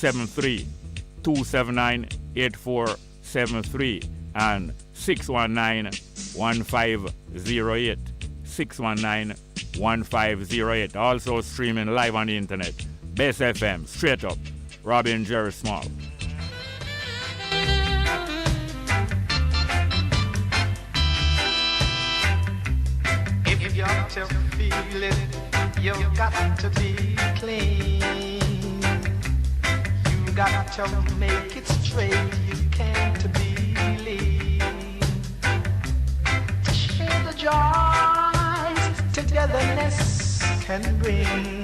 8473, 279-8473, and 619-1508, 619-1508. Also streaming live on the internet. Bess FM, straight up. Robin Jerry Small. If you got to feel it, you got to be clean. You got to make it straight, you can't be lean. Share the joys togetherness can bring.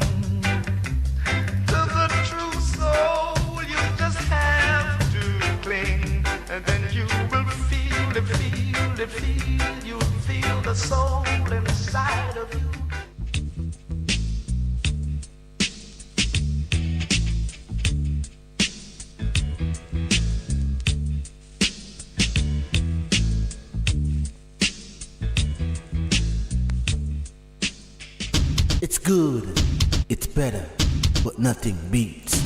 To the true soul, you just have to cling, and then you will feel the you'll feel the soul inside of you. It's good, it's better, but nothing beats.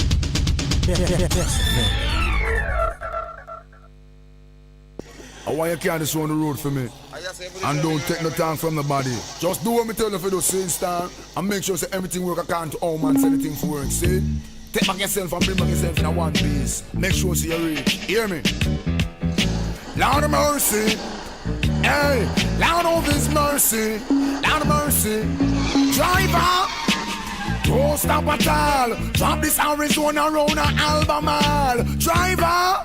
I want you to carry this on the road for me. And don't take no time from the body. Just do what me tell you for those same time. And make sure that everything work according to how man say anything for work. See? Take back yourself and bring back yourself in a one piece. Make sure you reach. Hear me? Lord of mercy. Hey, Lord of his mercy. Lord of mercy. Driver, don't stop at all. Drop this Arizona around an Albemarle. Driver,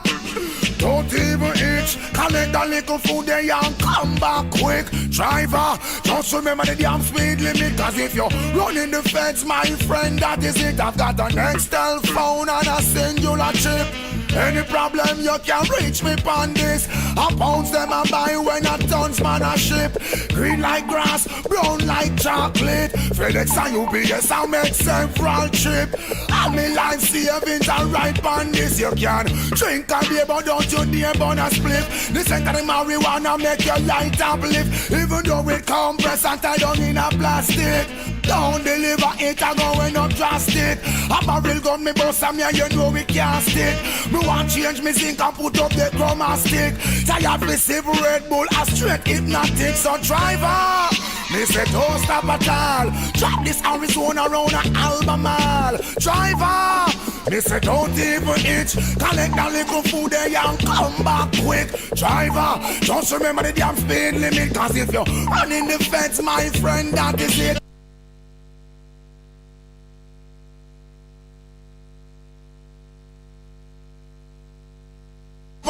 don't even itch. Collect a little food there and come back quick. Driver, just remember the damn speed limit. Cause if you're running the fence, my friend, that is it. I've got an Excel phone and a singular chip. Any problem you can reach me on this. I pounds them and buy when a tons man a ship. Green like grass, brown like chocolate. FedEx and UPS I make several trip. All me life savings are right on this. You can drink a beer but don't you dare burn a split. This ain't the marijuana make your light uplift. Even though it compress and tie down in a plastic. Don't deliver it, I'm going up drastic. A barrel gun me bust and me and you know we can't stick. Me want change me zinc and put up the chroma stick. Tired receive Red Bull a straight hypnotic. So driver, me say don't stop at all. Drop this Arizona around an Albemarle. Driver, me say don't even itch. Collect a little food there and come back quick. Driver, just remember the damn speed limit. Cause if you're running the fence, my friend, that is it.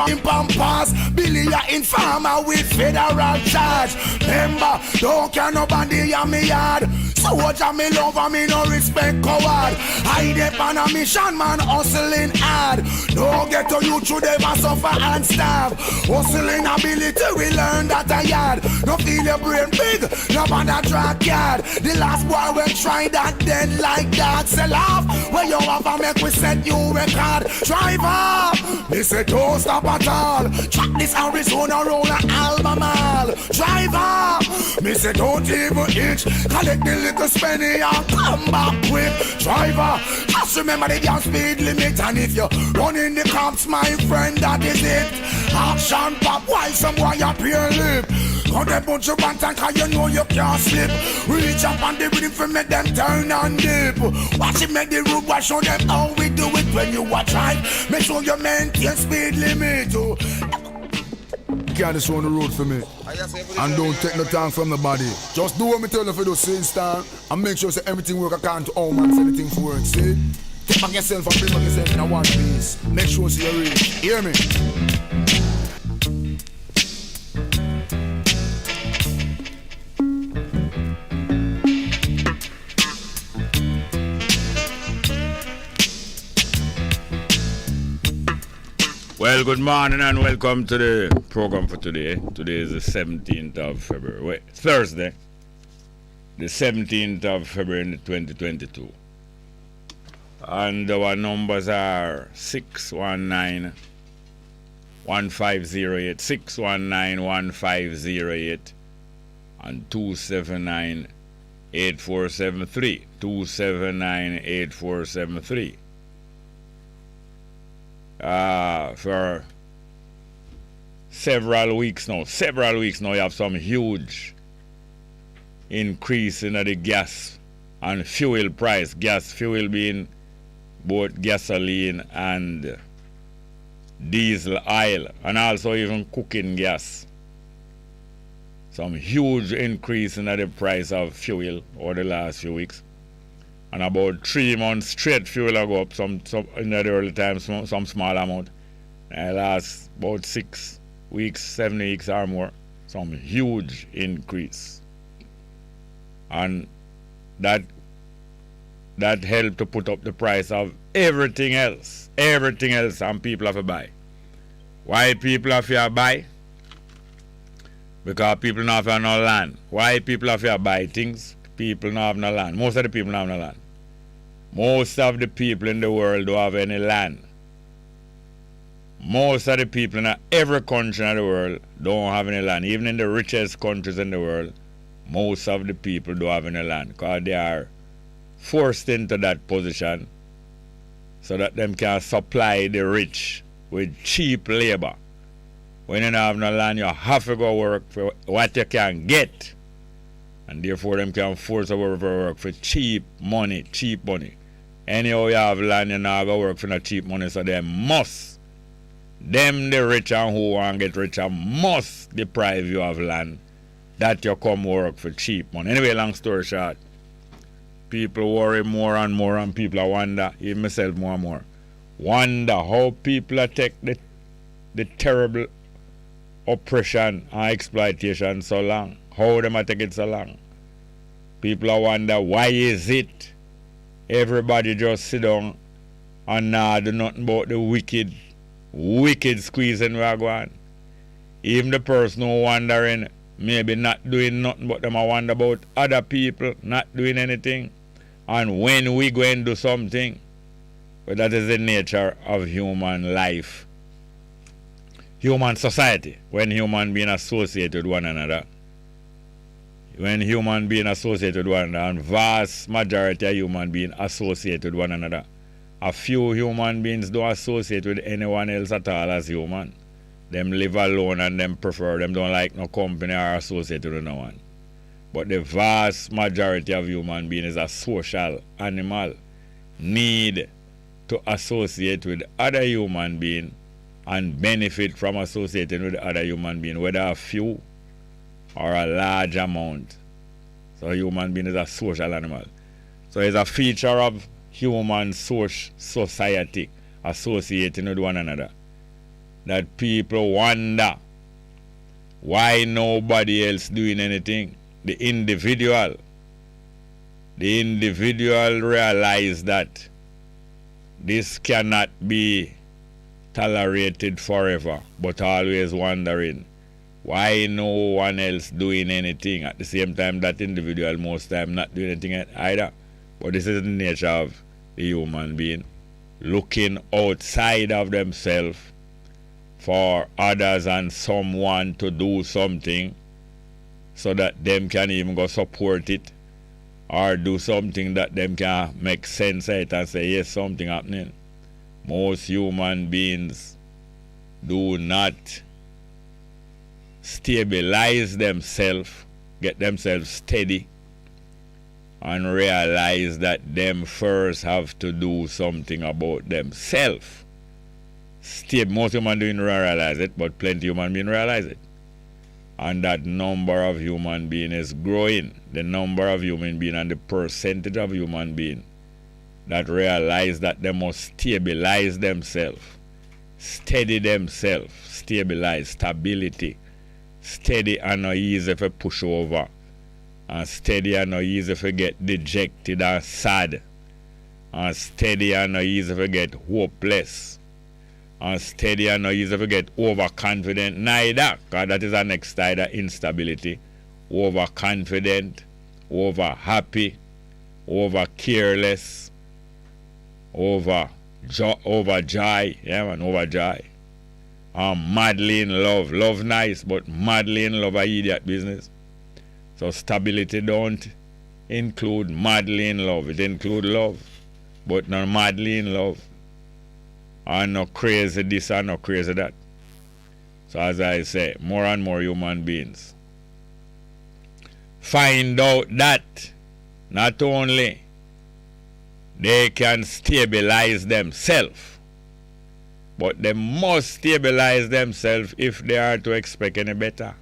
In Pampas, Billy a informer with federal charge. Remember, don't care nobody on me yard. Soldier me love and me no respect coward. I dep on a mission man hustling hard. Don't get to you through them and suffer and starve. Hustling ability we learn that a yard. No feel your brain big, no bother drag yard. The last boy will try that then like that. Sell off, where you have a make we set you record. Driver, me say don't stop at all. Track this Arizona roll an Albemarle. Driver, me say don't even itch. Collect the little spenny and come back quick. Driver, just remember the damn speed limit. And if you're running the cops, my friend, that is it. Action pop while some boy up your lip. Got a bunch of bantan cause you know you can't slip. Reach up on the rhythm for make them turn and dip. Watch it make the road wash, show them how we do it when you watch right. Make sure you maintain speed limit. Carry this on the road for me. And don't take no time from the body. Just do what me tell you for those same time. And make sure that everything work according to how man say anything for work. See? Take back yourself and bring back yourself in a one piece. Make sure you reach. Hear me? Well, good morning and welcome to the program for today. Today is the 17th of February. Wait, Thursday, the 17th of February 2022. And our numbers are 619-1508, 619-1508, and 279-8473, 279-8473. for several weeks now. You have some huge increase in the gas and fuel price. Fuel being both gasoline and diesel oil, and also even cooking gas. Some huge increase in the price of fuel over the last few weeks. And about 3 months straight, fuel will go up some in the early times, some small amount. And last about 6 weeks, 7 weeks or more, some huge increase. And that helped to put up the price of everything else, and people have to buy. Why people have to buy? Because people don't have no land. Why people have to buy things? People don't have no land. Most of the people don't have no land. Most of the people in the world don't have any land. Most of the people in every country in the world don't have any land. Even in the richest countries in the world, most of the people don't have any land because they are forced into that position so that them can supply the rich with cheap labor. When you don't have no land, you have to go work for what you can get. And therefore, them can force you to work for cheap money. Anyhow, you have land, you not go work for no cheap money, so they must. Them, the rich and who want to get richer, must deprive you of land that you come work for cheap money. Anyway, long story short, people worry more and more, and people wonder, even myself more and more, wonder how people take the terrible oppression and exploitation so long. How them take it so long? People wonder, why is it everybody just sit down and not do nothing about the wicked squeezing we are going? Even the person who wondering, maybe not doing nothing, but them I wonder about other people not doing anything. And when we go and do something, but that is the nature of human life. Human society, when human beings associate with one another. When human beings associate with one another, and vast majority of human beings associate with one another. A few human beings don't associate with anyone else at all as human. Them live alone and them don't like no company or associate with no one. But the vast majority of human beings is a social animal, need to associate with other human beings and benefit from associating with other human beings, whether a few or a large amount. So a human being is a social animal. So it's a feature of human society associating with one another that people wonder why nobody else doing anything. The individual realize that this cannot be tolerated forever, but always wondering why no one else doing anything. At the same time, that individual most time not doing anything either. But this is the nature of the human being, looking outside of themselves for others and someone to do something so that them can even go support it or do something that them can make sense of it and say, yes, something happening. Most human beings do not stabilize themselves, get themselves steady, and realize that them first have to do something about themselves. Most human beings don't realize it, but plenty human beings realize it. And that number of human beings is growing. The number of human beings and the percentage of human beings that realize that they must stabilize themselves, steady themselves, stabilize, stability. Steady and not easy for push over. And steady and not easy for get dejected and sad. And steady and not easy for get hopeless. And steady and not easy for get overconfident neither. Because that is the next side of instability. Overconfident, over happy, over careless, over joy. Yeah man, over joy. Madly in love. Love nice, but madly in love are idiot business. So stability don't include madly in love. It include love, but not madly in love. and no crazy this and no crazy that. So as I say, more and more human beings find out that not only they can stabilize themselves, but they must stabilize themselves if they are to expect any better.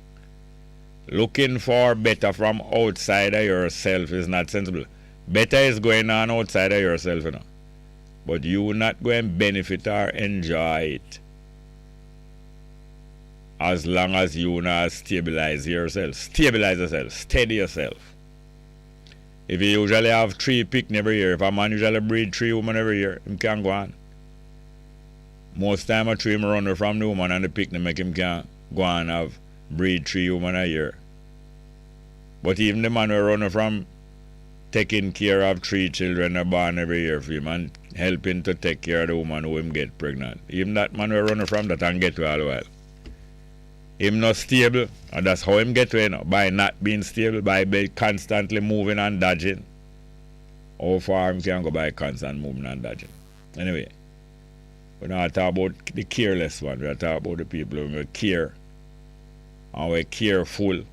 Looking for better from outside of yourself is not sensible. Better is going on outside of yourself, you know. But you will not go and benefit or enjoy it as long as you not stabilize yourself. Stabilize yourself. Steady yourself. If you usually have 3 picnic every year, if a man usually breed 3 women every year, him can go on. Most time a 3 him run from the woman and the picnic make him can go on have breed 3 women a year. But even the man who run from taking care of 3 children are born every year for him and helping to take care of the woman who him get pregnant. Even that man who run from that and get to all the while. Him not stable, and that's how him get to, you know, by not being stable, by constantly moving and dodging. How far him can go by constant moving and dodging. Anyway, we're not talking about the careless one, we're talking about the people who care and we're careful.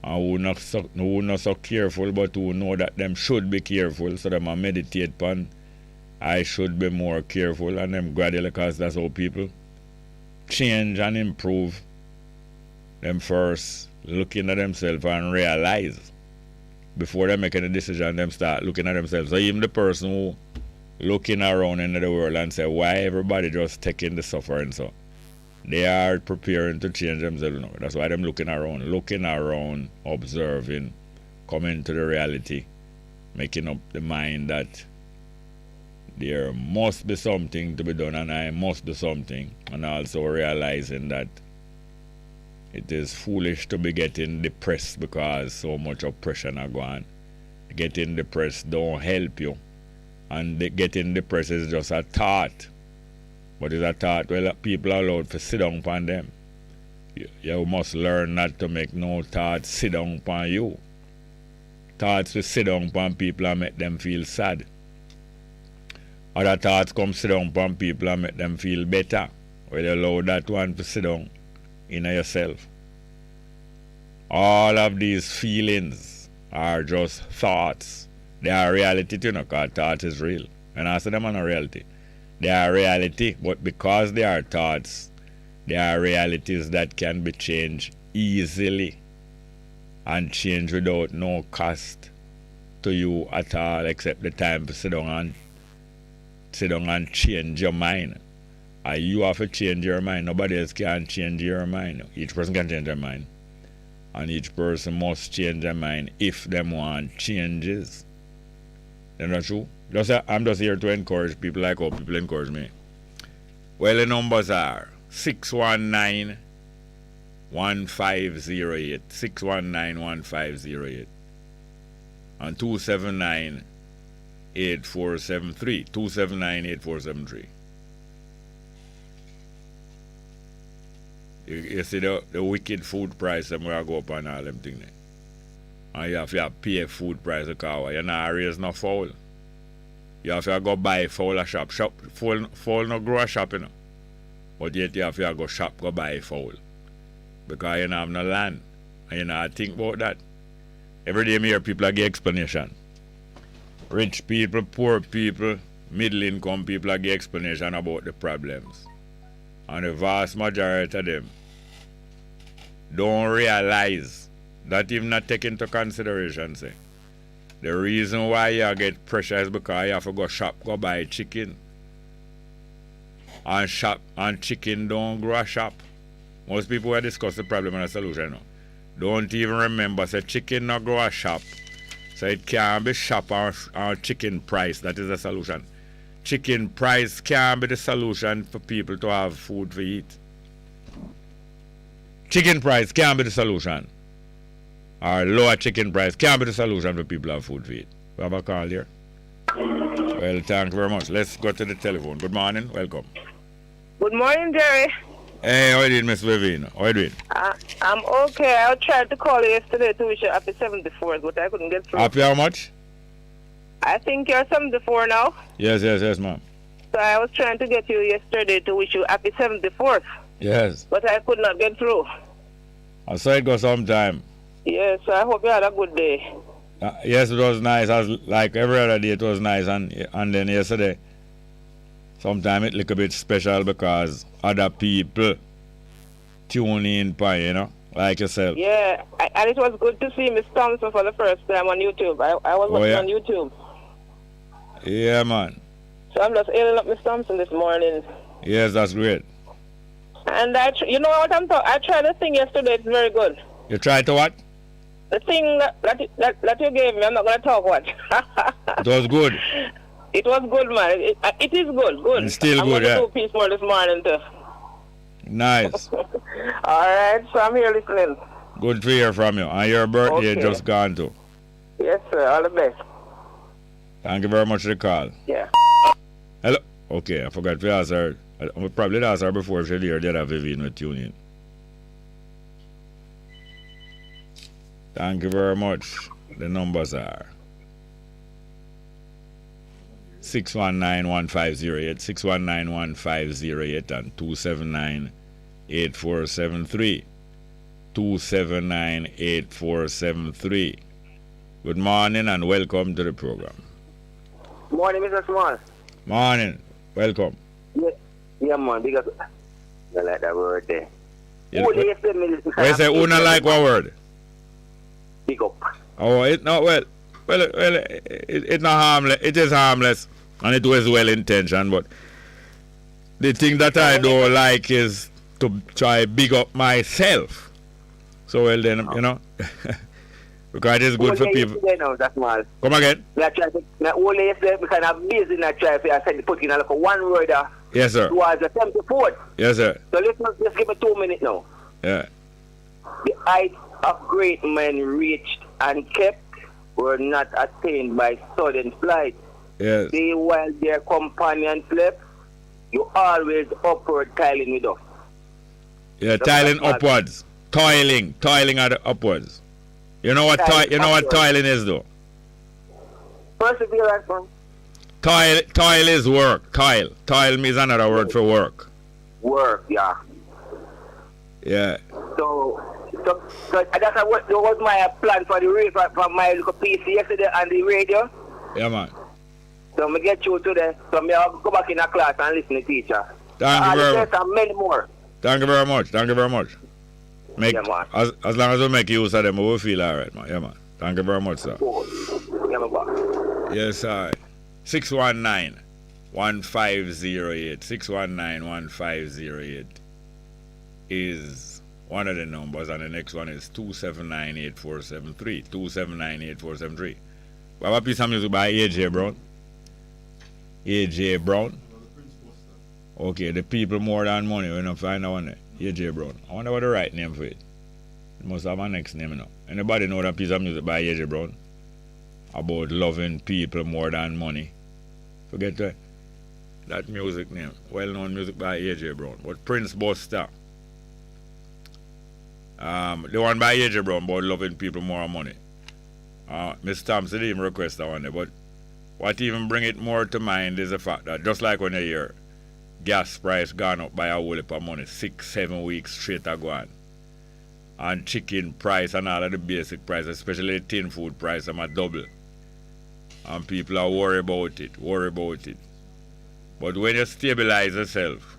And who not so careful, but who know that them should be careful, so them meditate upon I should be more careful, and them gradually, because that's how people change and improve. Them first looking at themselves and realize before they make any decision, them start looking at themselves. So even the person who looking around into the world and say, why everybody just taking the suffering, so they are preparing to change themselves now. That's why them looking around, observing, coming to the reality, making up the mind that there must be something to be done and I must do something, and also realizing that it is foolish to be getting depressed because so much oppression are going. Getting depressed don't help you, and getting depressed is just a thought. But it's a thought well people are allowed to sit down upon them. You must learn not to make no thoughts sit down upon you. Thoughts to sit down upon people and make them feel sad. Other thoughts come sit down upon people and make them feel better. Well, you allow that one to sit down in yourself. All of these feelings are just thoughts. They are reality too, because thought is real. And I say them are not reality. They are reality, but because they are thoughts, they are realities that can be changed easily and changed without no cost to you at all, except the time to sit down and change your mind. And you have to change your mind. Nobody else can change your mind. Each person can change their mind. And each person must change their mind if they want changes. Isn't that true? I'm just here to encourage people like how people encourage me. Well, the numbers are 619-1508, 619-1508, and 279-8473, 279-8473. You see the wicked food price them where I go up and all them things. And you have to pay food price because you're not raise no fowl. You have to go buy fowl a shop. Fowl no grow a shop, you know. But yet you have to go shop, go buy fowl. Because you don't have no land. And you not think about that. Every day I hear people give explanation. Rich people, poor people, middle income people give explanation about the problems. And the vast majority of them don't realize that even not take into consideration, say, the reason why you get pressure is because you have to go shop, go buy chicken. And chicken don't grow a shop. Most people will discuss the problem and the solution now. Don't even remember, say chicken not grow a shop. So it can't be shop or chicken price, that is the solution. Chicken price can't be the solution for people to have food to eat. Chicken price can't be the solution. Or lower chicken price can't be the solution for people to have food to eat. We have a call here. Well, thank you very much. Let's go to the telephone. Good morning. Welcome. Good morning, Jerry. Hey, how are you doing, Miss Vivian? How are you doing? I'm okay. I tried to call you yesterday to wish you happy 74th, but I couldn't get through. Happy how much? I think you're 74 now. Yes, ma'am. So I was trying to get you yesterday to wish you happy 74th, Yes. but I could not get through. I saw it go sometime. Yes, I hope you had a good day. Yes, it was nice. As like every other day, it was nice. And then yesterday, sometime it look a bit special because other people tune in, you know, like yourself. Yeah, and it was good to see Miss Thompson for the first time on YouTube. I was watching on YouTube. Yeah, man. So I'm just hailing up Miss Thompson this morning. Yes, that's great. And you know what I'm talking? I tried the thing yesterday. It's very good. You tried to what? The thing that you gave me, I'm not going to talk what. It was good. It was good, man. It is good. Good. It's still I'm good, yeah. I'm going to do a piece more this morning, too. Nice. All right, so I'm here listening. Good to hear from you. And your birthday just gone too. Yes, sir. All the best. Thank you very much for the call. Yeah. Hello. Okay, I forgot to ask her. I probably asked her before if she'd hear the other Vivian with tune in. Thank you very much. The numbers are 619-1508, 619-1508 and 279-8473. 279-8473. Good morning and welcome to the program. Morning, Mr. Small. Morning. Welcome. Yeah, man, because I like that word there. You say who not like what word? Big up. Oh, it not it's not harmless. It is harmless, and it was well intentioned. But the thing that I don't like is to try big up myself. So well then, you know, because it's good for people. Now, that's mal. Come again? I try to. Only yesterday because I'm busy. I try to. I said put in like one word. Yes, sir. Towards the 74th. Yes, sir. So let's give it 2 minutes now. Yeah. The height of great men reached and kept were not attained by sudden flight. Yes. They while their companion slept, you always upward tiling with us. Yeah, tiling upwards. Toiling at the upwards. You know what toiling is though? Perseverance, man. Toil is work. Toil means another word for work. Work, yeah. Yeah. So that's what was my plan for the radio, for my little PC yesterday on the radio. Yeah, man. So I get you today. So I'll go back in a class and listen to the teacher. Thank you very much. And many more. Thank you very much. Thank you very much. Yeah, man. As long as we make use of them, we will feel all right, man. Yeah, man. Thank you very much, sir. Yeah, man. Yes, sir. 619-1508. 619-1508 is one of the numbers, and the next one is 279-8473. 279-8473. We have a piece of music by A.J. Brown. A.J. Brown. Okay, the people more than money. We're not find out one there. A.J. Brown. I wonder what the right name for it. It must have a next name, you know. Anybody know that piece of music by A.J. Brown? About loving people more than money. Forget that music name. Well-known music by A.J. Brown. But Prince Buster. The one by A.J. Brown about loving people more than money. Miss Thompson didn't request that one there. But what even bring it more to mind is the fact that just like when you hear gas price gone up by a whole heap of money 6-7 weeks straight ago on. And chicken price and all of the basic price, especially the tin food price, them are double. And people are worried about it. But when you stabilize yourself,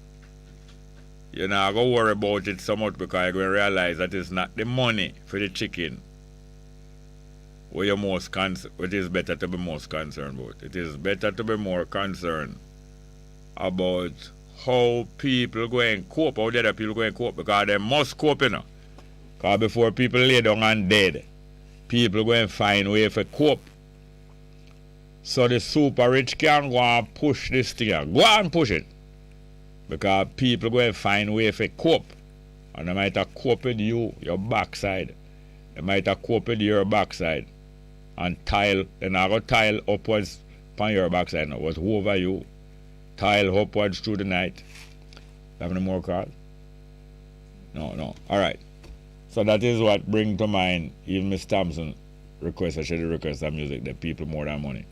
you're not going to worry about it so much because you're going to realize that it's not the money for the chicken where you're most it is better to be most concerned about. It is better to be more concerned about how people go and cope, how the other people go and cope, because they must cope, you know. Because before people lay down and dead, people go and find a way to cope. So the super rich can go and push this thing out. Go and push it. Because people go and find a way to cope. And they might have cope with you, your backside. They might have cope with your backside. And tile, they're not going to tile upwards upon your backside now. But over you, tile upwards through the night. Have any more cards? No. All right. So that is what brings to mind even Miss Thompson request. I should request that music, the people more than money.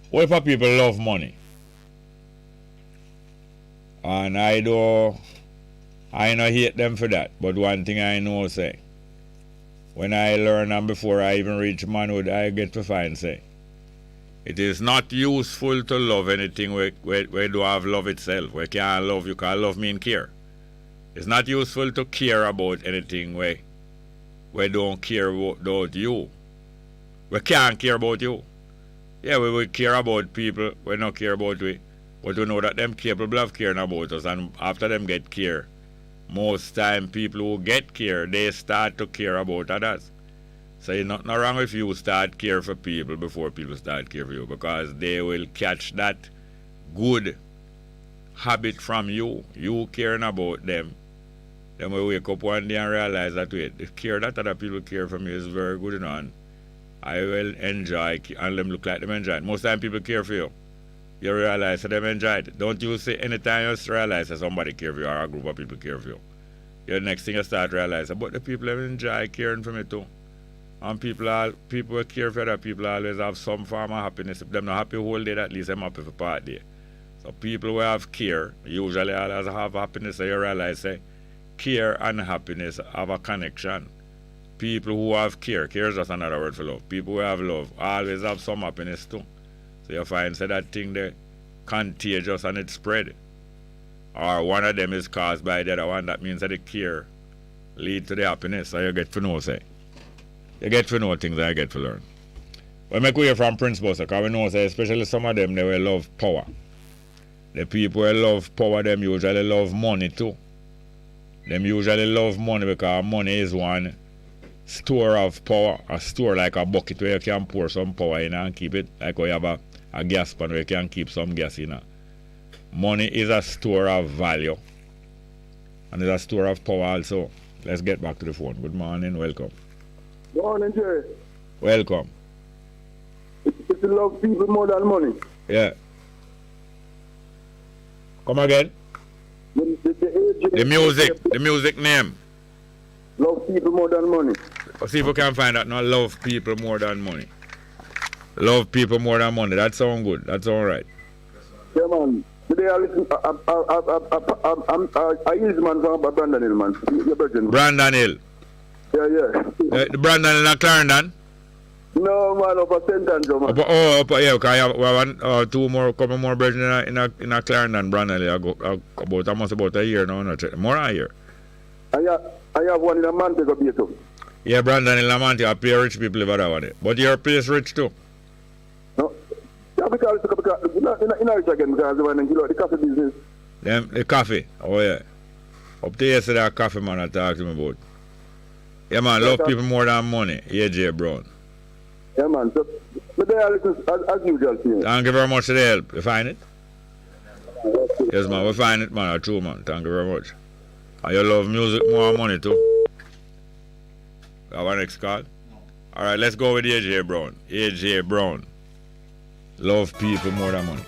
What if people love money? And I don't hate them for that. But one thing I know, say, when I learn and before I even reach manhood, I get to find, say, it is not useful to love anything where do have love itself. Where can't love, you can't love mean care. It's not useful to care about anything where don't care about you. We can't care about you. Yeah, we will care about people, we not care about we. But we know that them capable of caring about us, and after them get care, most time people who get care, they start to care about others. So it's not wrong if you start care for people before people start care for you, because they will catch that good habit from you. You caring about them. Then we wake up one day and realize that wait, the care that other people care for me is very good enough. I will enjoy and them look like them enjoy it. Most time people care for you. You realize that them enjoy it. Don't you say anytime you realize that somebody care for you or a group of people care for you. The next thing you start realizing, but the people that enjoy caring for me too. And people who care for other people always have some form of happiness. If they're not happy whole day, at least I'm happy for part day. So people who have care usually always have happiness. So you realize say care and happiness have a connection. People who have care is just another word for love. People who have love always have some happiness too. So you find say that thing there contagious and it spread. Or one of them is caused by the other one. That means that the care lead to the happiness. So you get to know say. You get to know things I get to learn. But make we hear from principles, because we know say especially some of them they will love power. The people who love power, them usually love money too. Them usually love money because money is one store of power, a store like a bucket where you can pour some power in and keep it, like where you have a gas pan where you can keep some gas in. Money is a store of value and it's a store of power also. Let's get back to the phone. Good morning, welcome. Good morning, Jerry. Welcome. If you love people more than money. Yeah. Come again? The music name. Love people more than money. People can find that now. Love people more than money. Love people more than money. That sounds good. That's all right. Yeah, man. Today I listen. I use man from Brandon Hill, man. Your virgin. Brandon Hill. Yeah. The Brandon Hill in Clarendon? No, man, upper St. Andrew, man. Yeah, because I have two more, couple more virgin in a Clarendon, Brandon Hill. Almost about a year now. More than a year. I have one in a Montego Bay too. Yeah, Brandon in Montego, I pay rich people live over there. But your place rich too. No. Yeah, because in Irish again, because the coffee business. The coffee? Oh, yeah. Up to yesterday, a coffee man I talked to me about. Yeah, man, love people more than money. AJ Brown. Yeah, man. So, but they are listening as usual. Thank you very much for the help. You find it? Yes, man. We find it, man. True, man. Thank you very much. And you love music more than money, too? You have our next call? All right, let's go with AJ Brown. AJ Brown. Love people more than money.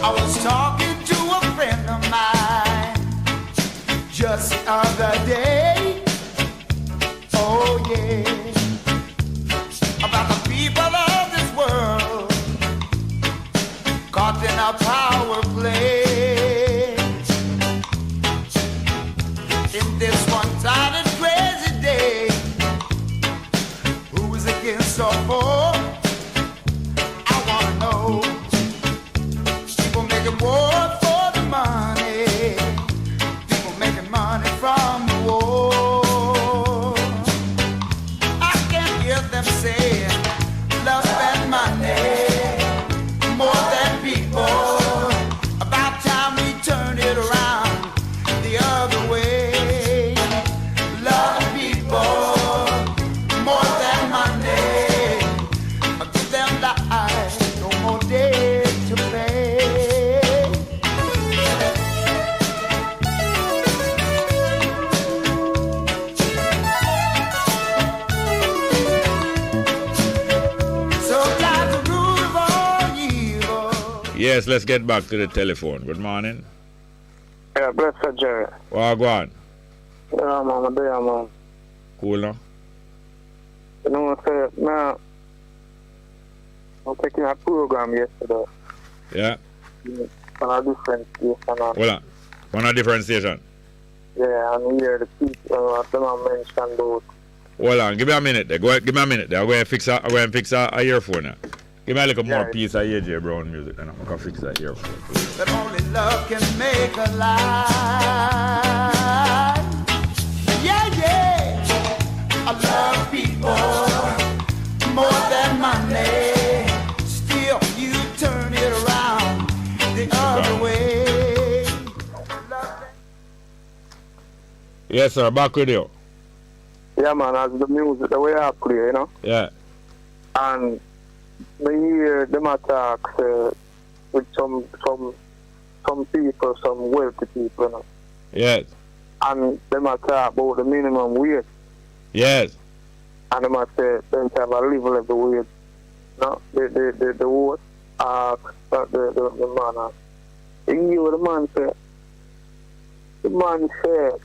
I was talking to a friend of mine just the other day. Oh, yeah. About the people of this world caught in a power play. In this one-sided crazy day, who is against or for? I wanna know. People making war for the money. People making money from the war. I can hear them say, love and money, more than people. About time we turn it around the other way. Love people, more than money. Give them lives, no more days to pay. So that's the root of all evil. Yes, let's get back to the telephone. Good morning. Yeah, bless her, Jerry. Well, go on. Yeah, man, I'm there, man. Cool, no? You know what I'm saying? Now, I'm taking a program yesterday. Yeah. On a different station. Hold on. On a different station. Yeah, and here the people, them I mentioned those. Hold on, give me a minute there. Give me a minute there. I'm going to fix a earphone now. Give me a little more piece of AJ Brown music and I'm going to fix that earphone. That only love can make a life. Yeah, yeah. I love people more than money. Still, you turn it around the other way. Yes, sir. Back with you. Yeah, man, as the music, the way I play, you know? Yeah. And me hear them attacks with some people, some wealthy people, you know? Yes. And them attack about the minimum wage. Yes. And them say them have a level of the wage. No, the vote ask the man. You hear what the man said? The man said,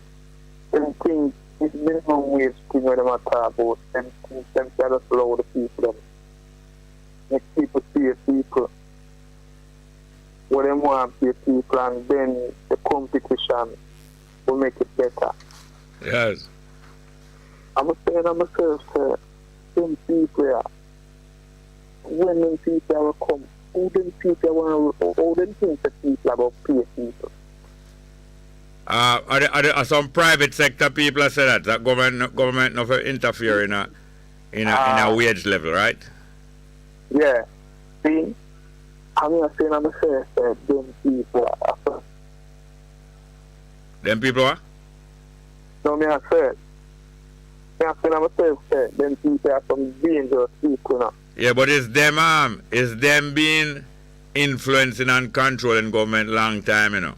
them things, this minimum wage thing where them attack about, them just allow the people, them. Make people pay people. What them want to pay people, and then the competition will make it better. Yes. I'm saying to myself, them people, when them people will come, who them people want to, who them think the people about pay people? Are some private sector people that say that government not interfere in a wage level, right? Yeah. See, I'm not saying to myself, them people are. Them people what? No, me I said. Me I saying to myself, them people are some dangerous people, you know. Yeah, but it's them being influencing and controlling government long time, you know.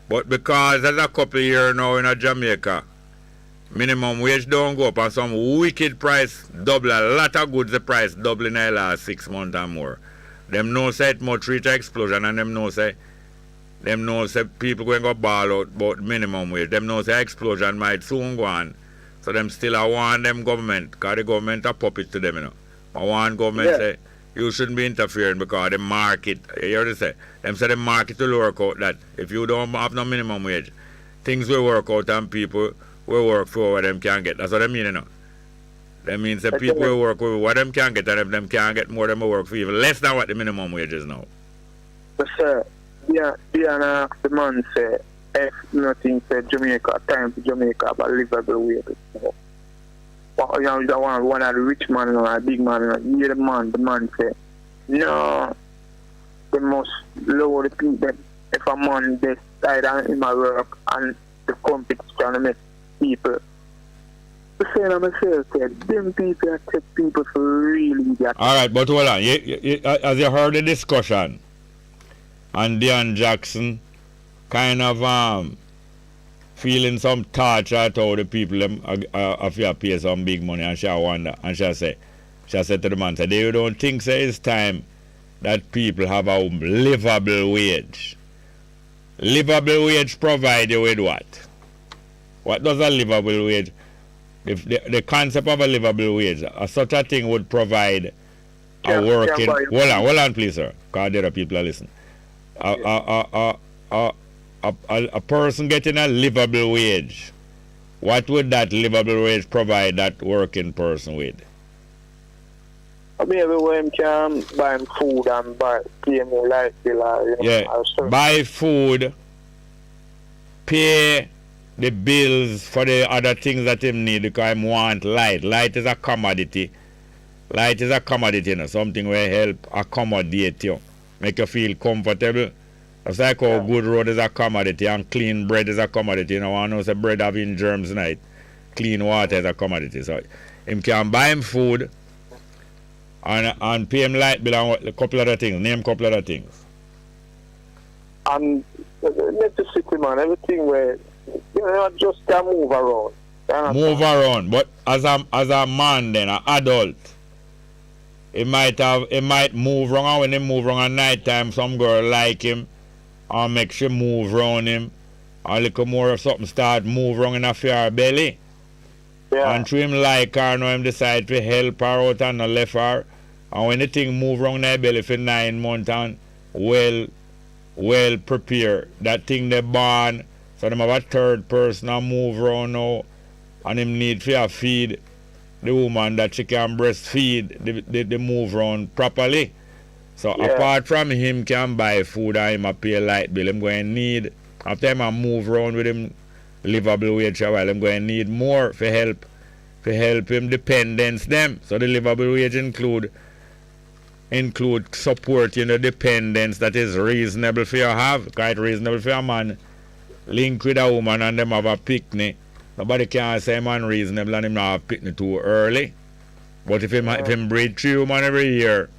But because there's a couple of years now in Jamaica, minimum wage don't go up and some wicked price double, a lot of goods the price double in the last 6 months and more. Them know say it much reach explosion and them know say people going to go ball out about minimum wage. Them know say explosion might soon go on. So them still want them government, because the government a puppet to them, you know. I want government say you shouldn't be interfering because the market, you heard it say, them say the market will work out that if you don't have no minimum wage, things will work out and people will work for what them can get. That's what I mean, you know. That means that people will work with what them can get, and if them can get more, them will work for even less than what the minimum wage is now. But sir, the man say, if nothing said Jamaica, time for Jamaica, but livable wage. But you know, one of the rich man or a big man, you hear the man say, no, they must lower the people. If a man decide in my work and the company trying to make people. The same as myself said, them people take people for really that. Alright, but hold on. As you heard the discussion, and Dion Jackson kind of feeling some torture at how the people if you pay some big money, and she wonder, and she said to the man, say, they don't think say it's time that people have a livable wage. Livable wage provide you with what? What does a livable wage? If the concept of a livable wage, such a thing would provide a working. Hold on, please, sir. Because there are people that listen. A person getting a livable wage. What would that livable wage provide that working person with? Maybe when can buy food and pay more light bill. Buy food, pay the bills for the other things that him need because him want light. Light is a commodity. Light is a commodity, you know, something will help accommodate you, make you feel comfortable. It's like how good road is a commodity and clean bread is a commodity. You know, I know say bread having germs in it. Clean water is a commodity. So him can buy him food and pay him light bill and a couple other things. Name a couple other things. And necessity, man, everything where you know, just can move around. Move around, but as a man then, an adult, it might move wrong, and when he move wrong at night time, some girl like him, or make she move around him, a little more of something start move wrong in a your belly. Yeah. And to him like her, now him decide to help her out and not left her. And when the thing move wrong in her belly for 9 months and well prepared, that thing they born, so them have a third person and move around now, and him need to feed the woman that she can breastfeed, they move around properly. So apart from him can buy food and him a pay light bill, him going to need, after him a move around with him livable wage a while, him going to need more for help him dependents them. So the livable wage include supporting the dependents that is reasonable for you have, quite reasonable for a man link with a woman and them have a picnic. Nobody can say man reasonable and him not have picnic too early. But if him breed 3 women every year,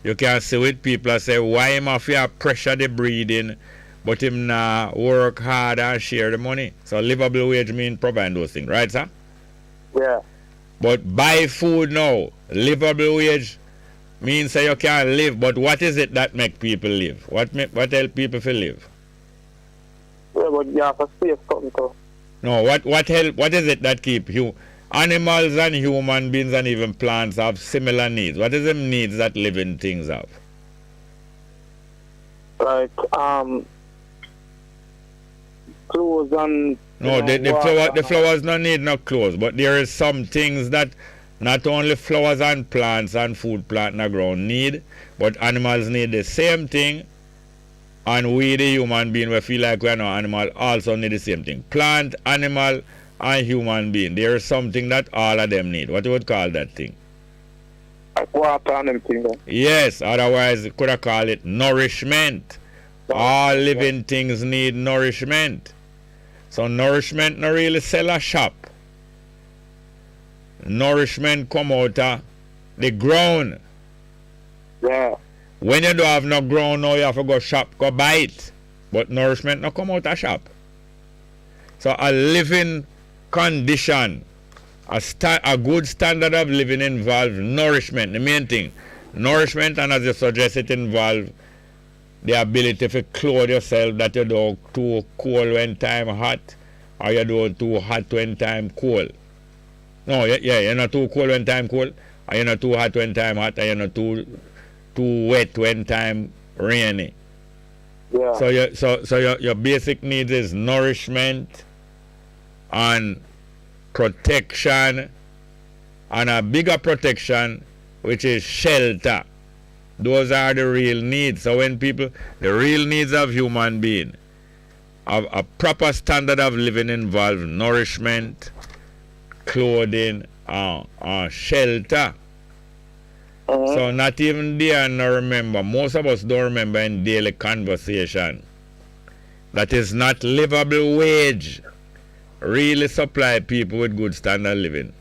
you can see with people say why him have to pressure the breeding, but him not work hard and share the money. So livable wage mean provide those things, right, sir? Yeah. But buy food now, livable wage means say you can live, but what is it that make people live? What help people to live? Yeah, but you have to save something too. No, what is it that keep you? Animals and human beings and even plants have similar needs. What is the needs that living things have? Like clothes and no, the flowers don't need no clothes, but there is some things that not only flowers and plants and food plant in the ground need, but animals need the same thing. And we, the human being, we feel like we are no animal, also need the same thing. Plant, animal, and human being. There is something that all of them need. What you would call that thing? Like water and everything. Yes, otherwise you could have called it nourishment. All living things need nourishment. So nourishment not really sell a shop. Nourishment come out of the ground. Yeah. When you don't have no ground now, you have to go shop, go buy it. But nourishment not come out of shop. So a living condition, a good standard of living involves nourishment, the main thing. Nourishment, and as you suggest, it involves the ability to clothe yourself, that you don't too cold when time hot, or you don't too hot when time cold. No, you're not too cold when time cold, or you're not too hot when time hot, or you're not too wet when time rainy. Yeah. So your basic needs is nourishment and protection, and a bigger protection, which is shelter. Those are the real needs. So when people, the real needs of human being, a proper standard of living involves nourishment, clothing, shelter. So not even there no remember. Most of us don't remember in daily conversation. That is not livable wage. Really supply people with good standard living.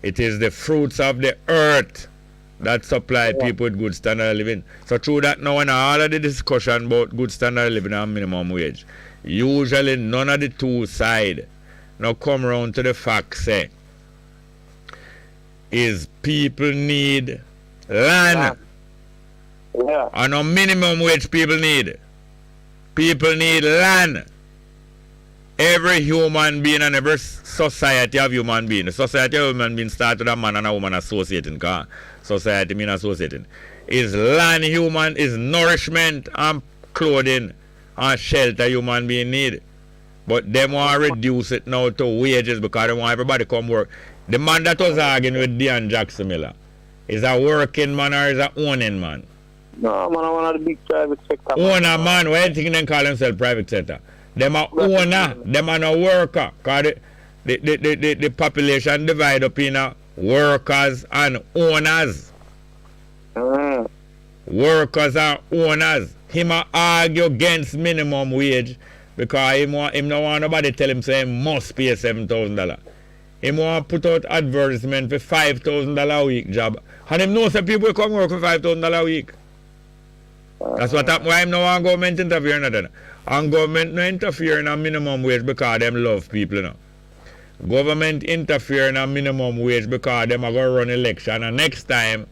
It is the fruits of the earth that supply people with good standard living. So through that now, in all of the discussion about good standard living and minimum wage, usually none of the two sides now come around to the fact say is people need land. Yeah. And no minimum wage people need. People need land. Every human being and every society of human being. The society of human being starts with a man and a woman associating. Because society means associating. Is land human, is nourishment and clothing and shelter human being need. But they want to reduce it now to wages because they want everybody come work. The man that was arguing with Dion Jackson Miller is a working man or is a owning man? No, man, I want the big private sector. Owner man, why do you think they call themselves private sector? Them are owner, them are no worker. Because the population divide up in workers and owners. Workers and owners. Him argue against minimum wage because him no want nobody tell him say he must pay $7,000. Him want put out advertisement for $5,000 a week job. And him know some people come work for $5,000 a week. That's what happened. Why him no want government interfere in that. And government no interfere in a minimum wage because them love people. You know. Government interfere in a minimum wage because them are going to run election and next time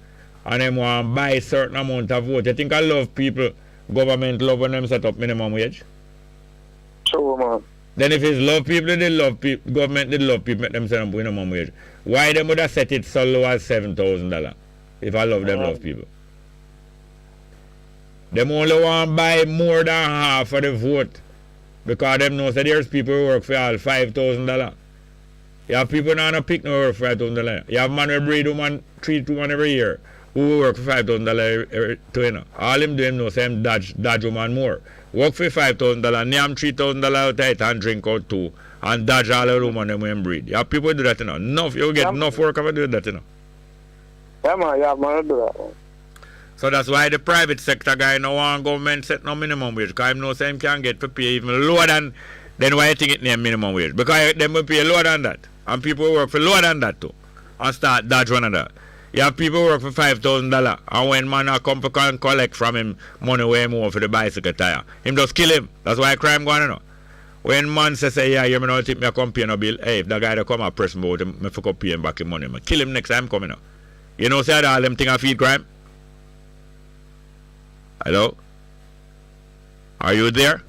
and them want to buy a certain amount of vote. You think I love people, government love when them set up minimum wage? true, man. Then if it's love people, they love people. Government, they love people, make them send them minimum wage. Why them would have set it so low as $7,000? If I love them, love people. Them only want to buy more than half of the vote. Because them know that there's people who work for all $5,000. You have people now not pick no work for $5,000. You have man who breed woman, treat woman every year who work for $5,000 to you know. All them do them know say them dodge woman more. Work for $5,000, name $3,000 out of it and drink out too. And dodge all the woman them when breed. You have people who do that you know. Enough, you get enough work if you do that you know. Yeah man, do that, man. So that's why the private sector guy no want government set no minimum wage. Because he knows him can get to pay even lower than why you think it name minimum wage. Because them will pay lower than that. And people work for lower than that too. And start dodge one another. You have people work for $5,000 and when man come can collect from him money way more for the bicycle tire. Him just kill him. That's why crime going on. When man say yeah, you know tip me a come pay no bill, hey, if the guy that come and press me out him, me fuck up pay him back his money. Me kill him next time coming up. You know say all them thing I feed crime? Hello? Are you there?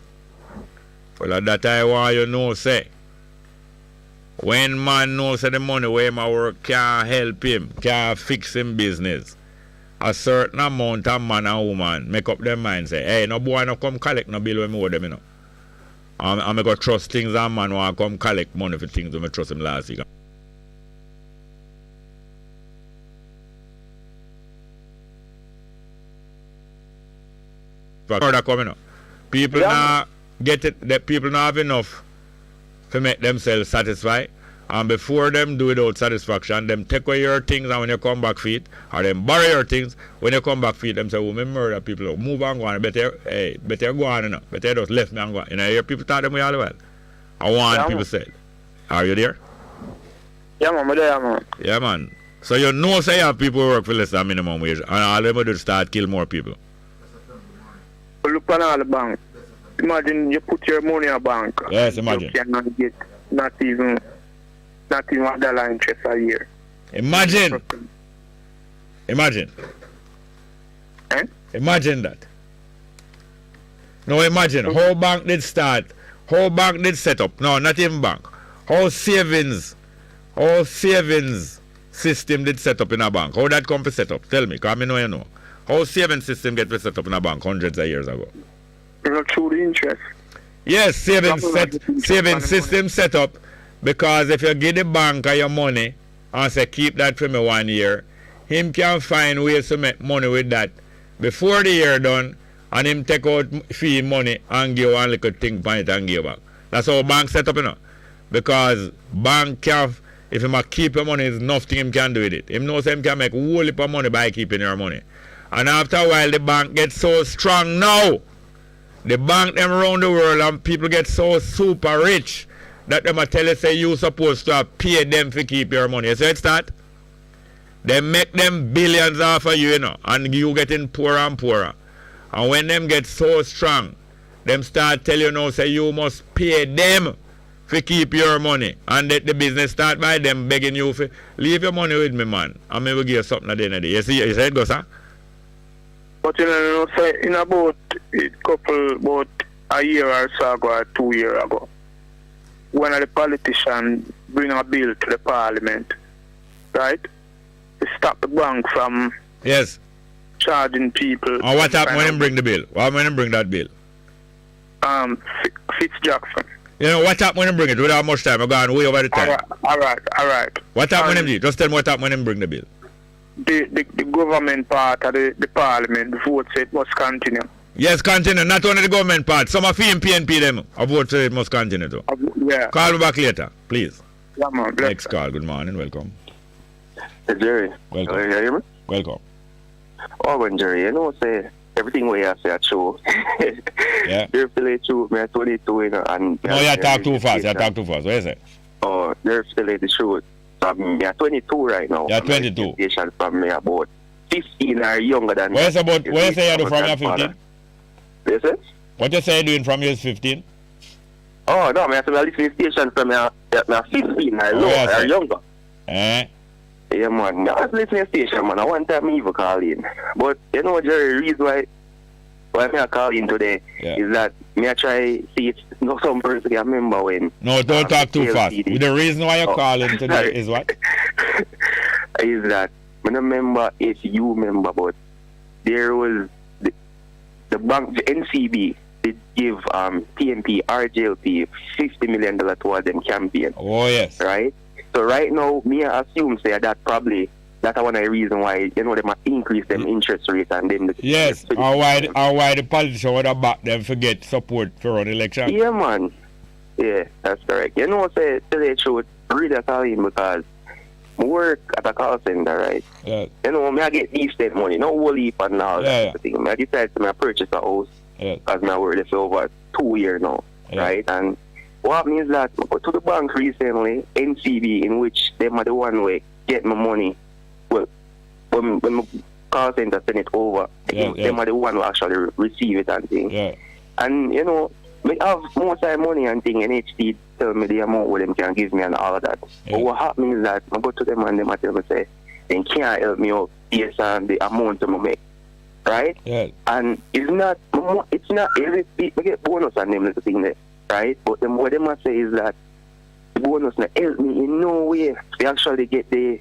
Well, that I want you know, say. When man knows that the money where him work can't help him, can't fix him business, a certain amount of man and woman make up their mind, say, hey, no boy no come collect no bill when me owe them, you know. I'm going to trust things and man want to come collect money for things when I trust him last week. Coming up. People now get it that people now have enough to make themselves satisfied, and before them do without satisfaction, them take away your things and when you come back feet, or them borrow your things, when you come back feet, them say, oh, me murder people, move on, go on, better go on, you know, better just left me and go on. You know, hear people talk them way all the while. I want people say, are you there? Yeah man, I'm there man. Yeah man. So you know say you have people who work for less than minimum wage, and all them do is start kill more people. Look on all the bank. Imagine you put your money in a bank. Yes, imagine. You cannot get not even $1 interest a year. Imagine. Eh? Imagine that. No, imagine. How bank did start. How bank did set up. No, not even bank. How savings system did set up in a bank. How that come to set up? Tell me, because I know you know. How savings system get set up in a bank hundreds of years ago? Not through the interest. Yes, savings system set up because if you give the bank your money and say keep that for me 1 year, him can find ways to make money with that before the year done, and him take out fee money and give one little thing on it and give back. That's how bank set up, you know. Because bank can, if him keep your money, there's nothing him can do with it. Him knows him can make a whole heap of money by keeping your money. And after a while, the bank gets so strong now. The bank them around the world and people get so super rich that them tell you say you supposed to pay them to keep your money. So it's that. They make them billions off of you, you know, and you getting poorer and poorer. And when them get so strong, them start tell you now say you must pay them to keep your money. And the business start by them begging you for leave your money with me, man. And I will give you something at the end of the day. You see it goes, huh? But you know, say in about a year or so ago, or 2 years ago, one of the politicians bring a bill to the parliament, right? To stop the bank from charging people. And what happened when he bring the bill? What when he bring that bill? Jackson. You know what happened when he bring it? Without much time, I'm going way over the time. All right. What happened when he just tell me what happened when he bring the bill? The government part of the parliament vote say it must continue. Yes, continue. Not only the government part. Some of them PNP them vote say it must continue too. Yeah. Call me back later, please. Yeah, man. Next call. Good morning. Welcome. Hey, Jerry. Welcome. You hear me? Welcome. Oh, when Jerry, you know, say everything where you say I show. Yeah. You're still true. Me 22, you know, and no, you talk too fast. You talk too fast. What is it? Oh, you're still the truth. Me 22 right now. You're 22. From me about 15 or younger than. What you say you do from your 15? Yes, sir? What you say you doing from your 15? Oh, no, I have to listen to station from me 15 or younger. Eh? Yeah, man. I was listening to station, man. One time I even call in. But, you know, Jerry, the reason why why me I call in today is that me I try see if some person can remember when. No, don't talk too fast. The reason why you're calling today is what? Is that I don't remember if you remember, but there was the bank, the NCB, did give PNP, RJLP $50 million towards them campaign. Oh yes. Right? So right now, me I assume say that probably that's one of the reasons why they might increase them interest rates and them. Yes, or why the politicians would have back them for get support for an election. Yeah, man. Yeah, that's correct. You know, say today truth, really calling because I work at a call center, right? Yeah. You know, I get decent money, no whole heap and all that thing. I decided to purchase a house because I work there for over 2 years now, right? And what means that I go to the bank recently, NCB, in which them are the one way get my money. Well, when my call center send it over, them are the one who actually receive it and thing. Yeah. And you know, I have most of the money and thing, and HT tell me the amount what them can give me and all of that. Yeah. But what happens is that I go to them and them tell me say, they can't help me out based on the amount I make. Right? Yeah. And it's not we get bonus on them little thing there, right? But them what they must say is that the bonus not help me in no way to actually get the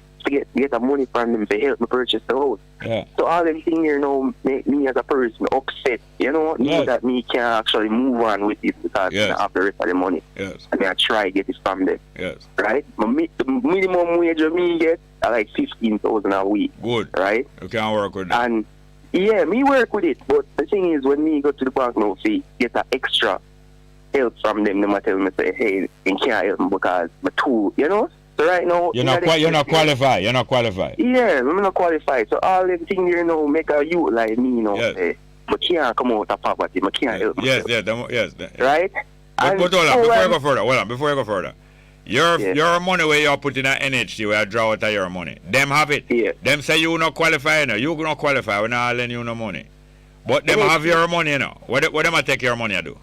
money from them to help me purchase the house. Yeah. So all them things here now make me as a person upset, you know, that me can actually move on with it because I have the rest of the money. Yes. And I try to get it from them. Yes. Right? The minimum wage me get are like 15,000 a week. Good. Right? You can work with that. And yeah, me work with it. But the thing is when me go to the bank now see get an extra help from them, they might tell me say, hey, they can't help me because my tool, you know? So right now you're not qualified. You're not qualified. Yeah, I'm not qualified. So all them things here now make a youth like me, you know, say, but can't come out of poverty, but can't help myself. Yes. Right? But hold on, before you go further. Your money where you're putting at NHT where you draw out of your money. Them have it. Yeah. Them say you not qualify, you know. You not qualify, we're not lending you no money. But them have your money, you know. What them take your money and do?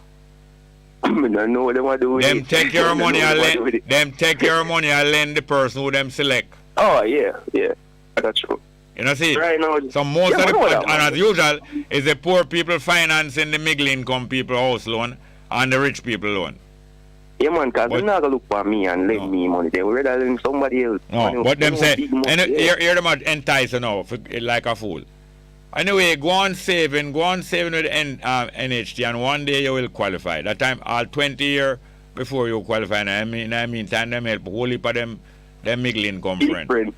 I don't know what they want to do with them take your money and lend. Them take your money and lend the person who them select. Oh yeah, that's true. You know, see, right now, so most of the and as usual is the poor people financing the middle income people house loan and the rich people loan. Yeah, man, because they're not going to look for me and lend me money. They would rather lend somebody else. No, but them say, you're the man enticed now like a fool. Anyway, go on saving with NHT, and one day you will qualify. That time, all 20 years before you qualify. And I mean, time them help whole heap of them middle income friend.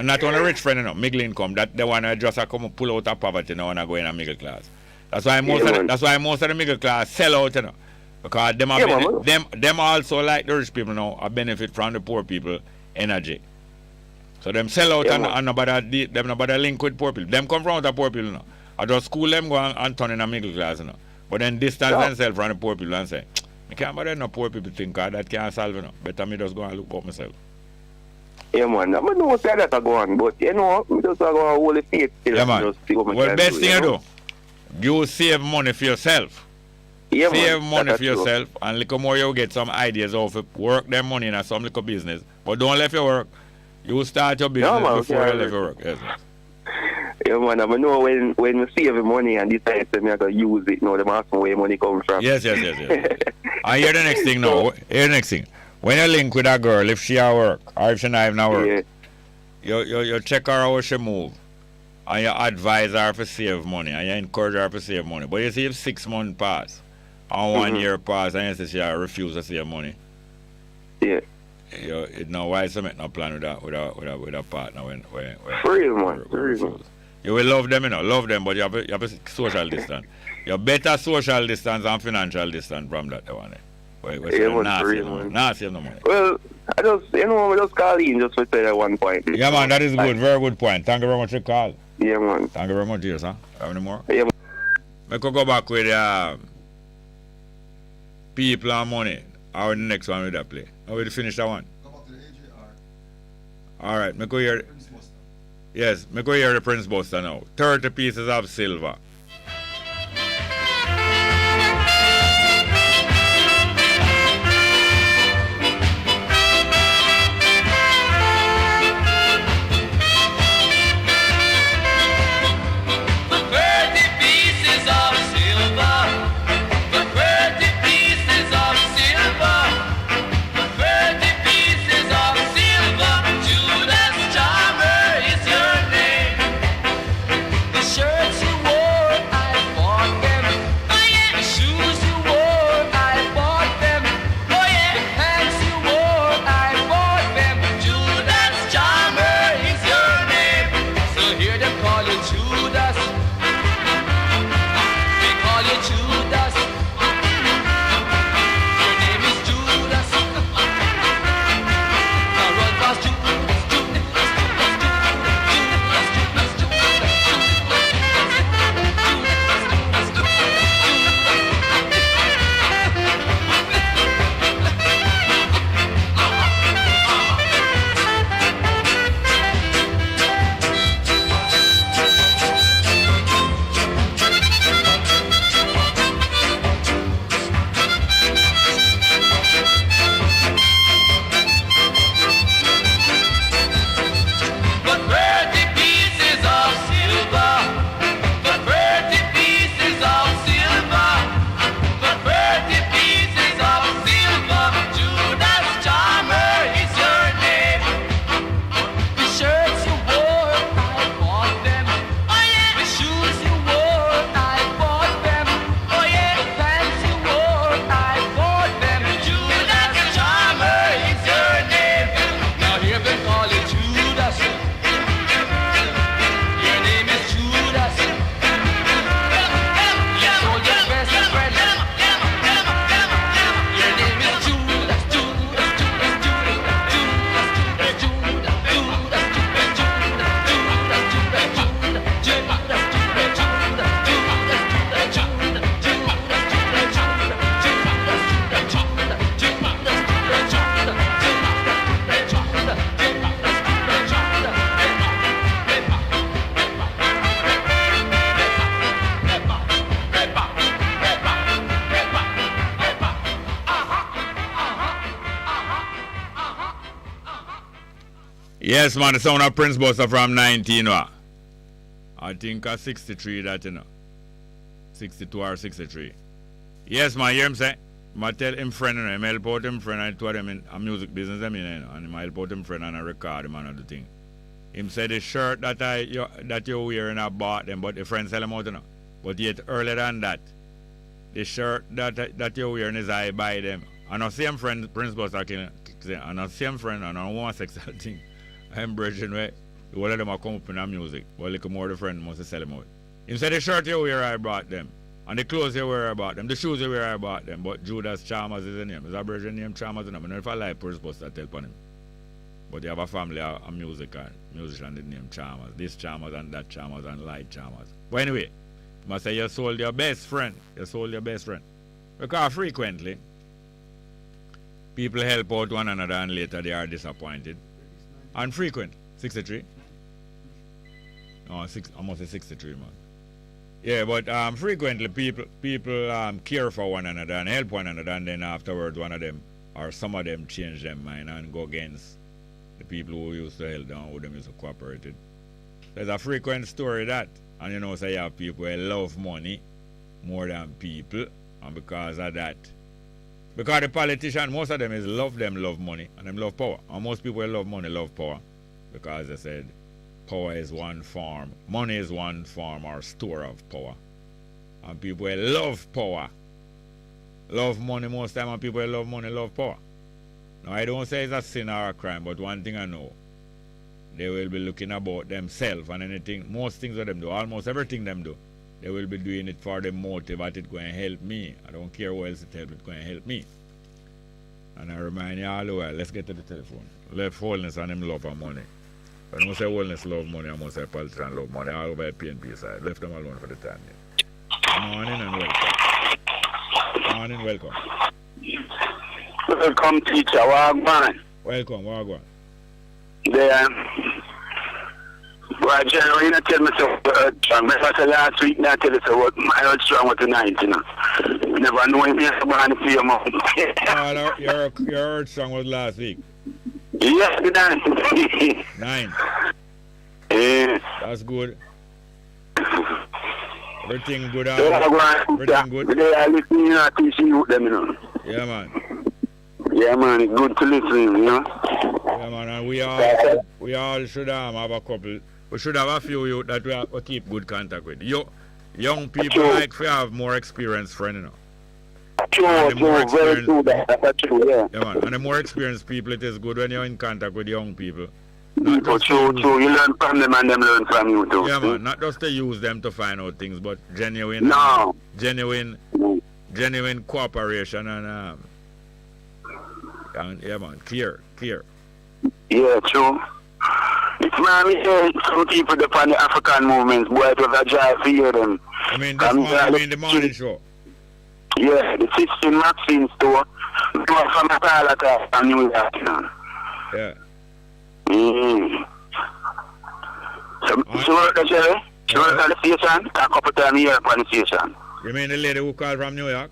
Not only rich friend, no, middle income. That the one just come pull out of poverty now and go in a middle class. That's why most of the middle class sell out, you know. Because them also like the rich people now benefit from the poor people energy. So them sell out and nobody link with poor people. Them come from the poor people now. I just school them go and turn in a middle class, you know. But then distance themselves from the poor people and say, I can't bother no poor people think that can't solve it. Better me just go and look up myself. Yeah, man. I don't know what that go on, but you know, I just go and hold the faith. Yeah, man. Well, best thing you do, you save money for yourself. Yeah, save money for yourself, and little more you get some ideas of work them money in some little business. But don't let your work. You start your business before you leave your work. Yes. Yeah, man. I know when we save money and decide to me I go use it, no, them ask me where money comes from. Yes. And hear the next thing now. Hear the next thing. When you link with a girl, if she at work or if she not even at work, you check her how she move. And you advise her to save money and you encourage her to save money. But you see if 6 months pass and 1 year pass and you say she refuse to save money. Yeah. It's not wise to make no plan with a partner when you will love them, you know, but you have a social distance. You better social distance and financial distance from that one. Not save no money. Well, I just call in just to say that one point. Yeah, man, that is good. Very good point. Thank you very much for the call. Yeah, man. Thank you very much, dear, sir. Have any more? Yeah, man. I could go back with people and money. Or the next one with that play. How will you finish that one? Go back to the AJR. Alright, me go hear. Yes, me go hear the Prince Buster now. 30 pieces of silver. The 30 pieces of Yes, man, the sound of Prince Buster from 19, I think 63 that, 62 or 63. Yes, man, you hear him say? I tell him friend, I help out him friend, I told him in a music business, and I help out him friend and I record him and other thing. Him said the shirt that you wearing, I bought them, but the friend sell them out, But yet earlier than that, the shirt that you're wearing is I buy them. And I same friend, Prince Buster, and I same friend, and I don't want sexual thing. I'm bridging way. All of them are come up in the music, but a little more the friend must sell them out. Him said the shirt you wear, I bought them. And the clothes you wear, I bought them. The shoes you wear, I bought them. But Judas Chalmers is the name. Is a bridging name Chalmers in him. I don't know if I like Prince Buster, tell upon him. But you have a family, a musician the name Chalmers. This Chalmers and that Chalmers and Light Chalmers. But anyway, I must say you sold your best friend. You sold your best friend. Because frequently, people help out one another and later they are disappointed. And frequent. 63? No, I must say 63, man. Yeah, but frequently people care for one another and help one another, and then afterwards one of them or some of them change their mind and go against the people who used to help them, who them used to cooperate. There's a frequent story that, and you know, say you have people who love money more than people, and because of that, because the politician, most of them love money and them love power, and most people who love money love power, because they said power is one form, money is one form or store of power, and people who love power love money most time, and people who love money love power. Now I don't say it's a sin or a crime, but one thing I know, they will be looking about themselves and anything, most things that them do, almost everything them do, they will be doing it for the motive that it's going to help me. I don't care what else it helps, it's going to help me. And I remind you all the while, let's get to the telephone. Left wholeness and him love and money. When I say wholeness love money, I must say politician love money, all over the PNP side. Left them alone for the time. Good morning and welcome. Good morning, welcome. Welcome, teacher. Wagwan. Welcome, Wagwan. There. Well, generally, you tell me so. I said last week, I tell you so. My heart strong with tonight, Never know if you're going to see him. Your heart strong was last week. Yes, the 9. Yeah. That's good. Everything good. Everything good. I listen to you, them, Yeah, man. Yeah, man. It's good to listen, Yeah, man. And we all should have a couple. We should have a few youth that we keep good contact with. Young people like to have more experience, friend, True, very true. That's true, yeah. Yeah, man. And the more experienced people, it is good when you're in contact with young people. True. You learn from them and them learn from you too. Yeah, man. Not just to use them to find out things, but genuine cooperation and yeah, man. Clear. Yeah, true. It's man, some people depend on the African movements, boy, it was a joy to hear them. I mean, the morning show. Yeah, the 16 Maxine store. From the pilot and New York, Yeah. She worked at Jerry? She worked at the station? A couple times a year upon the station. You mean the lady who called from New York?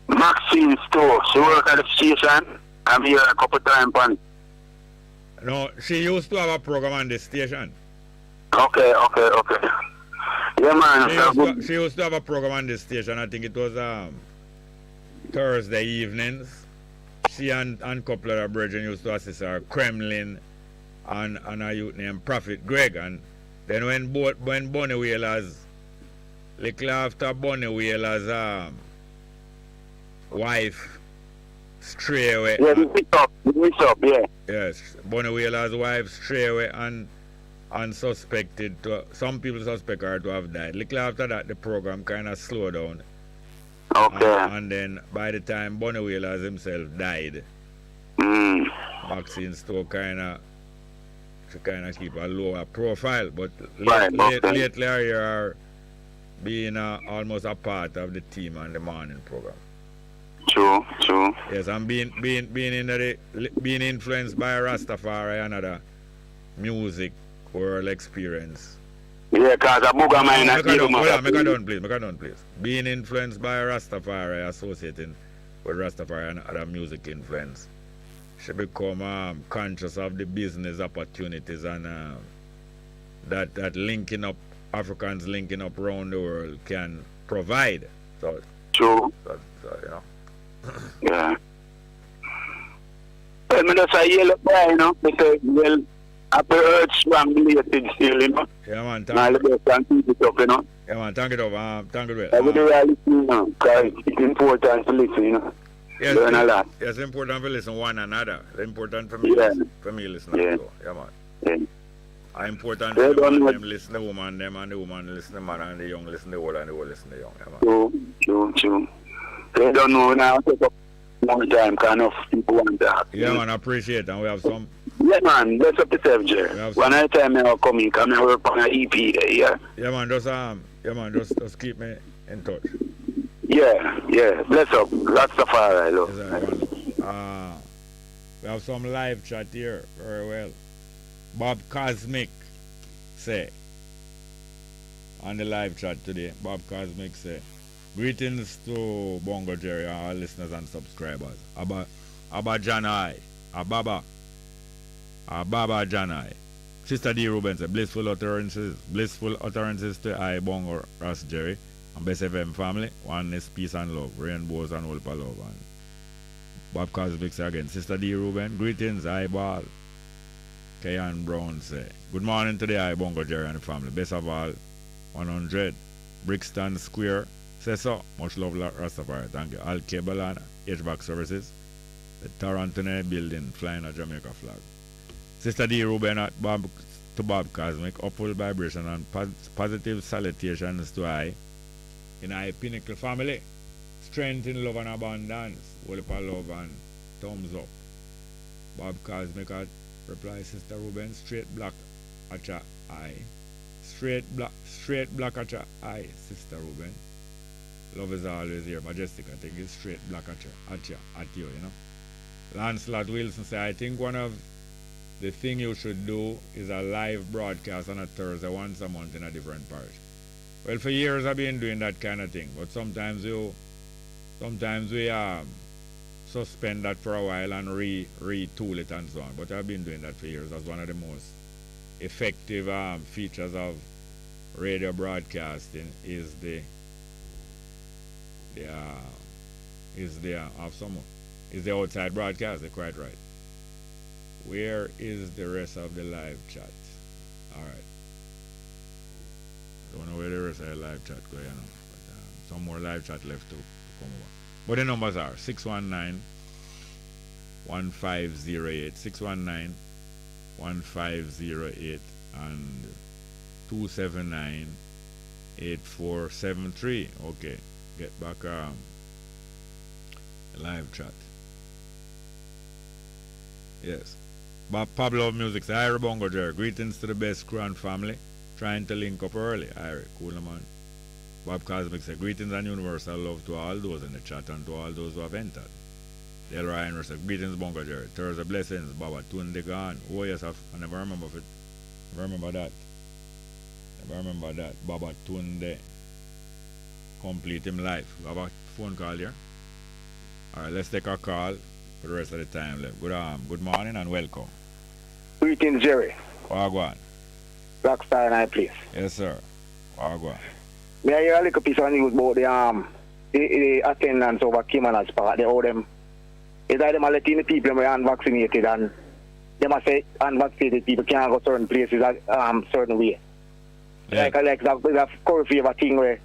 Maxine store. She worked at the station. I'm here a couple times upon. No, she used to have a program on the station. Okay. Yeah, man. She used to have a program on the station. I think it was Thursday evenings. She and a couple of her brethren used to assist her, Kremlin and a youth named Prophet Greg. And then when Bonnie Wheeler's, little after Bonnie Wheeler's wife stray away. Yeah, we up, yeah. Yes, Bonnie Wheeler's wife stray away and unsuspected. Some people suspect her to have died. Little after that, the program kind of slowed down. Okay. And then by the time Bonnie Wheeler's himself died, Maxine Stowe kind of keep a lower profile. But lately I hear her being almost a part of the team on the morning program. True. Yes, I'm being influenced by Rastafari and other music world experience. Yeah, because a booger man and make a done, please. Being influenced by Rastafari, associating with Rastafari and other music influence. should become conscious of the business opportunities and that linking up, Africans linking up around the world can provide. So, true. So, you know. Yeah. Well, me just a yellow boy, you know, because, well, I've heard strong related still, you know. Yeah, man. Thank you. Keep it up, you know. Yeah, man. Thank you, thank you. I would really listen, you know, because it's important to listen, you know. Yes, learn a lot. It's important to listen one another. It's important for me, for me listening too. Yeah, man. Yeah. It's important for the man, them listen to the woman, them and the woman listen to the man, and the young listen to the old, and the old listen to the young. Yeah, man. True. They don't know now. Take up more time, kind of people want that. Yeah, man. I appreciate it. And we have some. Yeah, man. Bless up yourself, Jerry. One at a time, I'll come in. Come and work on an EP there, yeah. Yeah, man. Just keep me in touch. Yeah. Bless up. Lots of fire, I love. We have some live chat here. Very well. Bob Cosmic say on the live chat today. Bob Cosmic say, greetings to Bongo Jerry, our listeners and subscribers. Abba Janai. Ababa Janai. Sister D. Ruben said, blissful utterances to I, Bongo, Ross Jerry, and Bess FM family. Oneness, peace and love. Rainbows and Wolpa love. And Bob Cosmic say again, Sister D. Ruben, greetings, I ball. Kayan Brown say, good morning today, I, Bongo Jerry and the family. Best of all, 100. Brixton Square. Say so. Much love, Rastafari. Thank you. Al Cable and HVAC Services. The Toronto building flying a Jamaica flag. Sister D. Ruben at Bob Cosmic. Upward vibration and positive salutations to I. In I Pinnacle family. Strength in love and abundance. Wolpa love and thumbs up. Bob Cosmic at reply Sister Ruben. Straight black acha I. Straight black acha I. Sister Ruben. Love is always here. Majestic, I think it's straight black at you, you know. Lancelot Wilson say, I think one of the thing you should do is a live broadcast on a Thursday once a month in a different parish. Well, for years I've been doing that kind of thing, but sometimes we suspend that for a while and retool it and so on. But I've been doing that for years. That's one of the most effective features of radio broadcasting is the outside broadcast. They're quite right. Where is the rest of the live chat? Alright. Don't know where the rest of the live chat go, you know. But, some more live chat left to come over. But the numbers are 619-1508, 619-1508 and 279-8473. Okay. Get back live chat. Yes. Pablo Music says, Ira Bongo Jerry, greetings to the Best crew and family. Trying to link up early. Ira, cool man. Bob Cosmic says, greetings and universal love to all those in the chat and to all those who have entered. Del Ryan says, greetings Bongo Jerry. Thursday blessings, Baba Tunde gone. Oh yes, I never remember it. Never remember that. Baba Tunde. Complete him life. We have a phone call here. Alright, let's take a call for the rest of the time left. Good morning and welcome. Greetings, Jerry. Wagwan. Rockstar and I, please. Yes, sir. Wagwan. May I hear a little piece of news about the attendance over Kimanas Park? They owe them. It's like them are letting the people who are unvaccinated and they must say unvaccinated people can't go certain places a certain way. Yeah. Like that curfew of a thing where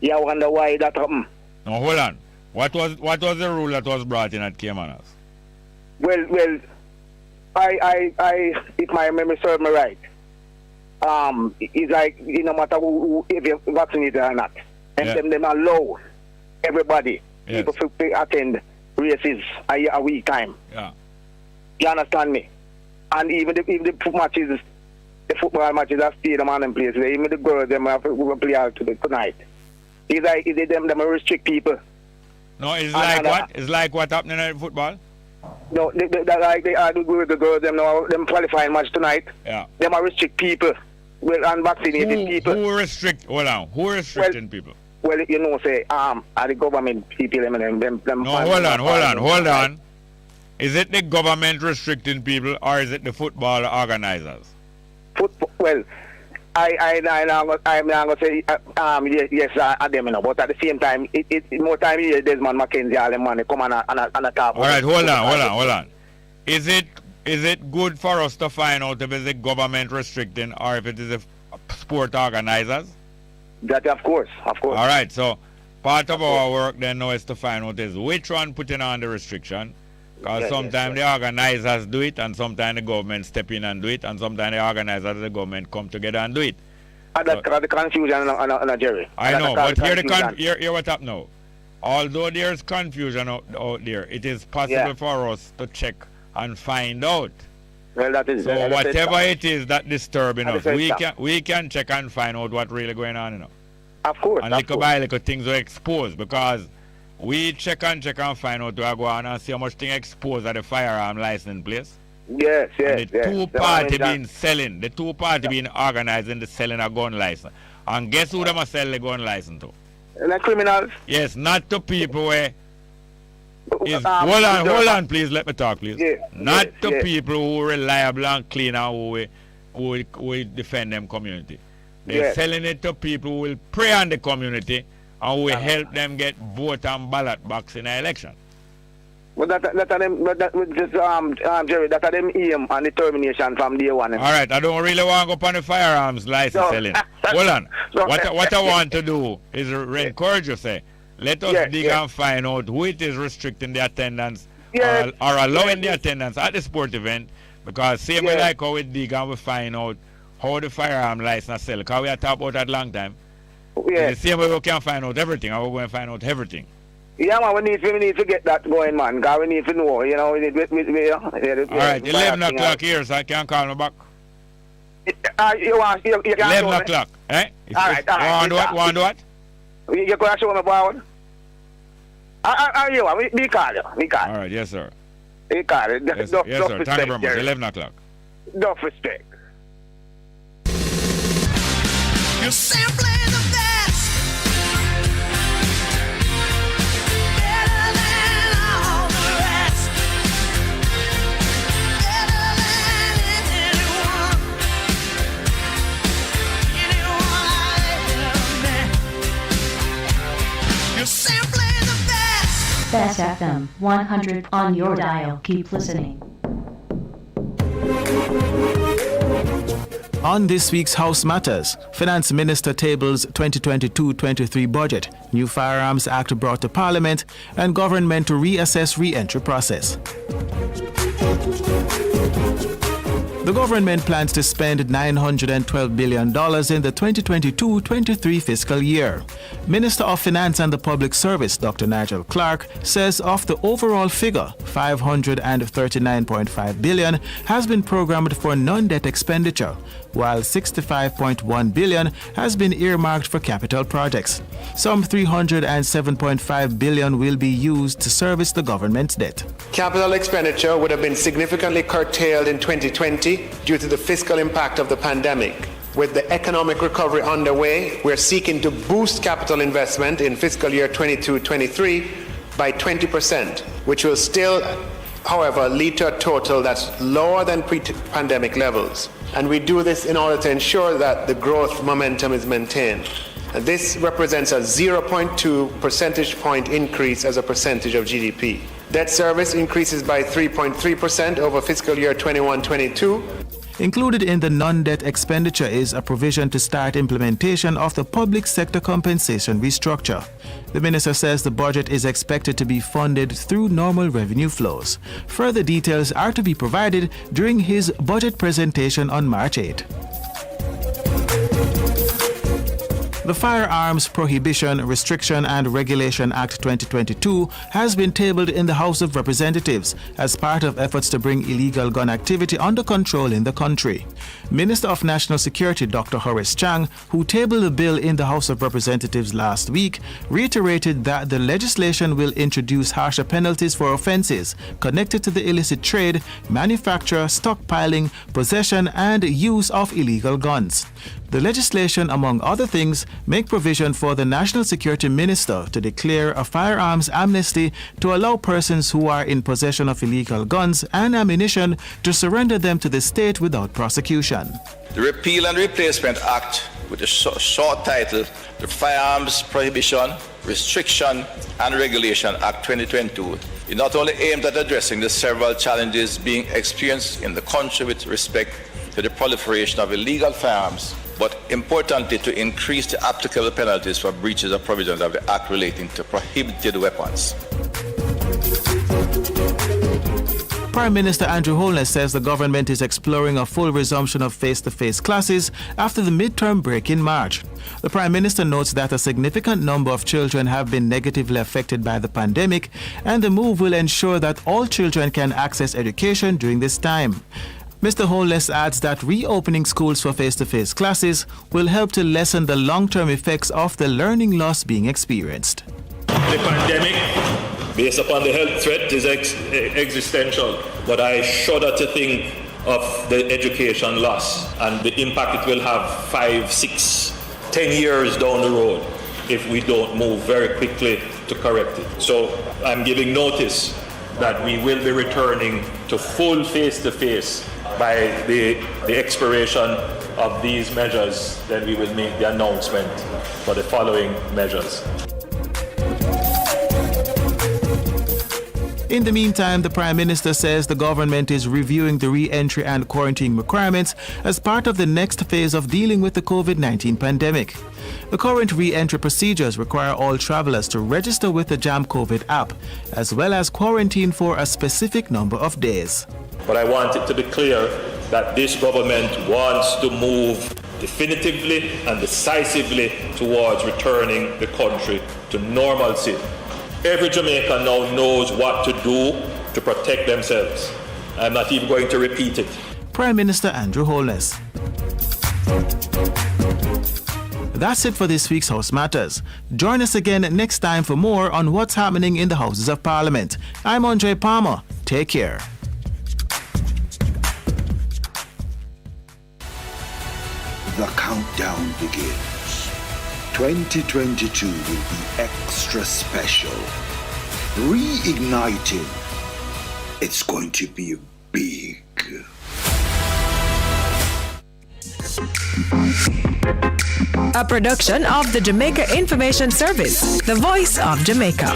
you wonder why that happened. No, hold on. What was the rule that was brought in at Caymanas? Well, I if my memory serves me right, it's like no matter who if you're vaccinated or not, and them allow everybody people to attend races a week time. Yeah. You understand me? And even if the matches, the football matches are stadium and them places, even the girls them have to play out tonight. It's like them restrict people. No, it's like what? It's like what happening in football? No, they are with the girls, them qualifying match tonight. Yeah. Them are restrict people. Well, unvaccinated people. Who restricting people? Well, say, are the government people, them. No, hold on. Is it the government restricting people or is it the football organizers? Well, I'm not going to say yes, I them, but at the same time, it more time here, Desmond McKenzie, all the money come and talk. All right, hold on. Is it good for us to find out if it's the government restricting or if it is the sport organizers? That of course. All right, so part of our work then now is to find out is which one putting on the restriction. Because sometimes the organizers do it, and sometimes the government step in and do it, and sometimes the organizers and the government come together and do it. And that's the confusion on Jerry. I know, but here what up now. Although there's confusion out there, it is possible for us to check and find out. Well, that is so whatever it is that disturbing us, we can check and find out what's really going on, you know. Of course. And little by little things are exposed because we check and find out where I go on and see how much thing exposed at the firearm license place. Yes. And the two party being selling, the two party being organizing the selling a gun license. And guess who them a sell the gun license to? The criminals. Yes, not to people where hold on, please. Let me talk, please. Not to people who are reliable and clean and who defend them community. They're selling it to people who will prey on the community and will help them get vote and ballot box in an election. But Jerry, that are them aim and determination from day one. All right, I don't really want to go on the firearms license selling. Hold on. What I want to do is encourage you, say, let us dig and find out who it is restricting the attendance or allowing the attendance at the sport event. Because same way like how we dig and we find out how the firearm license sell. Because we have talked about that long time. The same way we can find out everything, and we're going to find out everything. Yeah, man, we need to get that going, man. Because we need to know, you know. All right, 11 o'clock here, so I can call me back. You 11 o'clock, eh? All right. Want what? You going to show me about? We call you. All right, yes, sir. We call you. Yes, sir. Thank you very much. 11 o'clock. Enough respect. You're simply the best. Better than all the rest. Better than anyone. Anyone I ever met. You're simply the best. Bess FM 100 on your dial. Keep listening. On this week's House Matters, Finance Minister tables 2022-23 budget, new Firearms Act brought to Parliament, and government to reassess re-entry process. The government plans to spend $912 billion in the 2022-23 fiscal year. Minister of Finance and the Public Service, Dr. Nigel Clark, says of the overall figure, $539.5 billion has been programmed for non-debt expenditure, while $65.1 billion has been earmarked for capital projects. Some $307.5 billion will be used to service the government's debt. Capital expenditure would have been significantly curtailed in 2020 due to the fiscal impact of the pandemic. With the economic recovery underway, we're seeking to boost capital investment in fiscal year 22-23 by 20%, which will still, however, lead to a total that's lower than pre-pandemic levels. And we do this in order to ensure that the growth momentum is maintained. And this represents a 0.2 percentage point increase as a percentage of GDP. Debt service increases by 3.3% over fiscal year 21-22. Included in the non-debt expenditure is a provision to start implementation of the public sector compensation restructure. The minister says the budget is expected to be funded through normal revenue flows. Further details are to be provided during his budget presentation on March 8. The Firearms Prohibition, Restriction and Regulation Act 2022 has been tabled in the House of Representatives as part of efforts to bring illegal gun activity under control in the country. Minister of National Security Dr. Horace Chang, who tabled the bill in the House of Representatives last week, reiterated that the legislation will introduce harsher penalties for offenses connected to the illicit trade, manufacture, stockpiling, possession and use of illegal guns. The legislation, among other things, make provision for the National Security Minister to declare a firearms amnesty to allow persons who are in possession of illegal guns and ammunition to surrender them to the state without prosecution. The Repeal and Replacement Act, with a short title, the Firearms Prohibition, Restriction and Regulation Act 2022, is not only aimed at addressing the several challenges being experienced in the country with respect to the proliferation of illegal firearms, but importantly to increase the applicable penalties for breaches of provisions of the Act relating to prohibited weapons. Prime Minister Andrew Holness says the government is exploring a full resumption of face-to-face classes after the midterm break in March. The Prime Minister notes that a significant number of children have been negatively affected by the pandemic, and the move will ensure that all children can access education during this time. Mr. Holness adds that reopening schools for face-to-face classes will help to lessen the long-term effects of the learning loss being experienced. The pandemic, based upon the health threat, is existential, but I shudder to think of the education loss and the impact it will have 5, 6, 10 years down the road if we don't move very quickly to correct it. So I'm giving notice that we will be returning to full face-to-face by the expiration of these measures. Then we will make the announcement for the following measures. In the meantime, the Prime Minister says the government is reviewing the re-entry and quarantine requirements as part of the next phase of dealing with the COVID-19 pandemic. The current re-entry procedures require all travelers to register with the Jam COVID app, as well as quarantine for a specific number of days. But I want it to be clear that this government wants to move definitively and decisively towards returning the country to normalcy. Every Jamaican now knows what to do to protect themselves. I'm not even going to repeat it. Prime Minister Andrew Holness. That's it for this week's House Matters. Join us again next time for more on what's happening in the Houses of Parliament. I'm Andre Palmer. Take care. The countdown begins. 2022 will be extra special. Reigniting. It's going to be big. A production of the Jamaica Information Service, the voice of Jamaica.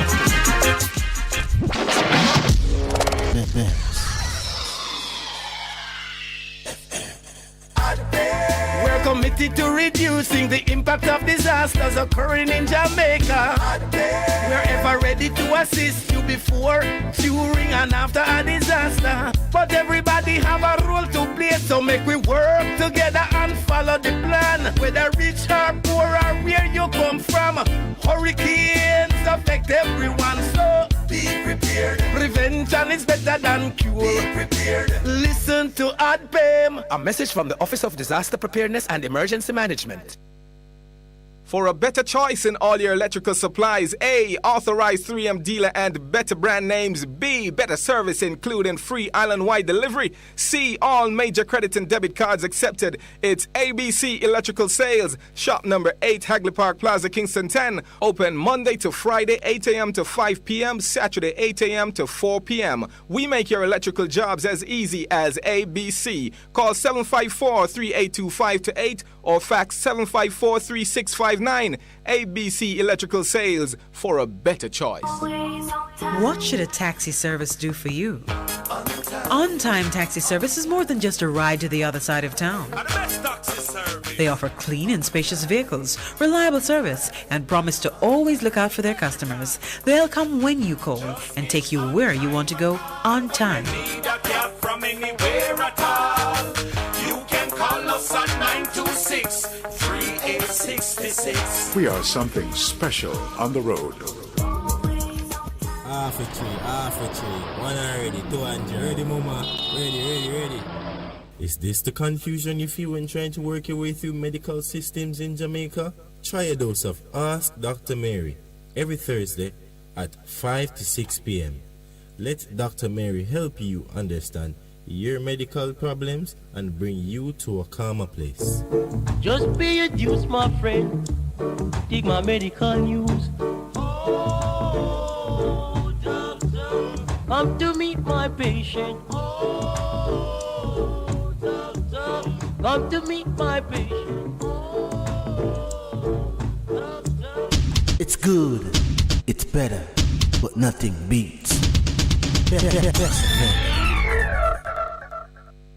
Committed to reducing the impact of disasters occurring in Jamaica. We're ever ready to assist you before, during and after a disaster. But everybody have a role to play, so make we work together and follow the plan. Whether rich or poor or where you come from, hurricanes affect everyone, so be prepared. Prevention is better than cure. Be prepared. Listen to ADPEM. A message from the Office of Disaster Preparedness and Emergency Management. For a better choice in all your electrical supplies, A, authorized 3M dealer and better brand names. B, better service including free island-wide delivery. C, all major credit and debit cards accepted. It's ABC Electrical Sales. Shop number 8, Hagley Park Plaza, Kingston 10. Open Monday to Friday, 8 a.m. to 5 p.m. Saturday, 8 a.m. to 4 p.m. We make your electrical jobs as easy as ABC. Call 754-3825-8 or fax 754-3659. ABC Electrical Sales, for a better choice. What should a taxi service do for you? On-Time Taxi Service is more than just a ride to the other side of town. They offer clean and spacious vehicles, reliable service, and promise to always look out for their customers. They'll come when you call and take you where you want to go on time. Call us at 926-3866. We are something special on the road. Half a tree. One already, 200. Ready, mama. Ready. Is this the confusion you feel when trying to work your way through medical systems in Jamaica? Try a dose of Ask Dr. Mary every Thursday at 5 to 6 p.m. Let Dr. Mary help you understand your medical problems and bring you to a calmer place. Just pay your dues, my friend. Dig my medical news. Oh, doctor, come to meet my patient. Oh, doctor, come to meet my patient. Oh, doctor. It's good, it's better, but nothing beats.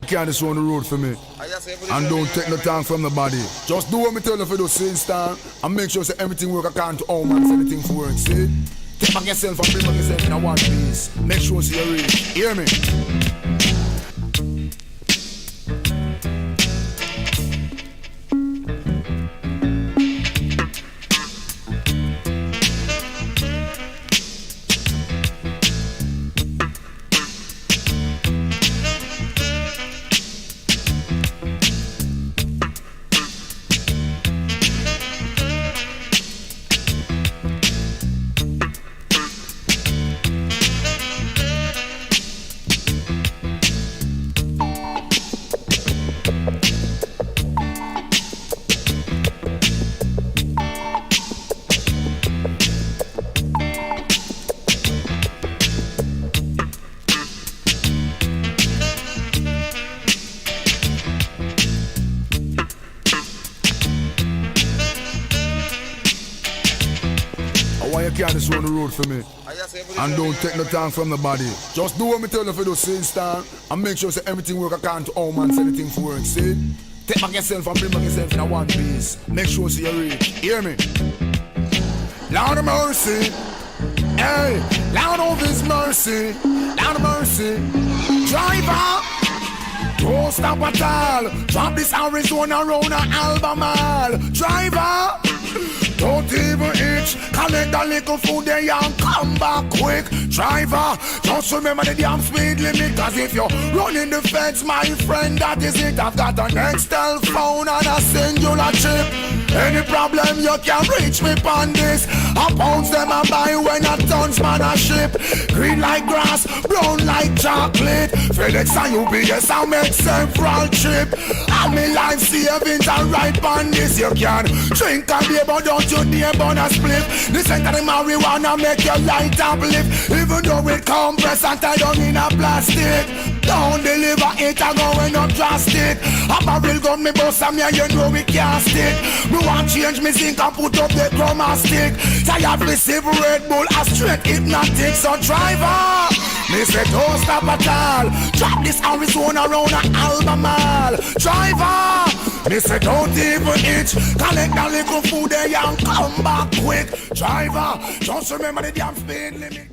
Can't just on the road for me. And don't take no time from the body. Just do what me tell you for those same style and make sure that everything work according to how man say anything for work, see? Take back yourself and bring back yourself in a one piece. Make sure see you reach. Hear me? Can't just run the road for me. And don't take no time from the body. Just do what me tell you for those same style and make sure that everything work according to how man say anything for work, see? Take back yourself and bring back yourself in a one piece. Make sure see you reach. Hear me? Lord of mercy. Hey, Lord of his mercy. Lord of mercy. Driver, don't stop at all. Drop this Arizona round an Albemarle. Driver, don't even itch. Collect a little food there and come back quick. Driver, just remember the damn speed limit. Cause if you're running the fence, my friend, that is it. I've got an Excel phone and a singular chip. Any problem you can reach me on this. I pounds them I buy when a tons man a ship. Green like grass, brown like chocolate. FedEx and UPS I make several trip. And me life savings are right on this. You can drink a beer but don't you dare burn a split. The scent of the marijuana make your light uplift. Even though it compressed and tied down in a plastic. Don't deliver it and going up drastic. A barrel gun me bust and me and you know we can't stick. Me want change me zinc and put up the chroma stick. Tired receive Red Bull a straight hypnotic. So driver, me say don't stop at all. Drop this Arizona round an Albemarle. Driver, me say don't even itch. Collect a little food there and come back quick. Driver, just remember the damn speed limit.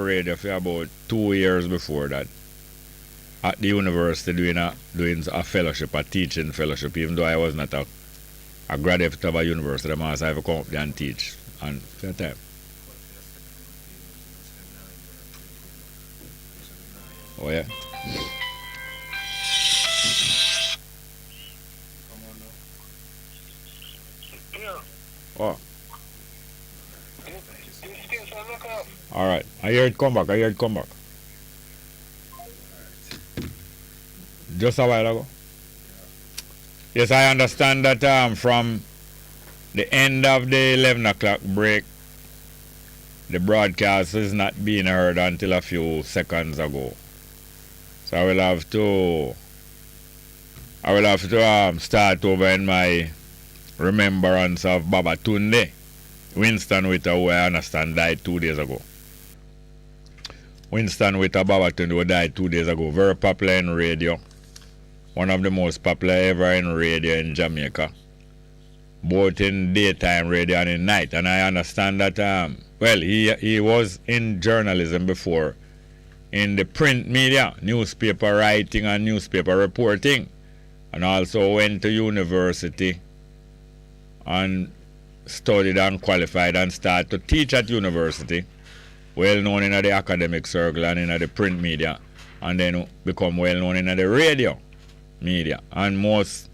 radio for about 2 years before that. At the university doing a fellowship, a teaching fellowship, even though I was not a graduate of a university, I have to come up there and teach. And for that time. Oh yeah. Oh. All right. I hear it come back. Just a while ago. Yes, I understand that from the end of the 11 o'clock break, the broadcast is not being heard until a few seconds ago. So I will have to start over in my remembrance of Baba Tunde, Winston Witter, who I understand died 2 days ago. Winston Witter, Baba Tunde, who died 2 days ago. Very popular in radio. One of the most popular ever in radio in Jamaica. Both in daytime radio and in night. And I understand that, he was in journalism before. In the print media, newspaper writing and newspaper reporting. And also went to university and studied and qualified and started to teach at university. Well known in the academic circle and in the print media. And then become well known in the radio media. And most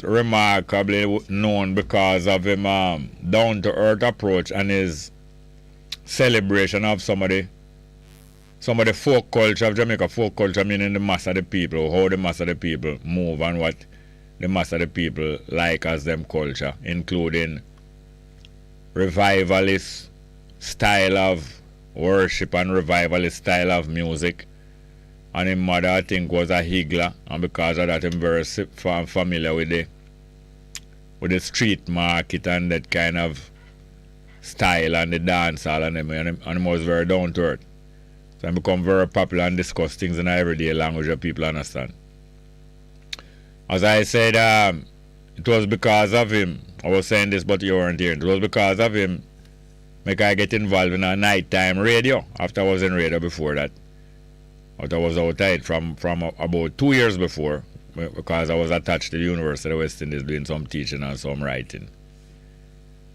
remarkably known because of him down-to-earth approach and his celebration of some of the folk culture of Jamaica. Folk culture meaning the mass of the people, how the mass of the people move and what the mass of the people like as them culture, including revivalist style of worship and revivalist style of music. And his mother, I think, was a higgler, and because of that, I'm very familiar with the street market and that kind of style and the dance hall and them, and he was very down to earth. So I become very popular and discuss things in everyday language that people understand. As I said, it was because of him. I was saying this, but you weren't here. It was because of him make I get involved in a nighttime radio after I was in radio before that. But I was outside from about 2 years before because I was attached to the University of West Indies doing some teaching and some writing.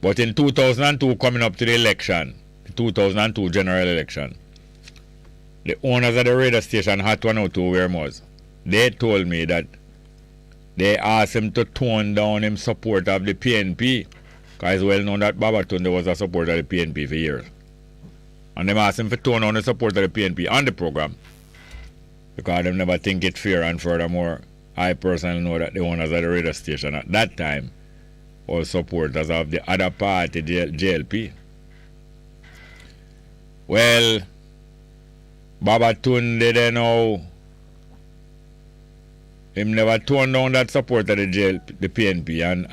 But in 2002, coming up to the election, the 2002 general election, the owners of the radio station, Hot 102, where he was, they told me that they asked him to tone down his support of the PNP because it's well known that Baba Tunde was a supporter of the PNP for years. And they asked him to tone down the support of the PNP on the program because they never think it fair, and furthermore, I personally know that the owners of the radio station at that time were supporters of the other party, JLP. Well, Baba Tunde then now, him never toned down that support of the PNP, and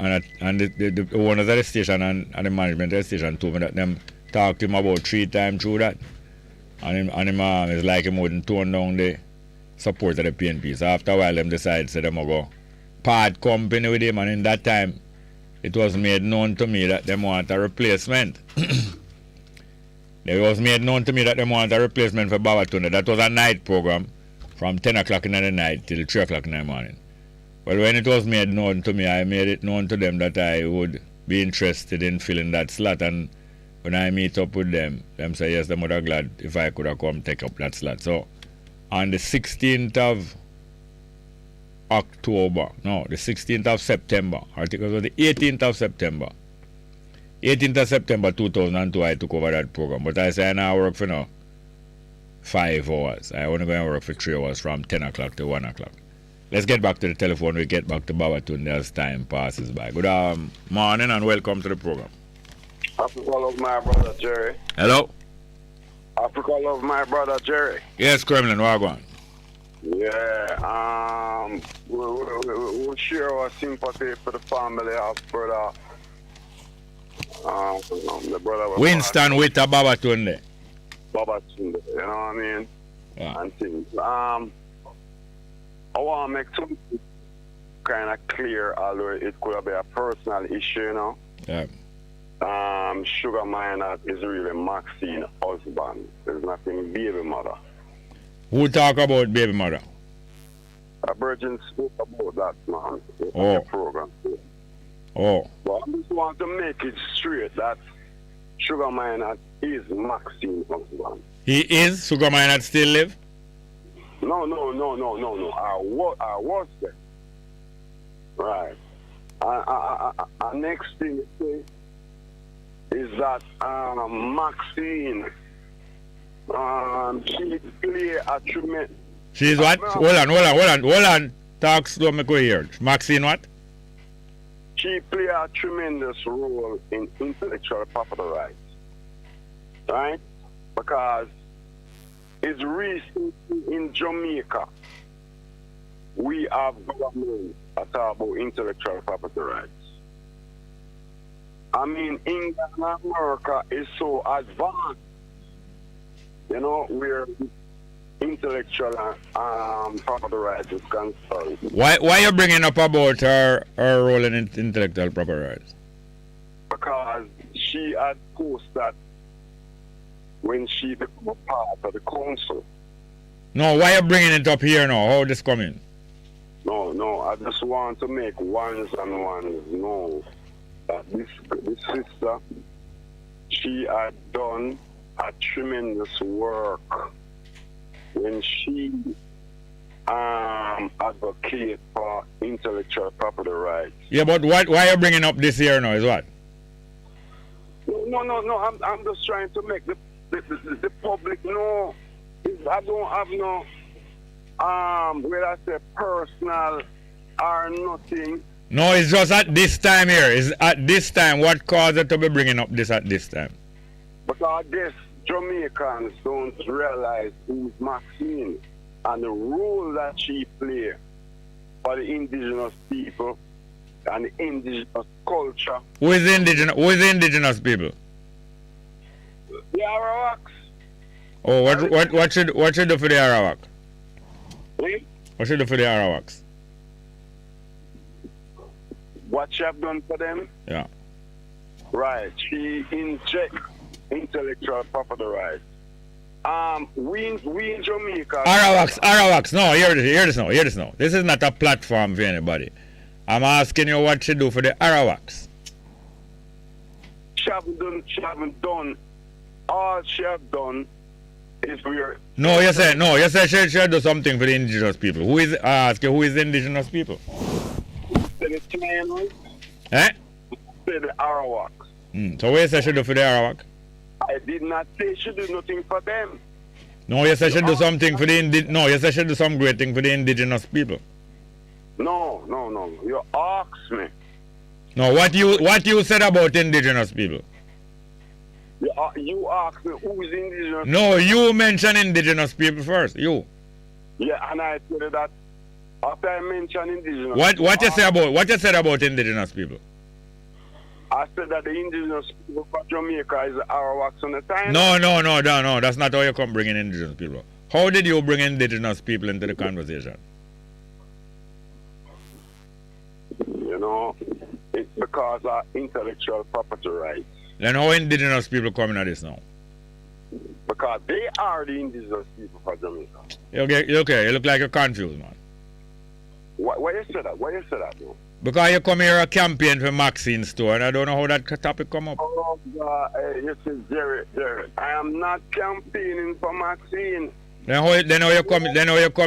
the owners of the station and the management of the station told me that them talked to him about 3 times through that. And him it's like him wouldn't tone down the support of the PNP. So after a while, them decided to them go part company with him, and in that time, it was made known to me that them want a replacement. It was made known to me that they want a replacement for Baba Tunde. That was a night program from 10 o'clock in the night till 3 o'clock in the morning. Well, when it was made known to me, I made it known to them that I would be interested in filling that slot. And when I meet up with them say yes, they would have glad if I could have come take up that slot. So on the 16th of the 16th of September, I think it was the 18th of September. 18th of September 2002, I took over that program. But I say I now work for 5 hours. I only going to work for 3 hours from 10 o'clock to 1 o'clock. Let's get back to the telephone. We get back to Baba Tunde as time passes by. Good morning and welcome to the program. Africa love my brother Jerry. Hello? Africa love my brother Jerry. Yes, Kremlin, where are you going? Yeah, we'll share our sympathy for the family of brother. The brother Winston Witter Baba Tunde. Baba Tunde, you know what I mean? Yeah. And things. I want to make something kind of clear, although it could be a personal issue, you know? Yeah. Sugar Miner is really Maxine's husband. There's nothing baby mother. Who talk about baby mother? A virgin spoke about that, man. Oh. The program. Oh. But I just want to make it straight that Sugar Miner is Maxine's husband. He is? Sugar Miner still live? No. I was there. Right. Next thing to say is that Maxine, she play a tremendous... She's what? Hold on. Talk slow, make we hear. Maxine what? She play a tremendous role in intellectual property rights. Right? Because it's recently in Jamaica, we have government that talk about intellectual property rights. I mean, England and America is so advanced, where intellectual property rights is concerned. Why you bringing up about her role in intellectual property rights? Because she had posted when she became a part of the council. No, why you bringing it up here now? How this coming? No, I just want to make ones and ones know that this sister, she had done a tremendous work when she advocate for intellectual property rights. Yeah, but why you bringing up this here now is what? No, I'm just trying to make the public know. I don't have no where I say personal or nothing. No, it's just at this time here. It's at this time. What caused it to be bringing up this at this time? Because I guess Jamaicans don't realize who's Maxine and the role that she plays for the indigenous people and the indigenous culture. Who is indigenous people? The Arawaks. Oh, what should do for the Arawak? Eh? What should do for the Arawaks? What she have done for them? Yeah. Right. She inject intellectual property rights. We in Jamaica. Arawaks. No, hear this now. This is not a platform for anybody. I'm asking you what she do for the Arawaks. She haven't done. All she have done is we're. No, you say she do something for the indigenous people. Who is the indigenous people? The Chileans. Eh? The Arawaks. So what you say she do for the Arawak? I did not say she do nothing for them. No, you say she do something for the No, you say she do some great thing for the indigenous people. No. You asked me. No, what you said about indigenous people? You asked me who is indigenous. No, you mentioned indigenous people first. You. Yeah, and I said that after I mentioned indigenous. What you said about indigenous people? I said that the indigenous people from Jamaica is the Arawaks on the time. No. That's not how you come bringing indigenous people. How did you bring indigenous people into the conversation? It's because of intellectual property rights. Then how indigenous people coming at this now? Because they are the indigenous people for Jamaica. You look like you're confused, man. Why you say that? No? Because you come here a campaign for Maxine's store, and I don't know how that topic come up. Oh, God. Hey, Jerry. I am not campaigning for Maxine. Then how you come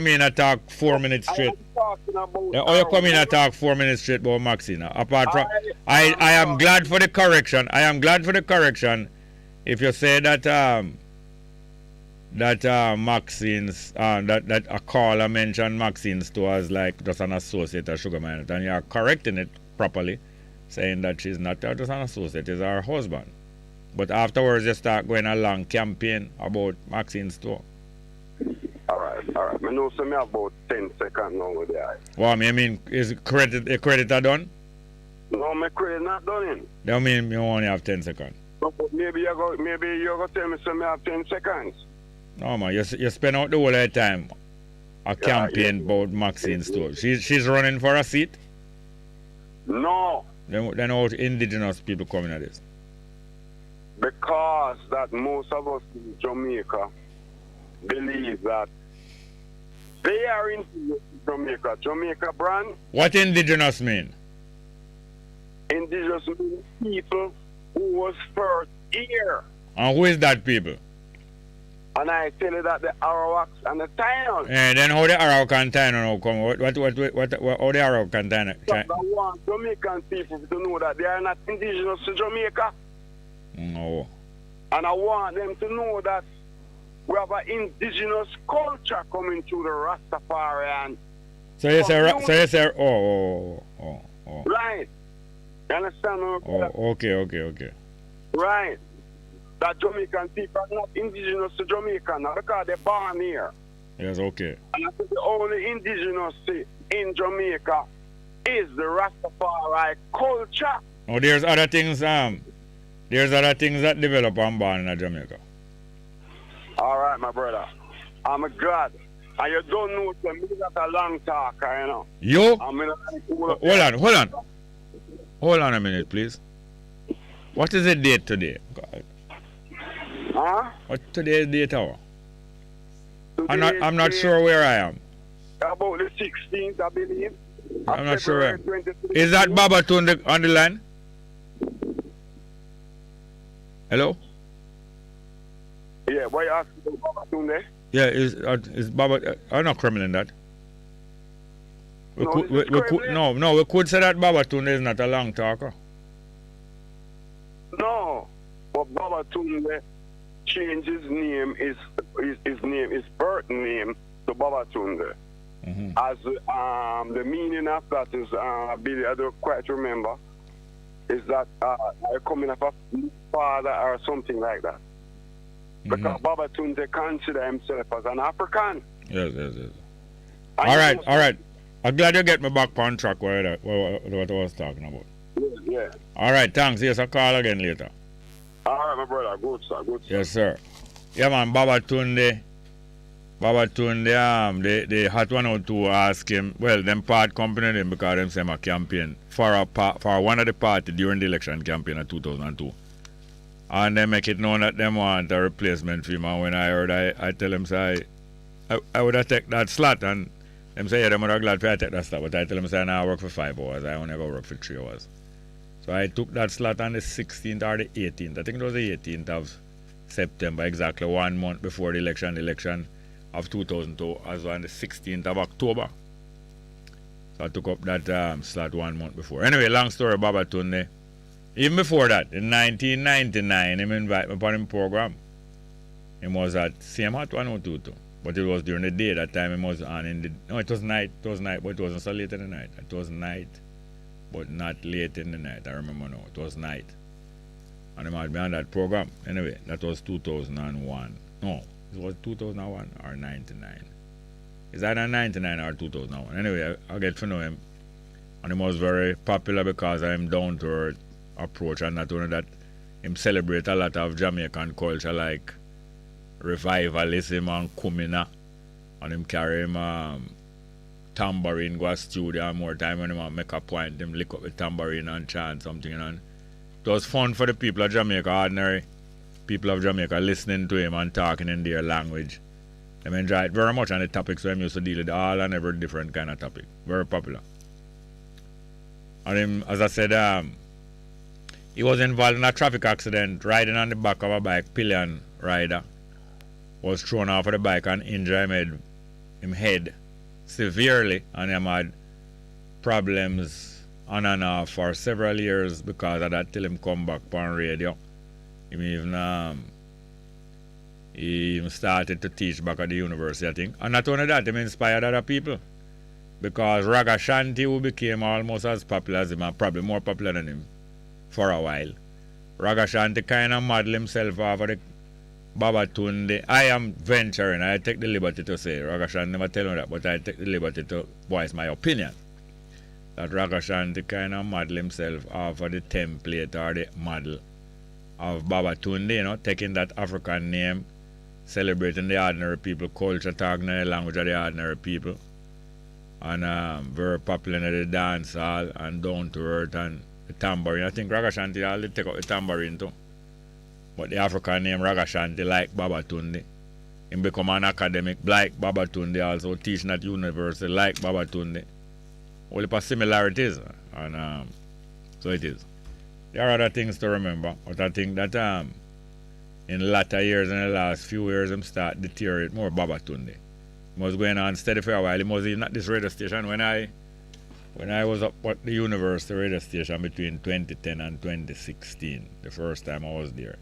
in and talk 4 minutes straight? Then how you come in and talk 4 minutes straight about Maxine? Apart from, I am glad for the correction. If you say that Maxine's that a caller mentioned Maxine's store as like just an associate of Sugar Miner, and you are correcting it properly, saying that she's not just an associate, she's her husband. But afterwards you start going a long campaign about Maxine's store. All right. I know some about 10 seconds now with the eye. Well, I mean, is credit done? No, my credit not done in. That mean you only have 10 seconds. No, but maybe you're going to tell me some have 10 seconds. No, man, you spend out the whole of the time a campaign about Maxine's store. She's running for a seat? No. Then how indigenous people coming at this? because that most of us in Jamaica believe that they are indigenous to Jamaica. Jamaica brand. What indigenous mean? Indigenous means people who was first here. And who is that people? And I tell you that the Arawaks and the Taino. And then how the Arawak and Taino now come? What how the Arawak and Taino? I want Jamaican people to know that they are not indigenous to Jamaica. No. And I want them to know that we have an indigenous culture coming through the Rastafarian. So you say, Right. You understand? Okay. Right. That Jamaican people are not indigenous to Jamaica now because they're born here. Yes, okay. And I think the only indigenous in Jamaica is the Rastafari culture. Oh, there's other things that develop and born in Jamaica. All right, my brother. I'm glad. And you don't know to me that a long talker, you know. You? Hold on a minute, please. What is the date today? Huh? What today's date hour? I'm not sure where I am. About the 16th, I believe. I'm not sure where. Is that Babatun on the line? Hello? Yeah, why you asking about Babatun there? Yeah, is Baba? I'm not criminal in that. We could say that Babatun is not a long talker. No, but Babatunde changed his name, his birth name to Babatunde. Mm-hmm. As the meaning of that is, Billy, I don't quite remember, is that coming of a father or something like that. Mm-hmm. Because Babatunde consider himself as an African. Yes. All right. I'm glad you get me back on track what I was talking about. Yeah. All right, thanks. Yes, I'll call again later. All right, my brother. Good, sir. Yes, sir. Yeah, man, Babatunde, the Hot 102 ask him, well, them part company them because them say a campaign for one of the party during the election campaign of 2002. And they make it known that them want a replacement for him. And when I heard, I tell them, say, I would have taken that slot. And them say, yeah, them would have glad to take that slot. But I tell them, say, I work for 5 hours. I only ever work for 3 hours. So I took that slot on the 16th or the 18th. I think it was the 18th of September, exactly 1 month before the election of 2002, as on the 16th of October. So I took up that slot 1 month before. Anyway, long story, Babatunde. Even before that, in 1999, him invited me upon him program. He was at same Hot 102 too. But it was during the day. That time he was on in the... No, it was night, but it wasn't so late in the night. It was night, but not late in the night. I remember now. It was night. And he had me on that program. Anyway, that was 2001. No, it was 2001 or 99. Is either 99 or 2001. Anyway, I get to know him. And he was very popular because of him down-to-earth approach. And not only that, him celebrate a lot of Jamaican culture like revivalism and kumina. And him carry him tambourine, go to studio, and more time when him make a point, him lick up the tambourine and chant something. And it was fun for the people of Jamaica, ordinary people of Jamaica, listening to him and talking in their language. They enjoy it very much, and the topics we used to deal with, all and every different kind of topic. Very popular. And him, as I said, he was involved in a traffic accident, riding on the back of a bike, pillion rider. Was thrown off of the bike and injured him head severely, and him had problems on and off for several years because of that till him come back on radio. He even started to teach back at the university, I think. And not only that, he inspired other people. Because Raga Shanti, who became almost as popular as him, and probably more popular than him for a while. Raga Shanti kind of modeled himself off of the Babatunde. I am venturing, I take the liberty to say, Raga Shanti never tell me that, but I take the liberty to voice my opinion. That Raga Shanti kind of modeled himself off of the template or the model of Babatunde, you know, taking that African name, celebrating the ordinary people, culture, talking the language of the ordinary people. And very popular in the dance hall and down to earth and the tambourine. I think Raga Shanti all take out the tambourine too. but the African name Ragashanti like Babatunde. He become an academic like Babatunde, also teaching at university like Babatunde. All the similarities, and so it is. There are other things to remember, but I think that in latter years, in the last few years, I'm start deteriorate more Babatunde. He was going on steady for a while. He was even at this radio station when I was up at the university radio station between 2010 and 2016, the first time I was there.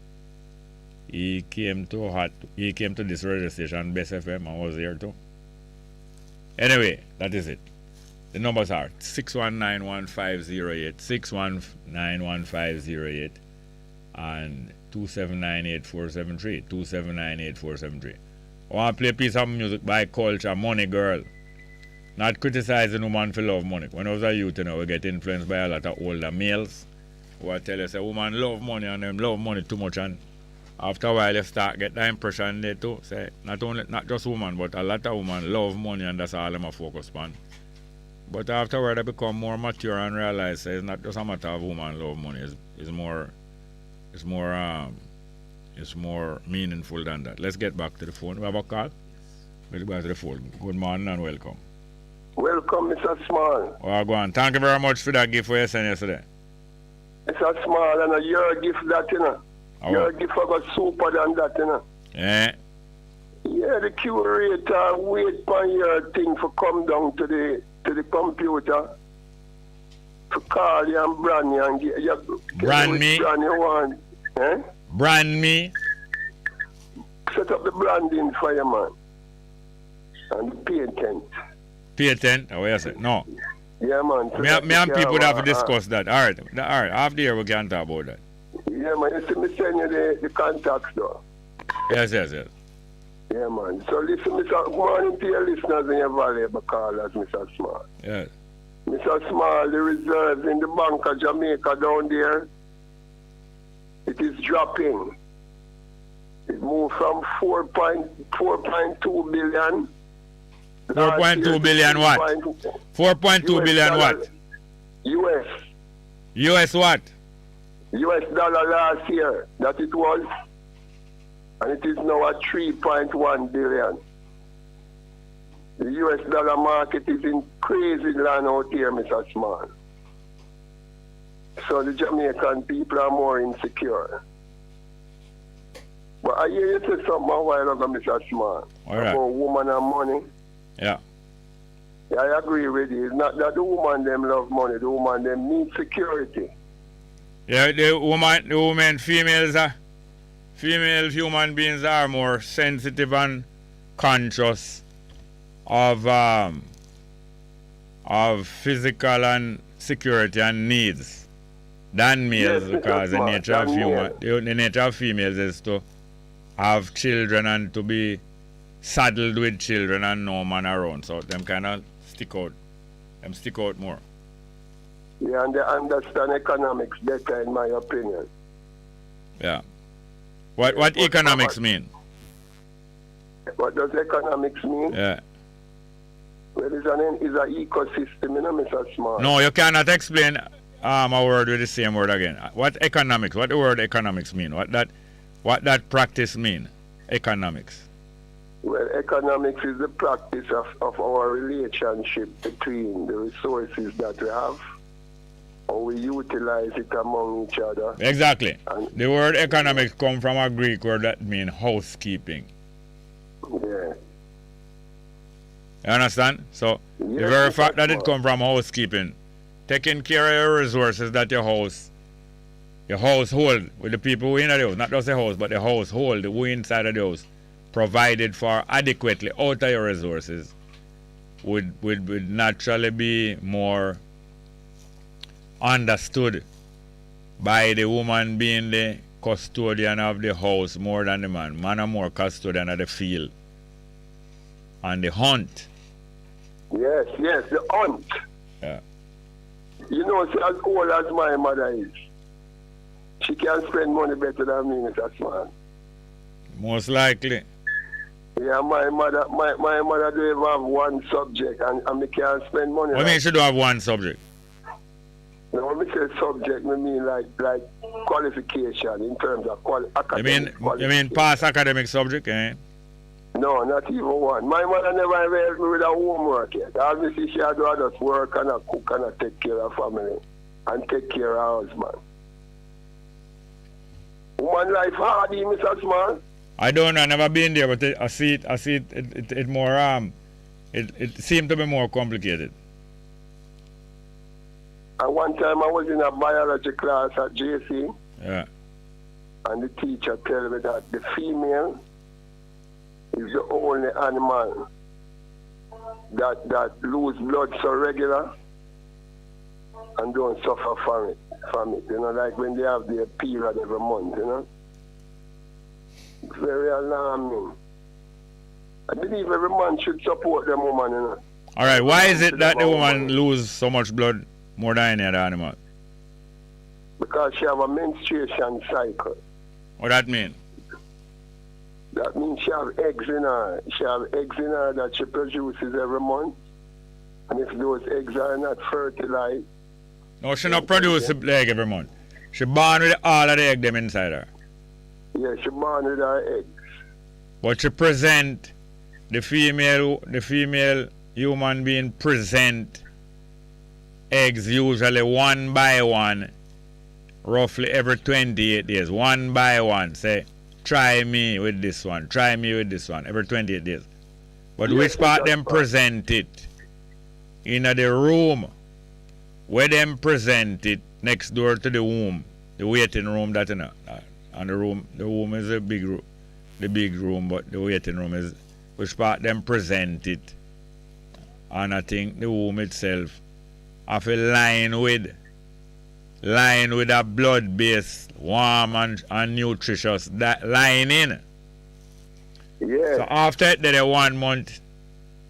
He came to this radio station, Bess FM, I was there too. Anyway, that is it. The numbers are 6191508, 6191508, and 2798473, 2798473. I want to play a piece of music by Culture, Money Girl. Not criticizing woman for love money. When I was a youth, we get influenced by a lot of older males who will tell you, say, woman love money and them love money too much, and after a while you start get the impression there too. Say, not just woman, but a lot of women love money and that's all them a focus on. But afterward, they become more mature and realize it's not just a matter of woman love money. It's more meaningful than that. Let's get back to the phone. We have a call. Let's go to the phone. Good morning and welcome. Welcome, Mr. Small. Oh, go on. Thank you very much for that gift you sent yesterday. Mr. Small, and your gift that, you know. Your gift got super than that, you know. Yeah. Yeah, the curator wait for your thing for come down to the computer to call you and brand you and get you. Brand me? Brand you want. Eh? Brand me? Set up the branding for you, man. And the patent. Patent? Oh, yes, sir. No. Yeah, man. Me and people have to discuss that. All right. After here we can talk about that. Yeah, man. You see me send you the contacts, though. Yes. Yeah, man. So listen, Mr. Good morning to your listeners and your valuable callers, Mr. Small. Yes. Mr. Small, the reserves in the Bank of Jamaica down there, it is dropping. It moved from 4.2 billion. 4.2 billion what? 4.2 billion what? US. US what? US dollar last year that it was. And it is now at 3.1 billion. The US dollar market is in crazy land out here, Mr. Small. So the Jamaican people are more insecure. But I hear you say something a while ago, Mr. Small, about woman and money. Yeah. Yeah, I agree with you. It's not that the woman them love money, the woman them need security. Yeah, the women, female human beings are more sensitive and conscious of physical and security and needs than males, because the nature of females is to have children and to be saddled with children and no man around, so them kind of stick out more. Yeah, and they understand economics better, in my opinion. Yeah. What economics mean? What does economics mean? Yeah. Well, it's an ecosystem, you know, Mr. Small. No, you cannot explain a word with the same word again. What economics? What the word economics mean? What that practice mean? Economics. Well, economics is the practice of our relationship between the resources that we have, how we utilize it among each other. Exactly. And the word economics comes from a Greek word that means housekeeping. Yeah. You understand? So the very fact that it comes from housekeeping, taking care of your resources that your household, with the people who in the house, not just the house, but the household, the who inside of the house, provided for adequately out of your resources, would naturally be more understood by the woman being the custodian of the house more than the man. Man are more custodian of the field and the hunt. Yes, the hunt. Yeah. You know, see, as old as my mother is, she can spend money better than me, Mr. Small. Most likely. Yeah, my mother don't even have one subject, and me can't spend money. What mean she don't have one subject? No, when me say subject, I mean like qualification in terms of academic You mean pass academic subject, eh? No, not even one. My mother never ever helped me with her homework yet. Obviously, she had to just work and cook and take care of family and take care of her husband. Woman life hard, Mr. Small. I don't know, I've never been there, but I see it more, it seemed to be more complicated. And one time I was in a biology class at JC. Yeah. And the teacher told me that the female is the only animal that lose blood so regular and don't suffer from it. You know, like when they have their period every month, you know. It's very alarming. I believe every man should support them woman, you know. All right, why is it that the woman lose so much blood more than any other animal? Because she have a menstruation cycle. What that mean? That means she have eggs in her. She have eggs in her that she produces every month. And if those eggs are not fertilized... No, she not produce the egg every month. She born with all of the egg them inside her. Yeah, she born with her eggs. But she present, the female human being present eggs usually one by one, roughly every 28 days. One by one. Say, try me with this one, try me with this one, every 28 days. But yes, which part them present it? In the room. Where them present it next door to the womb, the waiting room that, you know, and the womb is the big room, but the waiting room is which part them present it. And I think the womb itself have a line with a blood base, warm and nutritious that lining. Yeah. So after that 1 month,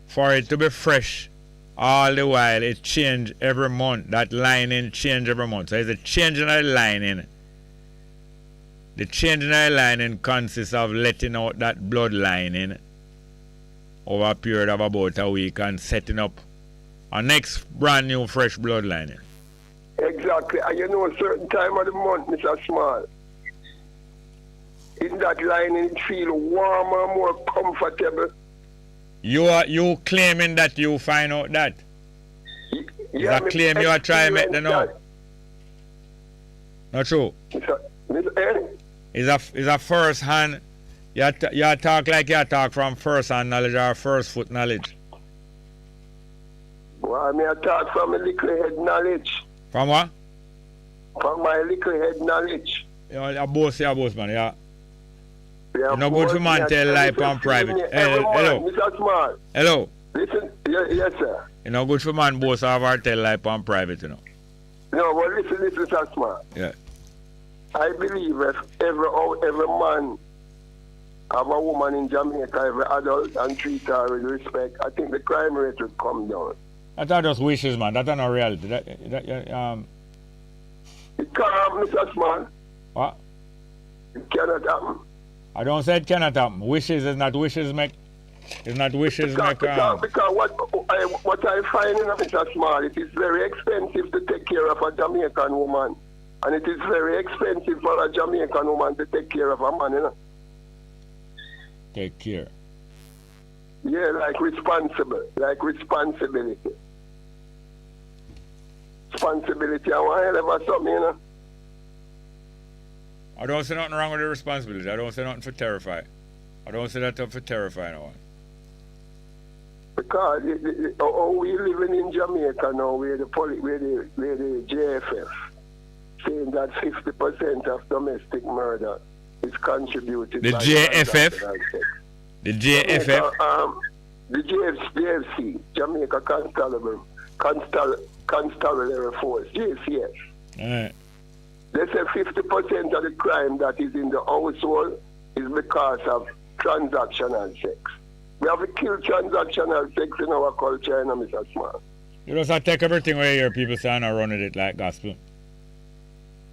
for it to be fresh, all the while it change every month. That lining change every month. So it's a change in the lining. The change in the lining consists of letting out that blood lining over a period of about a week and setting up a next brand new fresh blood lining. Exactly. And you know, a certain time of the month, Mr. Small, in that lining feel warmer, more comfortable. You claiming that you find out that? Yeah, is a claim you are trying to make them know? Not true. Is a first hand. You talk like you talk from first hand knowledge or first foot knowledge. Well, I mean, I talk from a little head knowledge. From what? From my little head knowledge. Yeah, both man, yeah. You know, good for man tell life on private. Hello. Mr. Small. Hello. Listen, yes, sir. You know, good for man both have our tell life on private, you know. No, but listen, Mr. Small. Yeah. I believe if every man have a woman in Jamaica, every adult, and treat her with respect, I think the crime rate would come down. That's not just wishes, man. That's not reality. It can't happen, Mr. Small. What? It cannot happen. I don't say it cannot happen. Wishes is not wishes make. It's not wishes make. Because what I find in Mr. Small, it is very expensive to take care of a Jamaican woman, and it is very expensive for a Jamaican woman to take care of a man, you know. Take care. Yeah, like responsibility. Responsibility, I want to have something, you know. I don't say nothing wrong with the responsibility. I don't say nothing for terrify. I don't say that for terrify no one. Because we living in Jamaica now, where the JFF saying that 50% of domestic murder is contributed the by JFF? The JFF? The JFC, Jamaica Constabulary Force, JCS. Alright. They say 50% of the crime that is in the household is because of transactional sex. We have to kill transactional sex in our culture, you know, Mr. Small. You just take everything where your people say and run with it like gospel.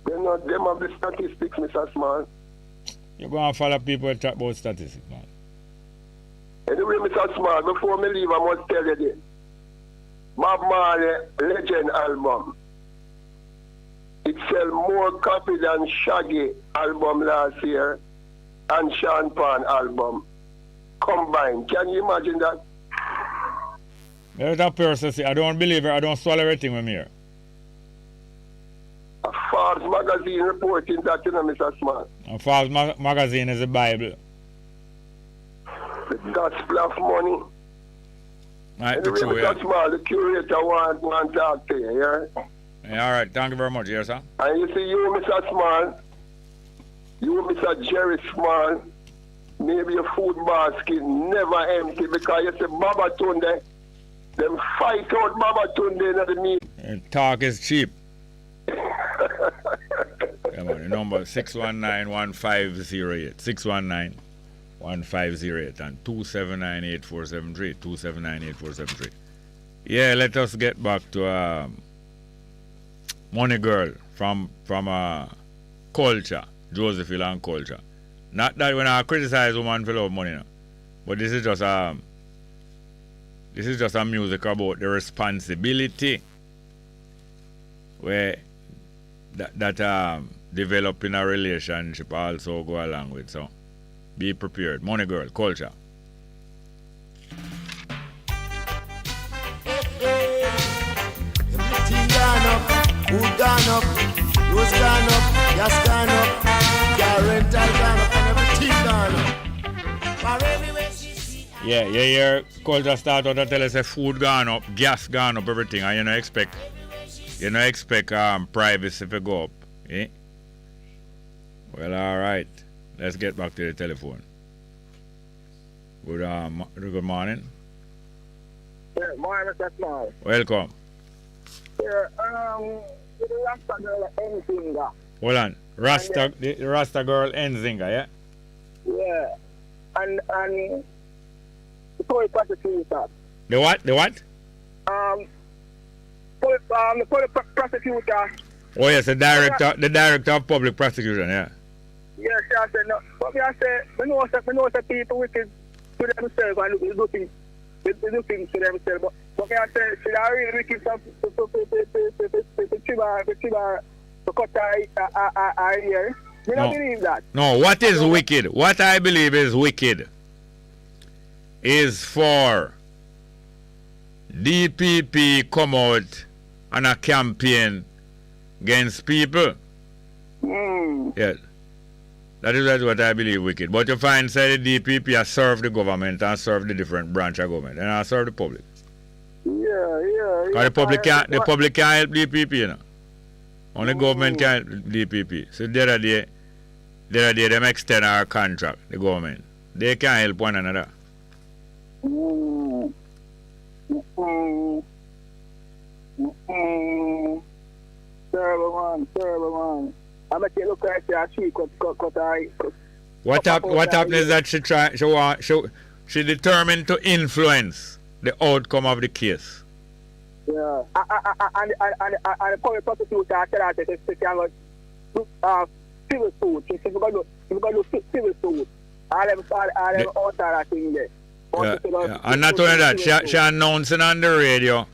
Them have the statistics, Mr. Small. You're going to follow people who talk about statistics, man. Anyway, Mr. Small, before me leave, I must tell you this. Bob Marley Legend album. It sold more copy than Shaggy album last year and Sean Pan album combined. Can you imagine that? There's a person say, I don't believe her, I don't swallow everything with me here. A Forbes magazine reporting that, you know, Mr. Smart. A Forbes magazine is the Bible. The gospel of money. Right, anyway, true, Mr. Smart, the curator want to talk to you, yeah? Yeah, all right, thank you very much, yes, sir. And you see, you, Mr. Small, you, Mr. Jerry Small, maybe your food basket never empty because you see Baba Tunde, them fight out Baba Tunde in the meat. And talk is cheap. Come on, the number 619-1508, 619-1508 and 279-8473, 279-8473. Yeah, let us get back to Money Girl from culture, Josephine and culture. Not that when I criticize women for love money, no. But this is just a music about the responsibility where that develop in a relationship also go along with. So be prepared. Money Girl, culture. Everything gone up, food gone up, rose gone up, gas gone up, car rental gone up, and everything gone up. Yeah, your culture start out to tell us food gone up, gas gone up, everything, and you don't expect privacy to go up. Eh? Well, all right. Let's get back to the telephone. Good morning. Yeah, morning, Mr. Small. Welcome. Yeah, the Rasta girl Enzinga. Hold on. The Rasta girl Enzinga, yeah? Yeah. And the police prosecutor. The what? The police prosecutor. Oh yes, the director of public prosecution, yeah. Yes, I said no. But I say, I know that people wicked to themselves and do things to themselves. But I say, should I really wicked to cut our ear? You don't believe that? No, what is wicked? What I believe is wicked is for DPP come out on a campaign against people. Yeah. That is what I believe wicked. But you find say the DPP has served the government and served the different branch of government and I serve the public. Yeah. Because the public can't help DPP, you know. Only government can help DPP. So the other day them extend our contract, the government. They can't help one another. Terrible man. I make it look like she cut What happened is that she determined to influence the outcome of the case. Yeah. And the public prosecutor tell her that she can do civil suit. She's going to do civil suit. All them out that thing there. Yeah. And not only that, she announcing on the radio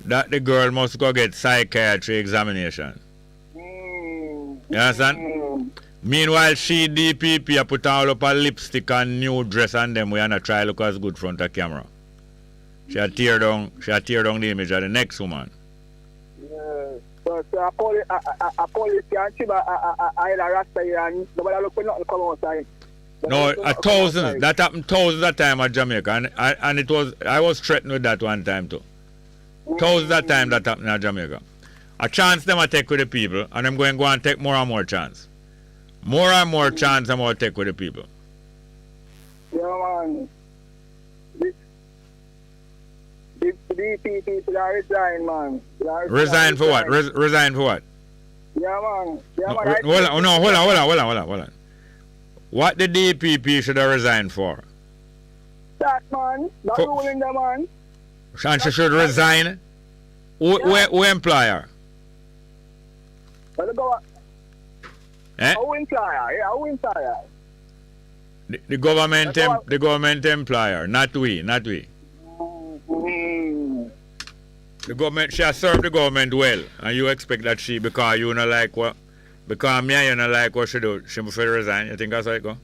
that the girl must go get psychiatry examination. You understand? Meanwhile, she, DPP, put all up her lipstick and new dress on them. We are not try to look as good front of camera. She tear down the image of the next woman. Yeah. So I police can't see I Rasta and nobody look for nothing come outside. No, thousands. That happened thousands of time at Jamaica, and it was I was threatened with that one time too. Thousands of time that happened at Jamaica. A chance them I take with the people, and I'm going to go and take more and more chance. More and more chance I'm going to take with the people. Yeah, man. The DPP should resign, man. Resign for what? Resign for what? Yeah, man. Hold on. What the DPP should have resigned for? That, man. Not ruling the man. And she should resign? Who employer? Well, go. Who employer? Who employer? The government employer, not we. The government, she has served the government well, and you expect that she, because you not like what, because me and you not like what she do, she must resign. You think that's how it go?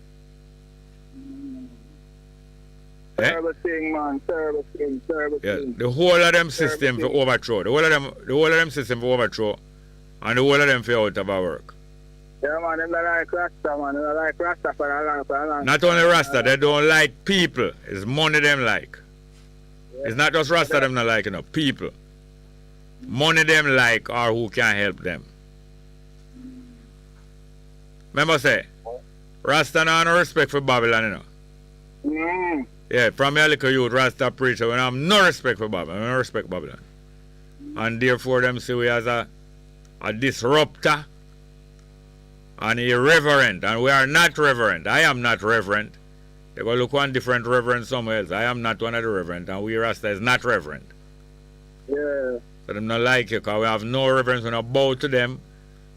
Terrible thing, man. Terrible thing. The whole of them system for overthrow. The whole of them system for overthrow, and the whole of them for out of our work. Yeah, man. They don't like Rasta, man. They don't like Rasta for a long. Not only Rasta, they don't like people. It's money them like. Yeah. It's not just Rasta them not like, people. Money them like or who can help them. Remember say, Rasta no have no respect for Babylon, Yeah, from your little youth, Rasta preacher, when I have no respect for Babylon, I don't respect Babylon. And therefore them see we as a disruptor and irreverent, and we are not reverent. I am not reverent. They go look one different reverend somewhere else. I am not one of the reverend, and we Rasta is not reverent. Yeah. So them not like you, because we have no reverence. We not bow to them.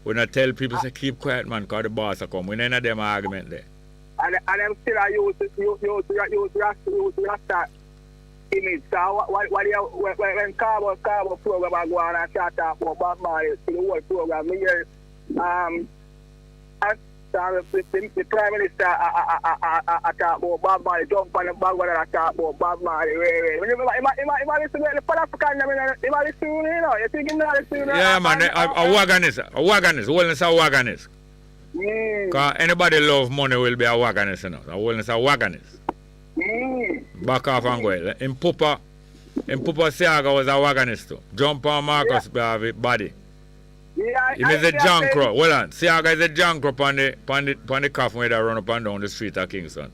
We not tell people say keep quiet, man, because the boss will come. We none of them argument there. And them still are use Rasta image. So when Carbo program go on and start talk about Bob Marley, the whole program, me hear the Prime Minister talk about Bob Marley, jump on the bag when I talk about Bob Marley. He might listen to the Pan-African, he might listen to you think he not listen to Yeah, man, a wagonist, wholeness a wagonist. Because anybody love money will be a wagonist, A wholeness a wagonist. Back off and go. In Pupa Siaga was a wagonist too. Jump on Marcus body. Yeah, he is a junk crop. Hold on. Siaga is a junk crop on the coffin where they run up and down the street of Kingston.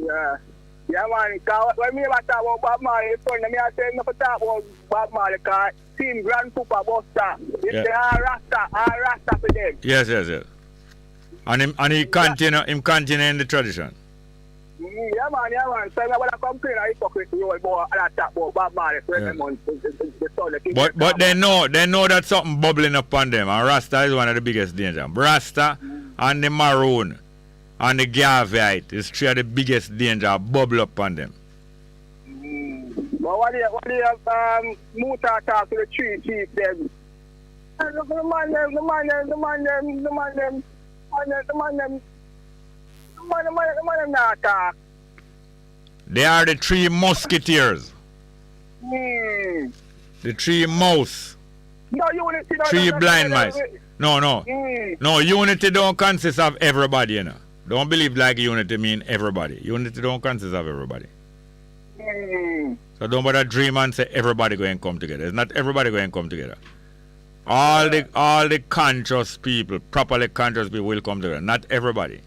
Yeah. Yeah, man. Because when me talk about Bob Marley, I say never talk about Bob Marley because Team Grand Pupa Buster. It's all Rasta for them. Yes. And he continue in the tradition. Yeah, man. So when I complain, I hypocrite role more and I talk about Bob Marley for every month. But they know that something bubbling up on them, and Rasta is one of the biggest dangers. Rasta and the Maroon and the Garveyite is three of the biggest danger bubble up on them. But what do you Muta talk to the three chiefs them? The man not talk. They are the three musketeers. The three mouse. No, unity. Three blind mice. No. No, unity don't consist of everybody, Don't believe like unity mean everybody. Unity don't consist of everybody. So don't bother dream and say everybody going to come together. It's not everybody going to come together. All the conscious people, properly conscious people will come together. Not everybody.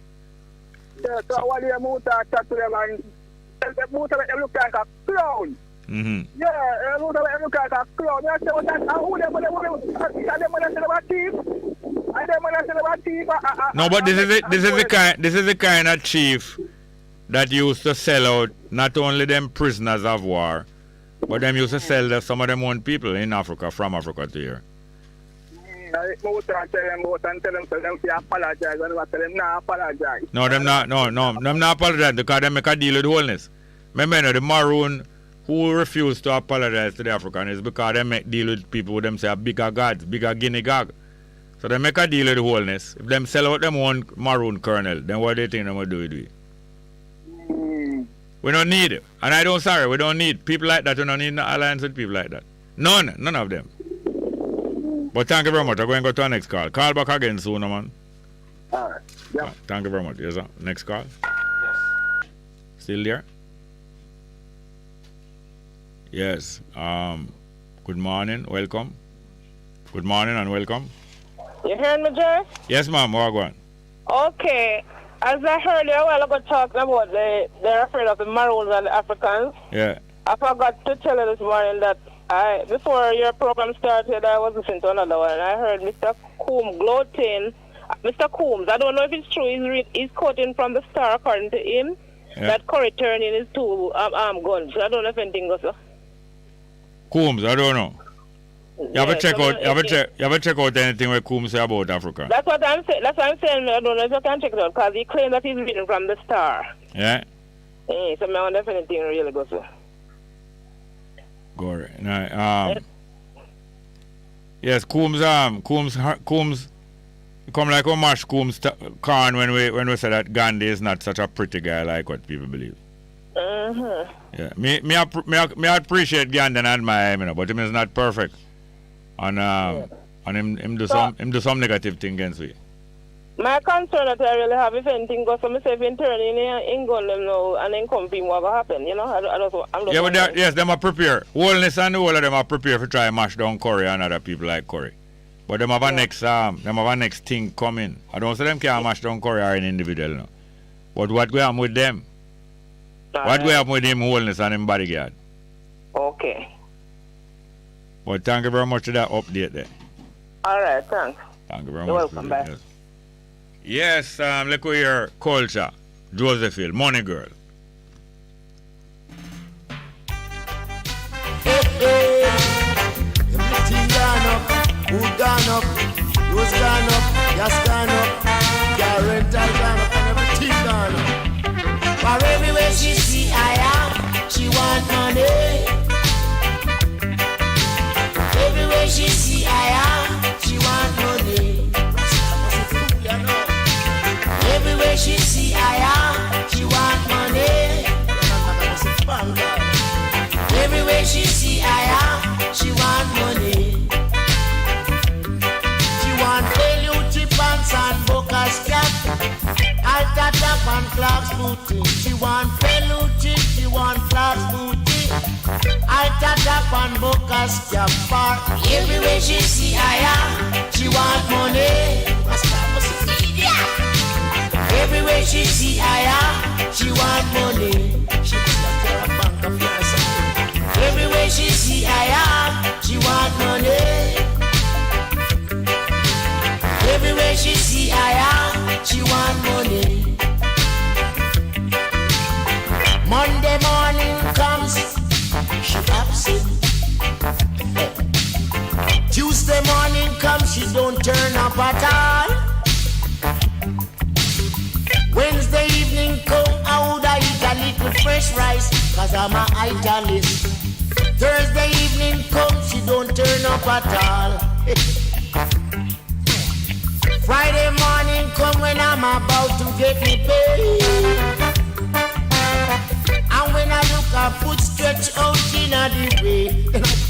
Yeah, so what do you move to them and move to them look like a clown? Yeah, move to them look like a clown. You say what that? Who them about thief? And them about thief? No, but this is the kind of chief that used to sell out not only them prisoners of war, but them used to sell some of them own people in Africa, from Africa to here. Tell them to apologize, and I tell them not apologize. No, them not apologize because they make a deal with wholeness. Remember, the Maroon who refuse to apologize to the African is because they make deal with people who them say bigger gods, bigger guinea gog. So they make a deal with wholeness. If them sell out them one Maroon colonel, then what do you think they will do with it? We don't need it. And we don't need people like that. We don't need no alliance with people like that. None of them. But thank you very much. I'm going to go to our next call. Call back again soon, man. All right. Yeah. Thank you very much. Yes, sir. Next call. Yes. Still there? Yes. Good morning. Welcome. Good morning and welcome. You hearing me, Jay? Yes, ma'am. Go on. Okay. As I heard you a while ago talking about they're afraid of the Maroons and the Africans. Yeah. I forgot to tell you this morning that before your program started, I was listening to another one, and I heard Mr. Coombs gloating. Mr. Coombs, I don't know if it's true, he's quoting from the Star, according to him, that Curry turning his two arm guns. I don't know if anything goes so. Coombs, I don't know. You have to check out anything where Coombs say about Africa. That's what I'm saying. I don't know if you can check it out, because he claims that he's reading from the Star. Yeah? So I wonder if anything really goes so. Gore. No, yes, Coombs come like a mash Coombs corn when we say that Gandhi is not such a pretty guy like what people believe. Yeah, me appreciate Gandhi and admire him, you know, but him is not perfect. And him do some negative thing against me. My concern that I really have if anything goes from myself in turn in gun them now and then come what will happen, you know? I'm yeah, but yes, them are prepared. Wholeness and the whole of them are prepared to try and mash down Curry and other people like Curry. But them have a next thing coming. I don't say them can't mash down Curry or an individual, no. But what go on with them? What go on with him wholeness and him bodyguard? Okay. But thank you very much for that update there. Alright, thanks. Thank you very You're much. welcome, bye. Yes, let's go here. Culture. Josephine, Money Girl. Hey, everything gone up, food gone up, rose gone up, gas gone up, car rental gone up, and everything gone up. For everywhere she see I am, she want money. Everywhere she see I am, she want money. Everywhere she see I am, she want money. Everywhere she see I am, she want money. She want LUT pants and Bocas cap, Alta top and Clark's booty. She want LUT, she want Clark's booty, Alta top and Bocas cap. Everywhere she see I am, she want money. Everywhere she see I am, she want money. Everywhere she see I am, she want money. Everywhere she see I am, she want money. Monday morning comes, she absent. Tuesday morning comes, she don't turn up at all. Wednesday evening come, I woulda eat a little fresh rice, cause I'm a italist. Thursday evening come, she don't turn up at all. Friday morning come when I'm about to get me paid. And when I look, I put stretch out in the way.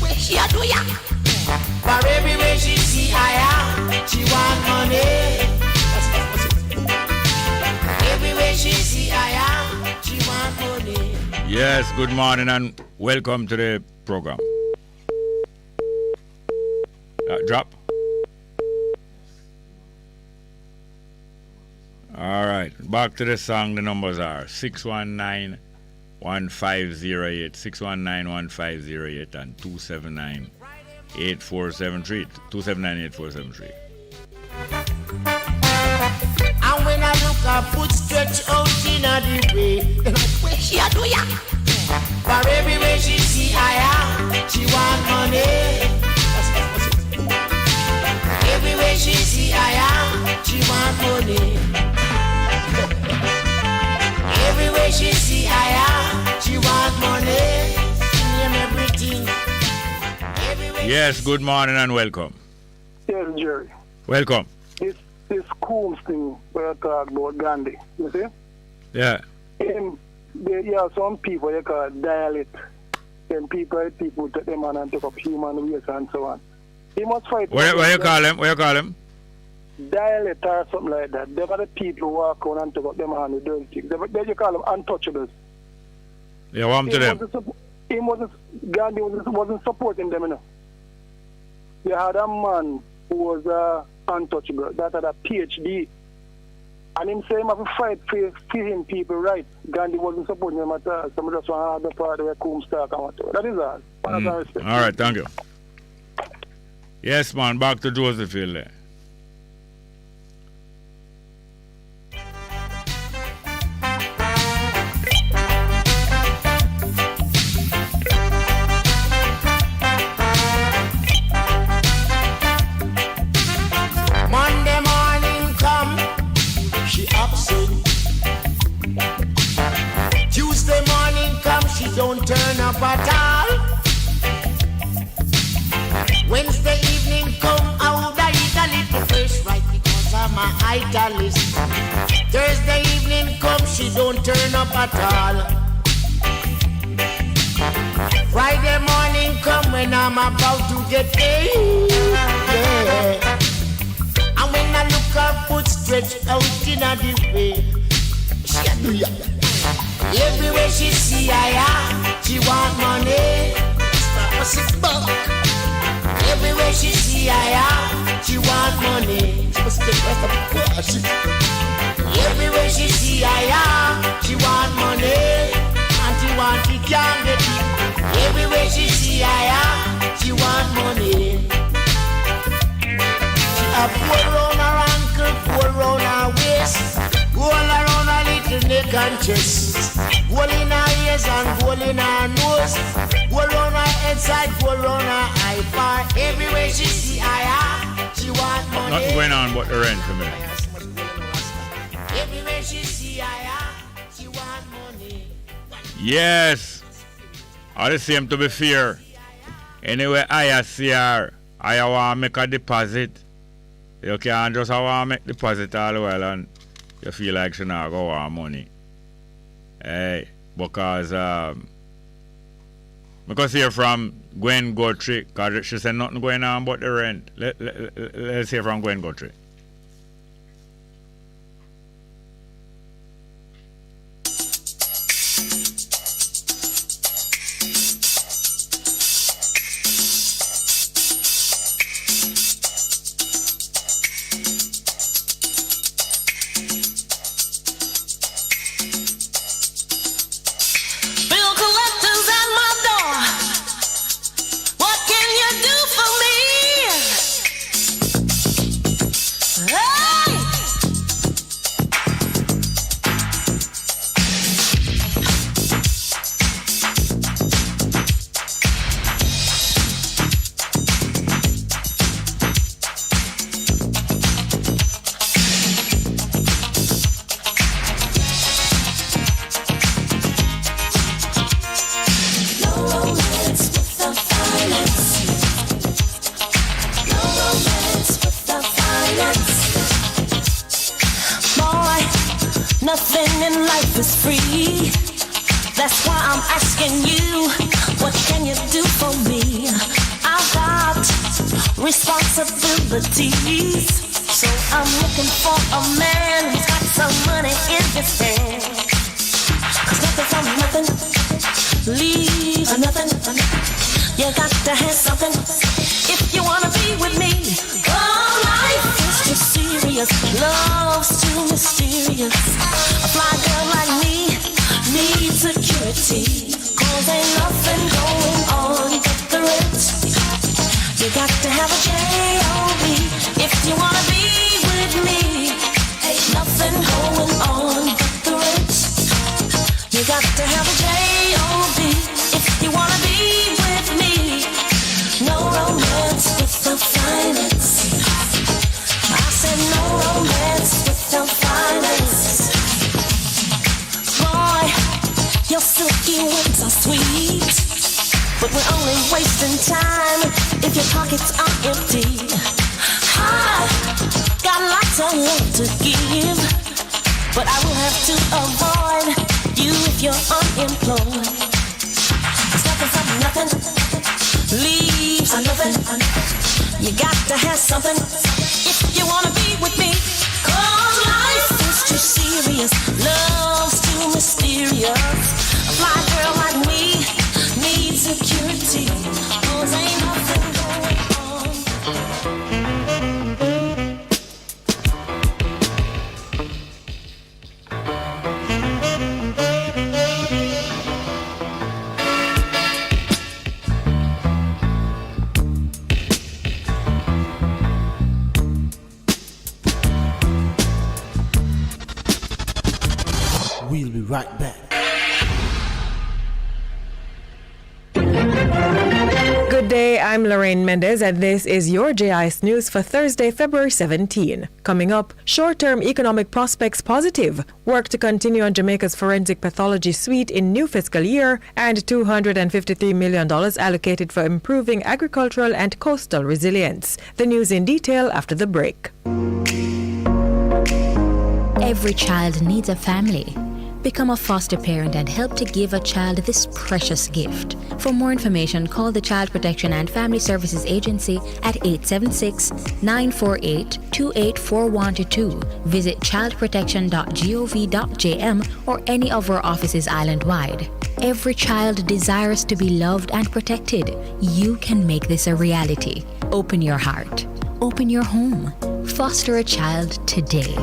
Where she a do ya? For everywhere she see I am, she want money. Everywhere she see I am, she want money. Yes, good morning and welcome to the program. Drop. All right, back to the song. The numbers are 619-1508, 619-1508 and 279-8473. 279-8473. And when I look, I put stretch out in the way. Where she a do ya? For everywhere she see I am, she want money. Everywhere she see I am, she want money. Everywhere she see I am, she want money. Name everything. Yes, good morning and welcome. Yes, Jerry. Welcome. This Coombs thing where I talk about Gandhi, you see? Yeah. There are some people they call dialect. Then people take them on and take up human race and so on. He must fight. What you call him? What you call him? Dialect or something like that. They got the people who walk around and take up them on the dirty things. They you call them untouchables. Yeah, what to them? Gandhi wasn't supporting them, you know. You had a man who was untouchable, that had a PhD. And him say him have to fight for him people right. Gandhi wasn't supporting him at all. Some just want to have the part where Coombs talk and whatever. That is all. All right, thank you. Yes, man, back to Josephine there. Monday morning come, she absent. Tuesday morning come, she don't turn up at all. Wednesday evening come, I would eat a little fish, right, because I'm a italist. Thursday evening come, she don't turn up at all. Friday morning come when I'm about to get paid. Yeah. And when I look her foot stretched out in the way, she do ya. Everywhere she see I, she want money. Everywhere she see I, she want money. Everywhere she see I, she want money. And she want it, can't get it. Everywhere she see I, she want money. She a pour round her ankle, pour round her waist, go all around her little neck and chest, go in her ears and go in her nose, go around her head side, go around her eye part. Everywhere she see I, she want money. Nothing going on but the rent for me. Everywhere she see I, she want money. Yes. All the same to be fair. Anyway, I see her. I want to make a deposit. You can't just want to make deposit all the while and you feel like she not go want money. Hey, because hear from Gwen Guthrie, because she said nothing going on but the rent. Let's hear from Gwen Guthrie. Nothing in life is free. That's why I'm asking you, what can you do for me? I've got responsibilities, so I'm looking for a man who's got some money in his hand. 'Cause nothing from nothing leaves nothing. You got to have something if you wanna be with me. Oh, life is too serious, love's too mysterious. A fly girl like me needs security, 'cause ain't nothing going on but the rent. You got to have a J.O.B. if you wanna be with me. Ain't nothing going on but the rent. You got to have a J.O.B. if you wanna be with me. No romance without finance. I said no romance without finance. Boy, your silky words are sweet, but we're only wasting time if your pockets are empty. I got lots of love to give, but I will have to avoid you if you're unemployed. 'Cause nothing from nothing leaves nothing. You got to have something if you wanna be with me. 'Cause life is too serious, love's too mysterious. A fly girl like me needs security, 'cause ain't nothing going on. We'll be right back. Good day, I'm Lorraine Mendez, and this is your JIS News for Thursday, February 17. Coming up, short-term economic prospects positive, work to continue on Jamaica's forensic pathology suite in new fiscal year, and $253 million allocated for improving agricultural and coastal resilience. The news in detail after the break. Every child needs a family. Become a foster parent and help to give a child this precious gift. For more information, call the Child Protection and Family Services Agency at 876-948-2841-2. Visit childprotection.gov.jm or any of our offices island-wide. Every child desires to be loved and protected. You can make this a reality. Open your heart. Open your home. Foster a child today.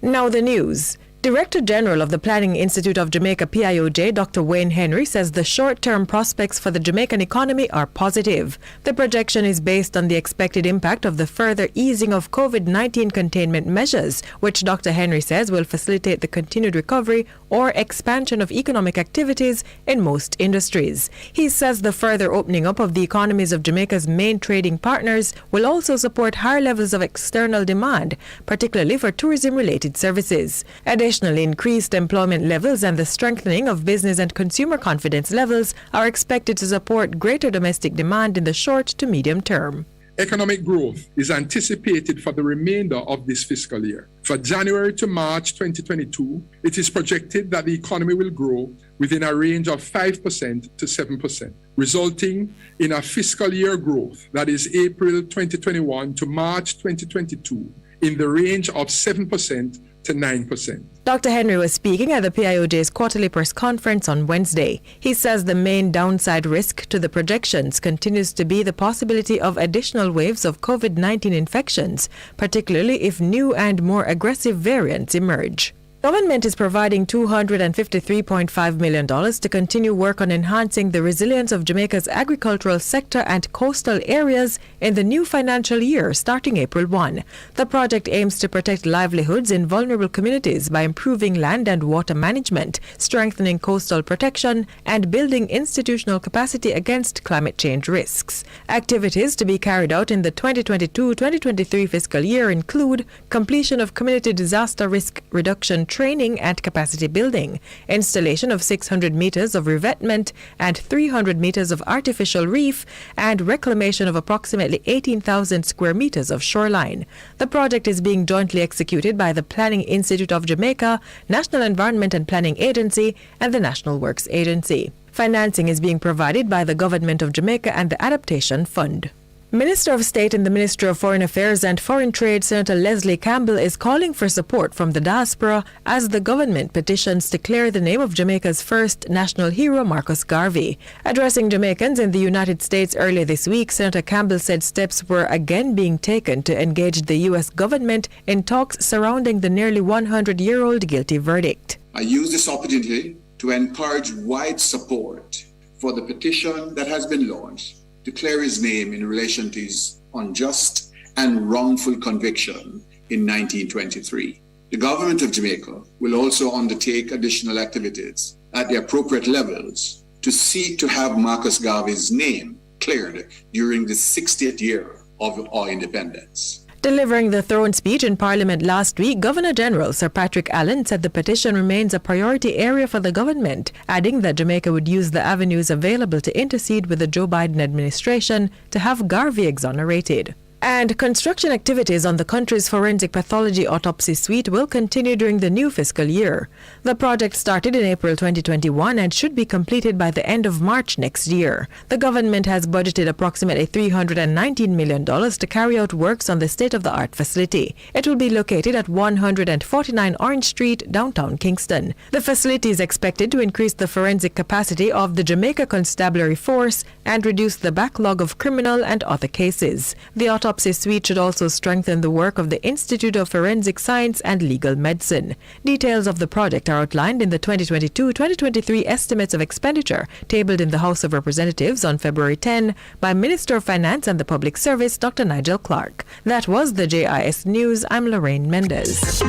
Now the news. Director General of the Planning Institute of Jamaica, PIOJ, Dr. Wayne Henry, says the short-term prospects for the Jamaican economy are positive. The projection is based on the expected impact of the further easing of COVID-19 containment measures, which Dr. Henry says will facilitate the continued recovery or expansion of economic activities in most industries. He says the further opening up of the economies of Jamaica's main trading partners will also support higher levels of external demand, particularly for tourism-related services. Additionally, increased employment levels and the strengthening of business and consumer confidence levels are expected to support greater domestic demand in the short to medium term. Economic growth is anticipated for the remainder of this fiscal year. For January to March 2022, it is projected that the economy will grow within a range of 5% to 7%, resulting in a fiscal year growth that is April 2021 to March 2022 in the range of 7% to 9%. Dr. Henry was speaking at the PIOJ's quarterly press conference on Wednesday. He says the main downside risk to the projections continues to be the possibility of additional waves of COVID-19 infections, particularly if new and more aggressive variants emerge. Government is providing $253.5 million to continue work on enhancing the resilience of Jamaica's agricultural sector and coastal areas in the new financial year starting April 1. The project aims to protect livelihoods in vulnerable communities by improving land and water management, strengthening coastal protection, and building institutional capacity against climate change risks. Activities to be carried out in the 2022-2023 fiscal year include completion of community disaster risk reduction training and capacity building, installation of 600 meters of revetment and 300 meters of artificial reef, and reclamation of approximately 18,000 square meters of shoreline. The project is being jointly executed by the Planning Institute of Jamaica, National Environment and Planning Agency, and the National Works Agency. Financing is being provided by the Government of Jamaica and the Adaptation Fund. Minister of State in the Ministry of Foreign Affairs and Foreign Trade, Senator Leslie Campbell, is calling for support from the diaspora as the government petitions to clear the name of Jamaica's first national hero, Marcus Garvey. Addressing Jamaicans in the United States earlier this week, Senator Campbell said steps were again being taken to engage the U.S. government in talks surrounding the nearly 100-year-old guilty verdict. I use this opportunity to encourage wide support for the petition that has been launched to clear his name in relation to his unjust and wrongful conviction in 1923. The government of Jamaica will also undertake additional activities at the appropriate levels to seek to have Marcus Garvey's name cleared during the 60th year of our independence. Delivering the throne speech in Parliament last week, Governor General Sir Patrick Allen said the petition remains a priority area for the government, adding that Jamaica would use the avenues available to intercede with the Joe Biden administration to have Garvey exonerated. And construction activities on the country's forensic pathology autopsy suite will continue during the new fiscal year. The project started in April 2021 and should be completed by the end of March next year. The government has budgeted approximately $319 million to carry out works on the state-of-the-art facility. It will be located at 149 Orange Street, downtown Kingston. The facility is expected to increase the forensic capacity of the Jamaica Constabulary Force and reduce the backlog of criminal and other cases. The autopsy suite should also strengthen the work of the Institute of Forensic Science and Legal Medicine. Details of the project are outlined in the 2022-2023 estimates of expenditure tabled in the House of Representatives on February 10 by Minister of Finance and the Public Service, Dr. Nigel Clark. That was the JIS News. I'm Lorraine Mendez.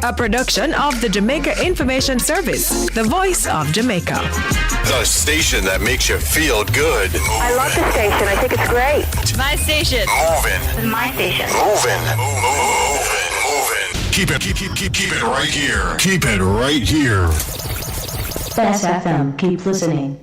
A production of the Jamaica Information Service, the voice of Jamaica. The station that makes you feel good. I love the station. I think it's great. My station. Moving. My station. Moving. Keep it right here. Keep it right here. Bess FM. Keep listening.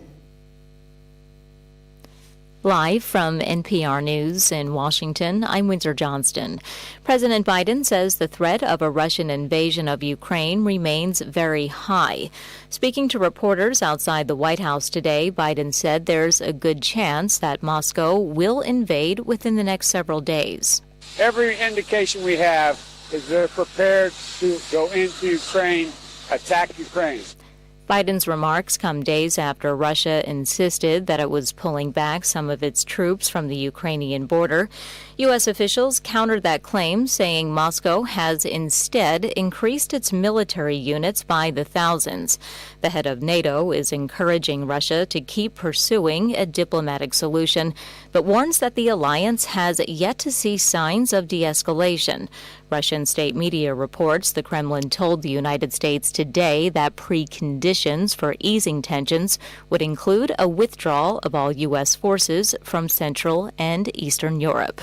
Live from NPR News in Washington, I'm Windsor Johnston. President Biden says the threat of a Russian invasion of Ukraine remains very high. Speaking to reporters outside the White House today, Biden said there's a good chance that Moscow will invade within the next several days. Every indication we have is they're prepared to go into Ukraine, attack Ukraine. Biden's remarks come days after Russia insisted that it was pulling back some of its troops from the Ukrainian border. U.S. officials countered that claim, saying Moscow has instead increased its military units by the thousands. The head of NATO is encouraging Russia to keep pursuing a diplomatic solution, but warns that the alliance has yet to see signs of de-escalation. Russian state media reports the Kremlin told the United States today that preconditions for easing tensions would include a withdrawal of all U.S. forces from Central and Eastern Europe.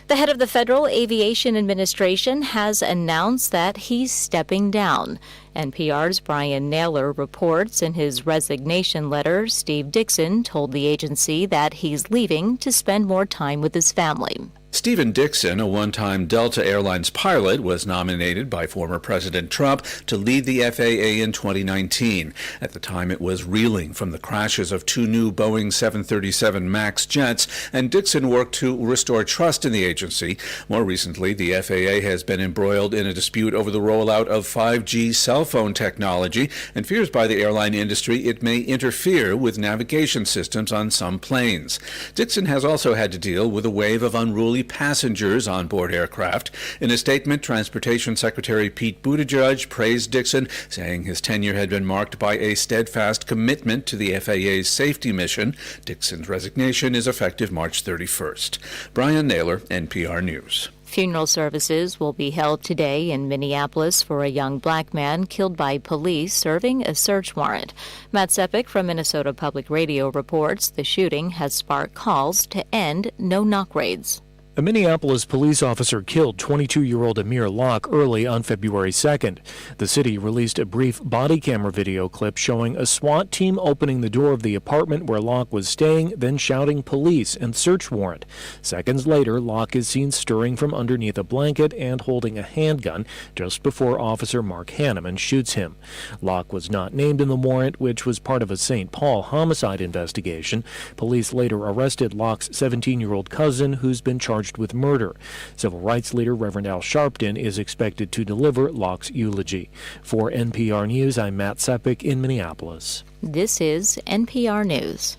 The head of the Federal Aviation Administration has announced that he's stepping down. NPR's Brian Naylor reports in his resignation letter, Steve Dixon told the agency that he's leaving to spend more time with his family. Stephen Dixon, a one-time Delta Airlines pilot, was nominated by former President Trump to lead the FAA in 2019. At the time, it was reeling from the crashes of two new Boeing 737 MAX jets, and Dixon worked to restore trust in the agency. More recently, the FAA has been embroiled in a dispute over the rollout of 5G cell phone technology, and fears by the airline industry it may interfere with navigation systems on some planes. Dixon has also had to deal with a wave of unruly passengers on board aircraft. In a statement, Transportation Secretary Pete Buttigieg praised Dixon, saying his tenure had been marked by a steadfast commitment to the FAA's safety mission. Dixon's resignation is effective March 31st. Brian Naylor, NPR News. Funeral services will be held today in Minneapolis for a young black man killed by police serving a search warrant. Matt Sepik from Minnesota Public Radio reports the shooting has sparked calls to end no-knock raids. A Minneapolis police officer killed 22-year-old Amir Locke early on February 2nd. The city released a brief body camera video clip showing a SWAT team opening the door of the apartment where Locke was staying, then shouting police and search warrant. Seconds later, Locke is seen stirring from underneath a blanket and holding a handgun just before Officer Mark Hanneman shoots him. Locke was not named in the warrant, which was part of a St. Paul homicide investigation. Police later arrested Locke's 17-year-old cousin, who's been charged with murder. Civil rights leader Reverend Al Sharpton is expected to deliver Locke's eulogy. For NPR News, I'm Matt Sepik in Minneapolis. This is NPR News.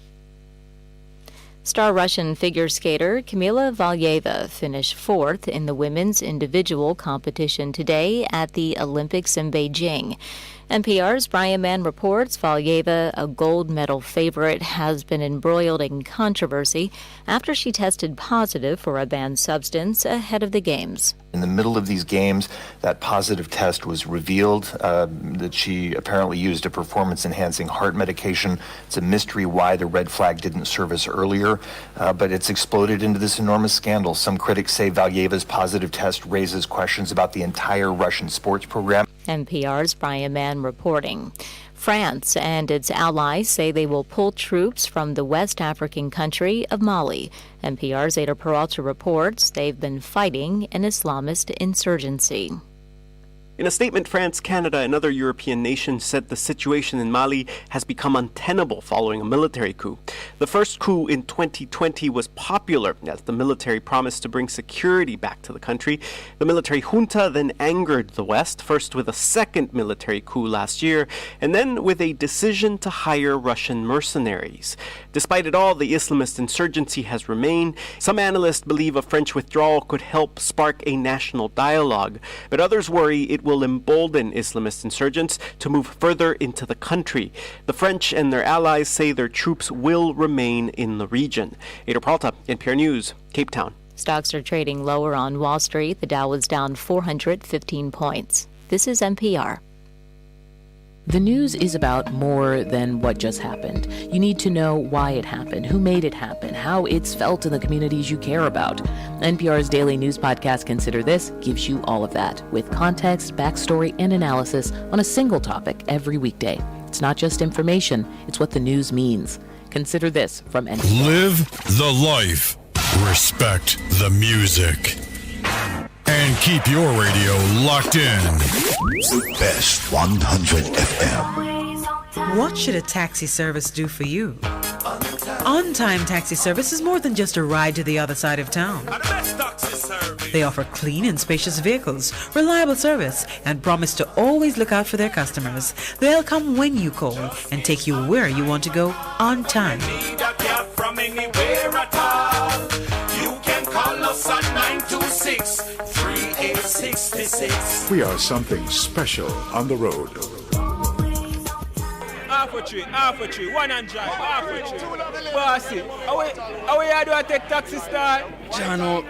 Star Russian figure skater Kamila Valieva finished fourth in the women's individual competition today at the Olympics in Beijing. NPR's Brian Mann reports Valieva, a gold medal favorite, has been embroiled in controversy after she tested positive for a banned substance ahead of the Games. In the middle of these games, that positive test was revealed that she apparently used a performance-enhancing heart medication. It's a mystery why the red flag didn't surface earlier, but it's exploded into this enormous scandal. Some critics say Valieva's positive test raises questions about the entire Russian sports program. NPR's Brian Mann reporting. France and its allies say they will pull troops from the West African country of Mali. NPR's Ada Peralta reports they've been fighting an Islamist insurgency. In a statement, France, Canada, and other European nations said the situation in Mali has become untenable following a military coup. The first coup in 2020 was popular as the military promised to bring security back to the country. The military junta then angered the West, first with a second military coup last year, and then with a decision to hire Russian mercenaries. Despite it all, the Islamist insurgency has remained. Some analysts believe a French withdrawal could help spark a national dialogue, but others worry it will embolden Islamist insurgents to move further into the country. The French and their allies say their troops will remain in the region. Ada Peralta, NPR News, Cape Town. Stocks are trading lower on Wall Street. The Dow was down 415 points. This is NPR. The news is about more than what just happened. You need to know why it happened, who made it happen, how it's felt in the communities you care about. NPR's daily news podcast, Consider This, gives you all of that, with context, backstory, and analysis on a single topic every weekday. It's not just information, it's what the news means. Consider This from NPR. Live the life. Respect the music. And keep your radio locked in. The best 100 FM. What should a taxi service do for you? On-Time Taxi Service is more than just a ride to the other side of town. They offer clean and spacious vehicles, reliable service, and promise to always look out for their customers. They'll come when you call and take you where you want to go on time. Call us at 926-3866. We are something special on the road. Half a tree, one and drive, half a tree. Bossy, how you do I take taxi start? Jano,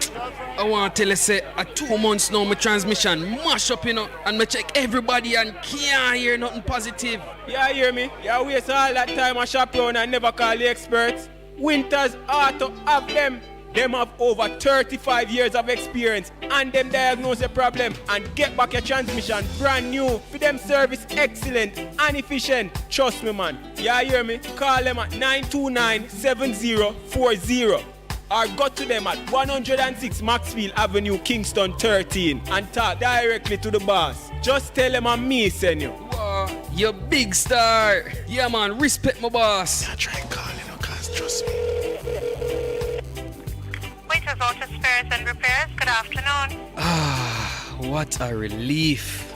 I want to tell you, say, at 2 months now, my transmission mash up, and I check everybody and can't hear nothing positive. You hear me? You waste all that time I shop around and never call the experts. Winters Auto have them. Them have over 35 years of experience and them diagnose the problem and get back your transmission brand new. For them service excellent and efficient. Trust me, man. You hear me? Call them at 929-7040 or go to them at 106 Maxfield Avenue, Kingston 13 and talk directly to the boss. Just tell them I'm me, send you. Wow, you big star. Yeah, man, respect my boss. I try calling you, cause trust me. Waiters Auto Spares and Repairs, good afternoon. Ah, what a relief.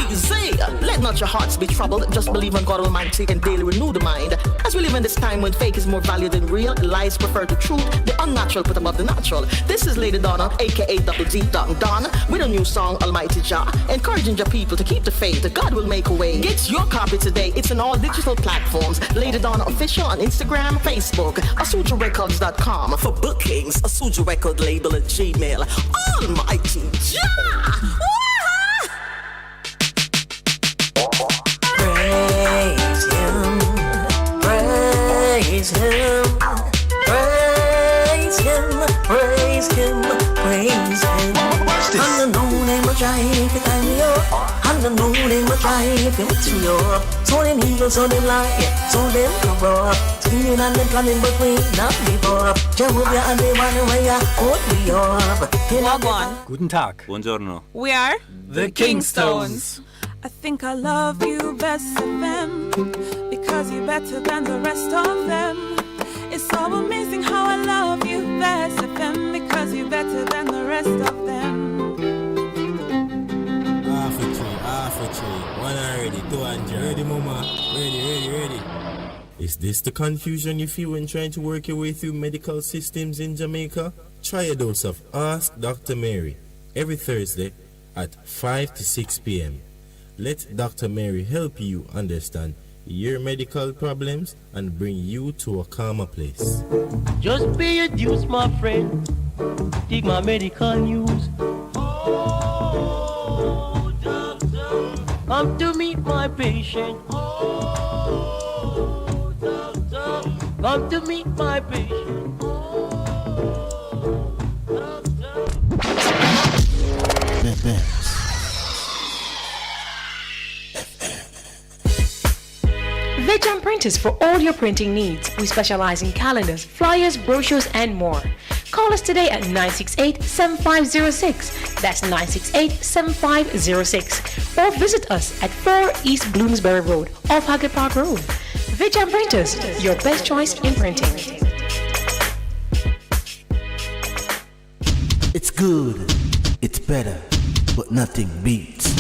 Easy! Let not your hearts be troubled. Just believe in God Almighty and daily renew the mind. As we live in this time when fake is more valued than real, lies prefer the truth, the unnatural put above the natural. This is Lady Donna, aka Double D Don, with a new song, Almighty Jah, encouraging your people to keep the faith. God will make a way. Get your copy today. It's on all digital platforms. Lady Donna Official on Instagram, Facebook, AsujaRecords.com. For bookings, Asuja Record label at Gmail. Almighty Jah! Praise him, praise him, praise him, praise him, praise him. And the name of drive, it I'm up. And the name of drive, it's me up. So them evil, so them lie, so them corrupt. Scheming and them planning, but we not give up. Jehovah and they want way out, hold me up. Wagwan. Guten Tag. Buongiorno. We are The Kingstones. I think I love you best of them because you're better than the rest of them. It's so amazing how I love you best of them because you're better than the rest of them. Half a tree, one already, 200. Ready, mama? Ready. Is this the confusion you feel when trying to work your way through medical systems in Jamaica? Try a dose of Ask Dr. Mary every Thursday at 5 to 6 p.m. Let Dr. Mary help you understand your medical problems and bring you to a calmer place. Just pay your dues, my friend. Take my medical news. Oh, doctor, come to meet my patient. Oh, doctor, come to meet my patient. Oh, doctor. Vijam Printers for all your printing needs. We specialize in calendars, flyers, brochures, and more. Call us today at 968-7506. That's 968-7506. Or visit us at 4 East Bloomsbury Road, off Haggard Park Road. Vijam Printers, your best choice in printing. It's good, it's better, but nothing beats.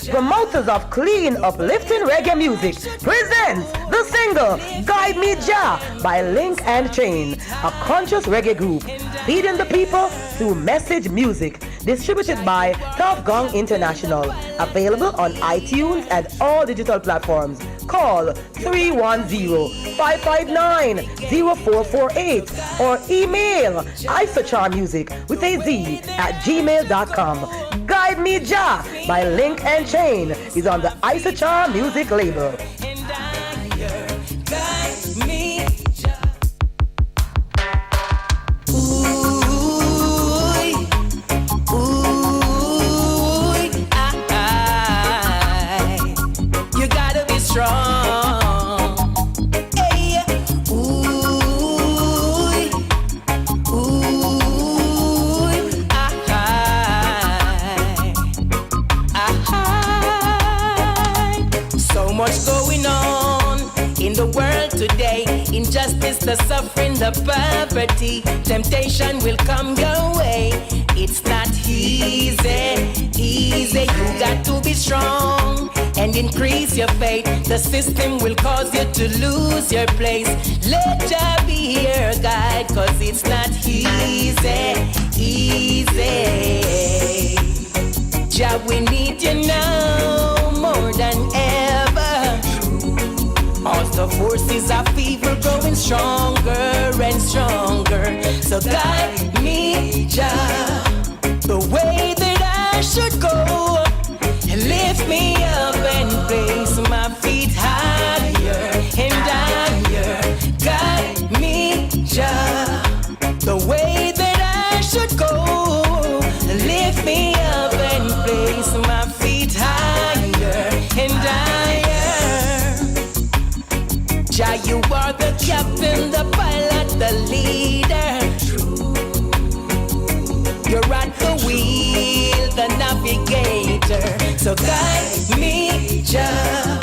promoters of clean, uplifting reggae music, presents the single Guide Me Jah by Link and Chain, a conscious reggae group feeding the people through message music. Distributed by Tough Gong International. Available on iTunes and all digital platforms. Call 310-559-0448 or email isocharmusic with a Z at gmail.com. Guide Me Jah by Link and Chain is on the Isochar Music label. Guide me. Strong. Hey. Ooh. Ooh. So much going on in the world today. Injustice, the suffering, the poverty. Temptation will come your way. It's not easy. You got to be strong and increase your faith. The system will cause you to lose your place. Let Jah be your guide, cause it's not easy. Jah, we need you now more than ever. All the forces of evil growing stronger and stronger. So guide me, Jah, the way that I should go. Lift me up and place my feet higher and higher. Guide me, Jah, the way that I should go. Lift me up and place my feet higher and higher. Jah, you are the captain, the pilot, the leader. You're at the wheel, the navigator. So guide me, Jah,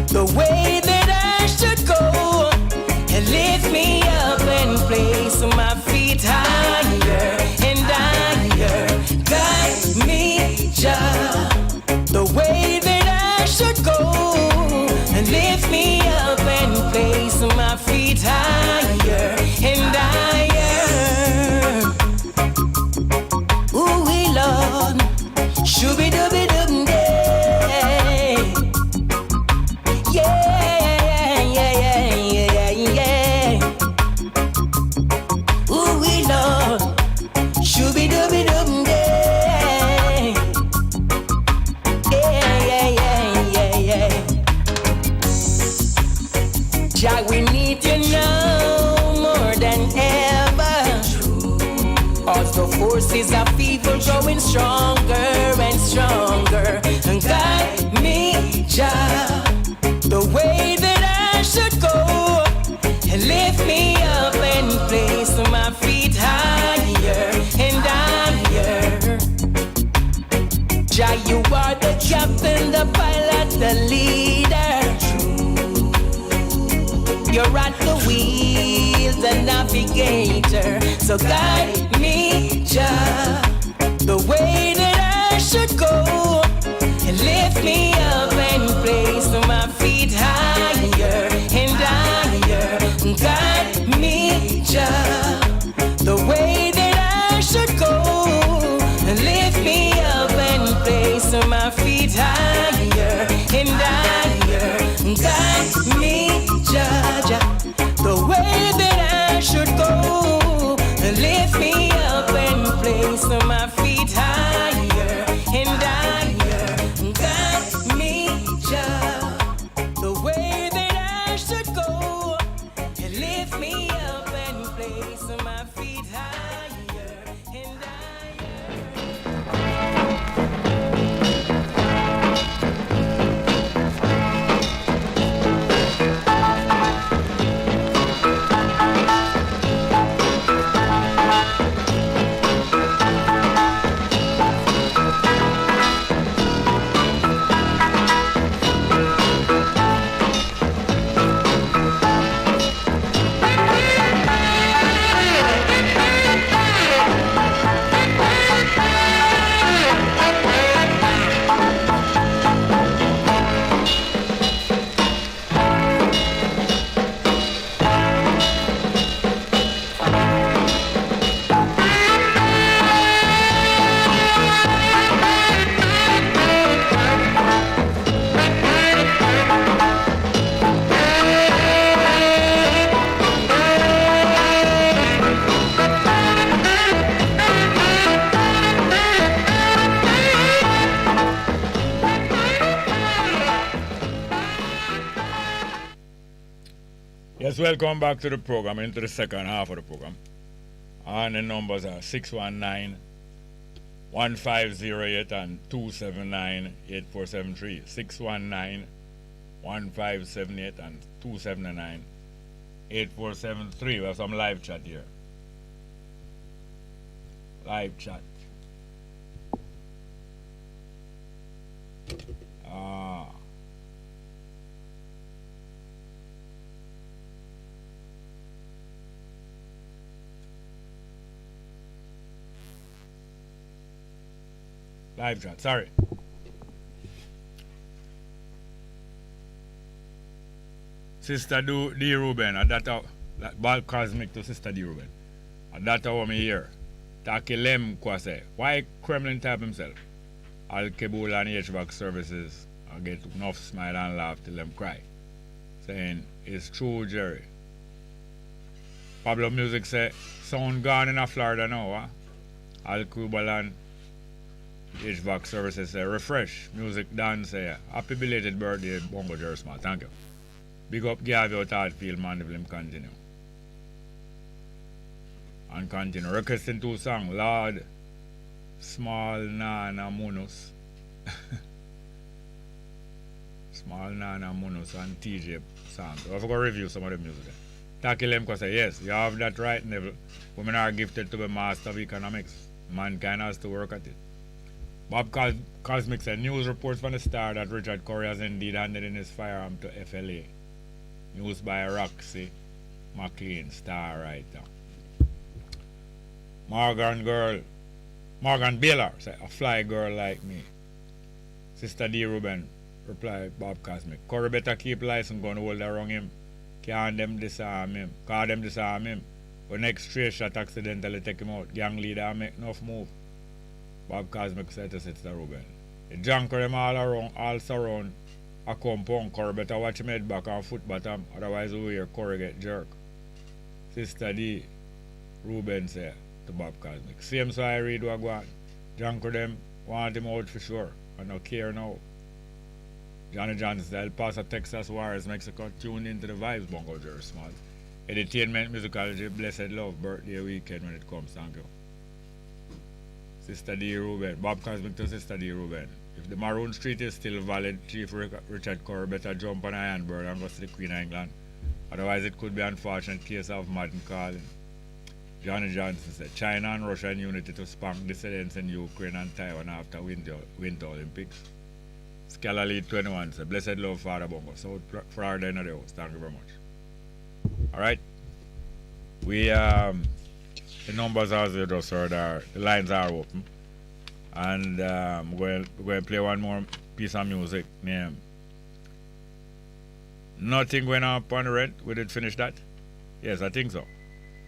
the way that I should go. And lift me up and place my feet higher and higher. Guide me, Jah, the way that I should go. And lift me up and place my feet higher and higher. Ooh, Lord, shooby-dooby-dooby. Jah, we need you now more than ever. All the forces of evil growing stronger and stronger. And guide me, Jah, the way that I should go. And lift me up and place my feet higher and higher. Jah, you are the captain, the pilot, the leader. You're at the wheel, the navigator. So guide me, Jah, the way that I should go. And lift me up and place my feet higher and higher. Guide me, Jah, the way that I should go. And lift me up and place my feet higher and higher. Guide me, Jah, the way that I should go. And lift me up and place my feet higher and higher. Guide me, Jah, the way that I should go. And lift me up and place my feet higher and Yes, welcome back to the program, into the second half of the program. And the numbers are 619-1508 and 279-8473. 619-1578 and 279-8473. We have some live chat here. Live chat. Live chat, sorry. Sister D. Ruben, that ball cosmic to Sister D. Ruben. That's what me here. Takilem Kwase. Why Kremlin type himself? Al Kabul and HVAC services. I get enough smile and laugh till them cry. Saying, it's true, Jerry. Pablo Music say, sound gone in Florida now, huh? Al Kubalan HVAC services say, refresh. Music done say, happy belated birthday, Bongo Jersma. Thank you. Big up Gavio Tadfield, man, if him continue. And continue. Requesting two songs, Lord, Small Nana Munus. Small Nana Munus and TJ songs. So I forgot to review some of the music. Takilem say, yes, you have that right, Neville. Women are gifted to be master of economics. Mankind has to work at it. Bob Cosmic said, news reports from the Star that Richard Curry has indeed handed in his firearm to FLA. News by Roxy McLean, Star writer. Morgan Baylor said, a fly girl like me. Sister D. Ruben replied, Bob Cosmic, Curry better keep license gun hold around him. Can't them disarm him. Cause them disarm him. When next stray shot accidentally take him out, gang leader make enough move. Bob Cosmic said to Sister Ruben, the junker them all surround a compound. Curry better watch him head back and foot bottom, otherwise we hear Curry get jerk. Sister D. Ruben said to Bob Cosmic, same so I read what go on. Junker them want him out for sure. I don't care now. Johnny Johnson said, El Paso, Texas Warriors, Mexico, tune into the vibes, Bongo Jerry Small. Entertainment, musicology, blessed love, birthday weekend when it comes, thank you. Sister D. Ruben, Bob Cosmic to Sister D. Ruben. If the Maroon Street is still valid, Chief Richard Curry better jump on Iron Bird and go to the Queen of England. Otherwise, it could be an unfortunate case of Madden calling. Johnny Johnson said, China and Russia in unity to spank dissidents in Ukraine and Taiwan after Winter Olympics. Scala 21 said, blessed love, Father Bongo. South Florida in the house. Thank you very much. Alright. We, the numbers as you just heard are, the lines are open. And we're going to play one more piece of music named Nothing Went Up on the Rent. We did finish that? Yes, I think so.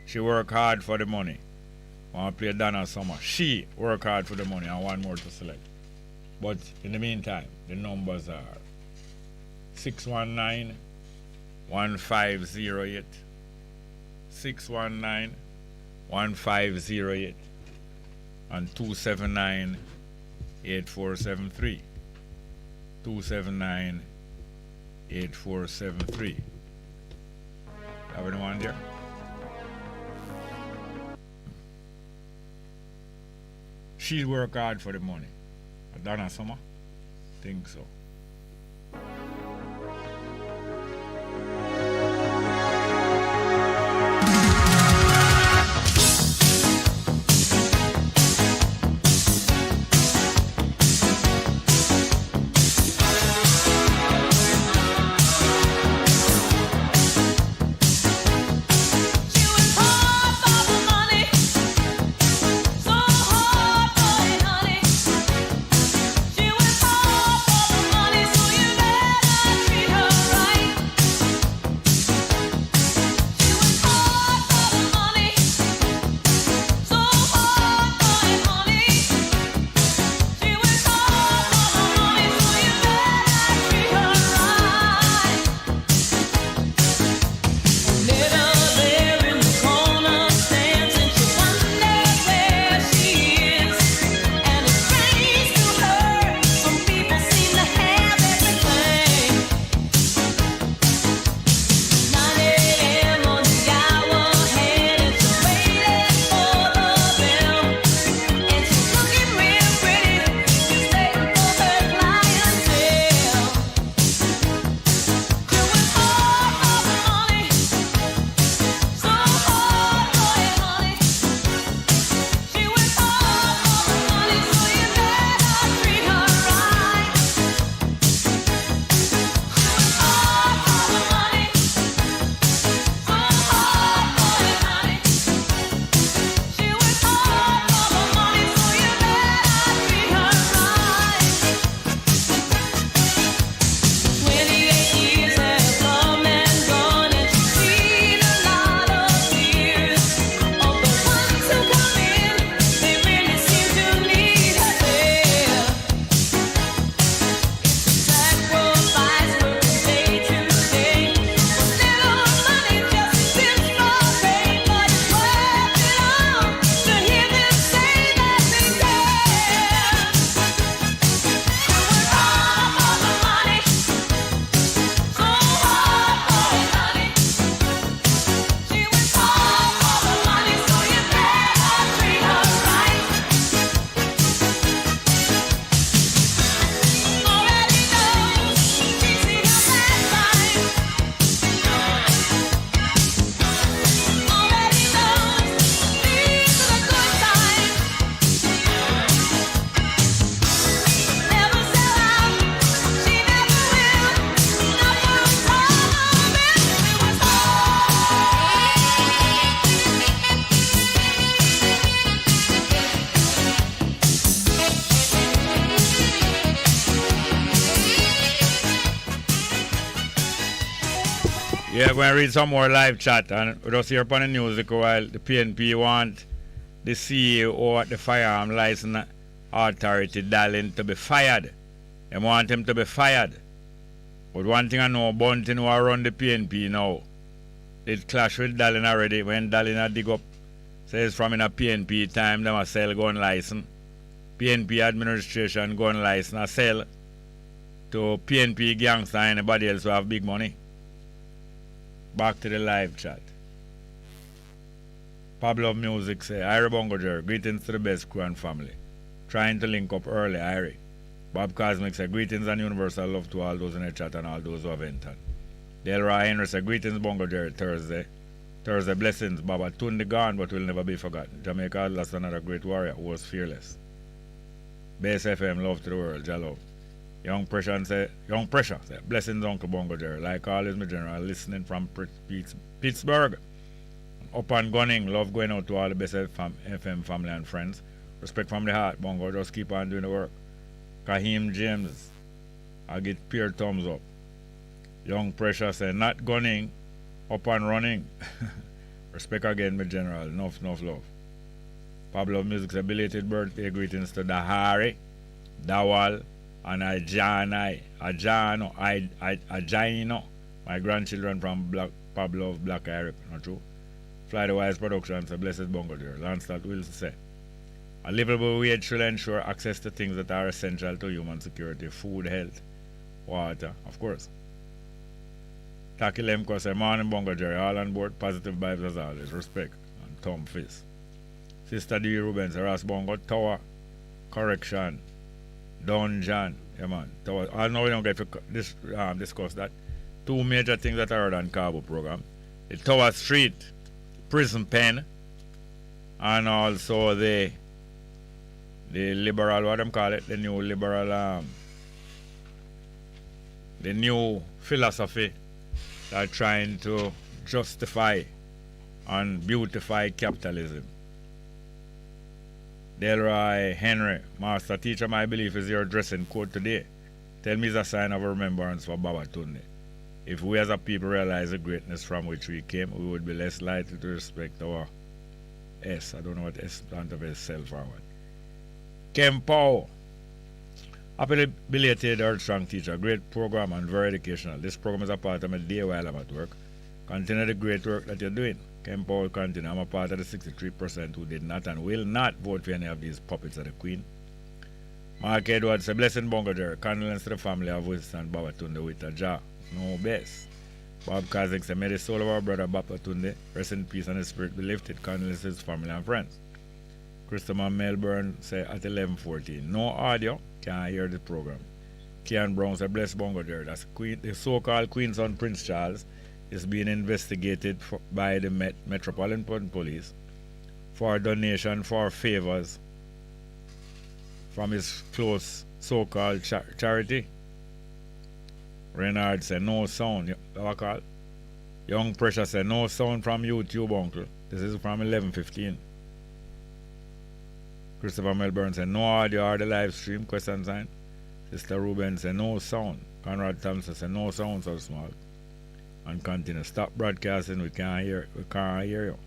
She worked hard for the money. I want to play Donna Summer. She worked hard for the money and one more to select. But in the meantime, the numbers are 619-1508, 619-1508, and 279-8473. 279-8473. Have anyone there? She worked hard for the money. Donna Summer? Think so. She was hard for the money. Yeah, we're going to read some more live chat. And we just hear upon the news while the PNP want the CEO at the Firearm License Authority, Darling, to be fired. They want him to be fired. But one thing I know, Bunting who run the PNP now, it clash with Darling already. When Darling had dig up, says from in a PNP time, them a sell gun license. PNP administration gun license a sell to PNP gangster and anybody else who have big money. Back to the live chat. Pablo Music say, Irie Bongo Jerry, greetings to the Bess crew and family. Trying to link up early, Irie. Bob Cosmic say, greetings and universal love to all those in the chat and all those who have entered. Delroy Henry say, greetings Bongo Jerry, Thursday. Thursday blessings, Baba Tunde gone but will never be forgotten. Jamaica had lost another great warrior who was fearless. Base FM, love to the world, Jalo. Young Pressure say, blessings Uncle Bongo Jerry. Like always, my general, listening from Pittsburgh. Up and gunning, love going out to all the Best FM family and friends. Respect from the heart, Bongo, just keep on doing the work. Kaheem James, I get pure thumbs up. Young Pressure say, not gunning, up and running. Respect again, my general, enough love. Pablo Music say, belated birthday greetings to Dahari, Dawal, and Ajano, my grandchildren from Pablo of Black Irish, not true? Fly the Wise Productions, a blessed Bongo dear. Lancelot Wilson say, a livable wage should ensure access to things that are essential to human security, food, health, water, of course. Taki Lemko say, morning Bongo Jerry, all on board, positive vibes as always, respect, and thumb fist. Sister D. Rubens, Ross Bongo, Tower, Correction, Don John, yeah man, Tower. I know we don't get to discuss that. Two major things that are on Cabo program. The Tower Street prison pen and also the liberal, what them call it, the new liberal, the new philosophy that are trying to justify and beautify capitalism. Delroy Henry, master teacher, my belief is your dressing code today. Tell me it's a sign of remembrance for Baba Tunde. If we as a people realize the greatness from which we came, we would be less likely to respect our S. I don't know what S stand of is, self-forward. Ken Powell, happy belated Earth Strong teacher, great program and very educational. This program is a part of my day while I'm at work. Continue the great work that you're doing. Ken Powell, continue. I'm a part of the 63% who did not and will not vote for any of these puppets of the Queen. Mark Edwards, a blessing Bongo Jerry. Condolence to the family of Winston Baba Tunde with a jaw. No Bess. Bob Kazek said, may the soul of our brother Baba Tunde rest in peace and his spirit be lifted. Condolences to his family and friends. Christopher Melbourne said at 11:14. No audio, can't hear the program. Kian Brown said, bless Bongo Jerry. That's Queen, the so-called Queen's son Prince Charles is being investigated by the Metropolitan Police for donation for favors from his close so-called charity. Renard said, no sound. What call? Young Pressure said, no sound from YouTube, uncle. This is from 11:15. Christopher Melbourne said, no audio or the live stream, question sign. Sister Ruben said, no sound. Conrad Thompson said, no sound so small. And continue, stop broadcasting, we can't hear you.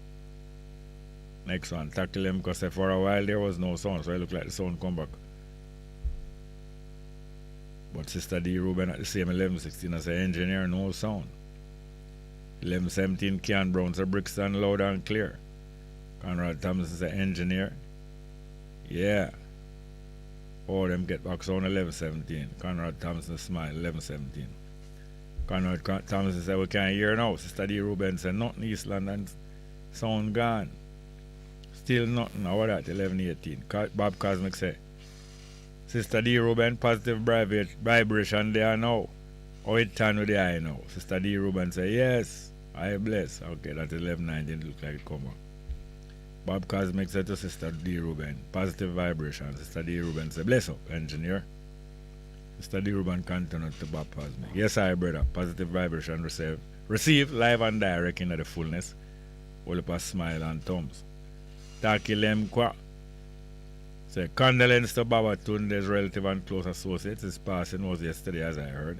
Next one, tackle him because for a while there was no sound, so it looked like the sound come back. But Sister D. Ruben at the same 11:16 as an engineer, no sound. 11:17, Kian Brown said, Brixton loud and clear. Conrad Thompson said, engineer. Yeah. All them get back sound 11:17. Conrad Thompson smile 11:17. Conrad Thompson said, we can't hear now. Sister D. Ruben said, nothing East London sound gone. Still nothing. How about that? 11:18. Bob Cosmic said, Sister D. Ruben, positive vibration there now. How it turn with the eye now? Sister D. Ruben said, yes, I bless. Okay, that's 11:19. Look like it come up. Bob Cosmic said to Sister D. Ruben, positive vibration. Sister D. Ruben said, bless up, engineer. Sister D. Ruben continued to Bob Cosmic. Yes, I, brother. Positive vibration receive live and direct in the fullness. All up a smile and thumbs. Taki Lemkwa. Say, condolence to Baba Tunde's relative and close associates. His passing was yesterday, as I heard.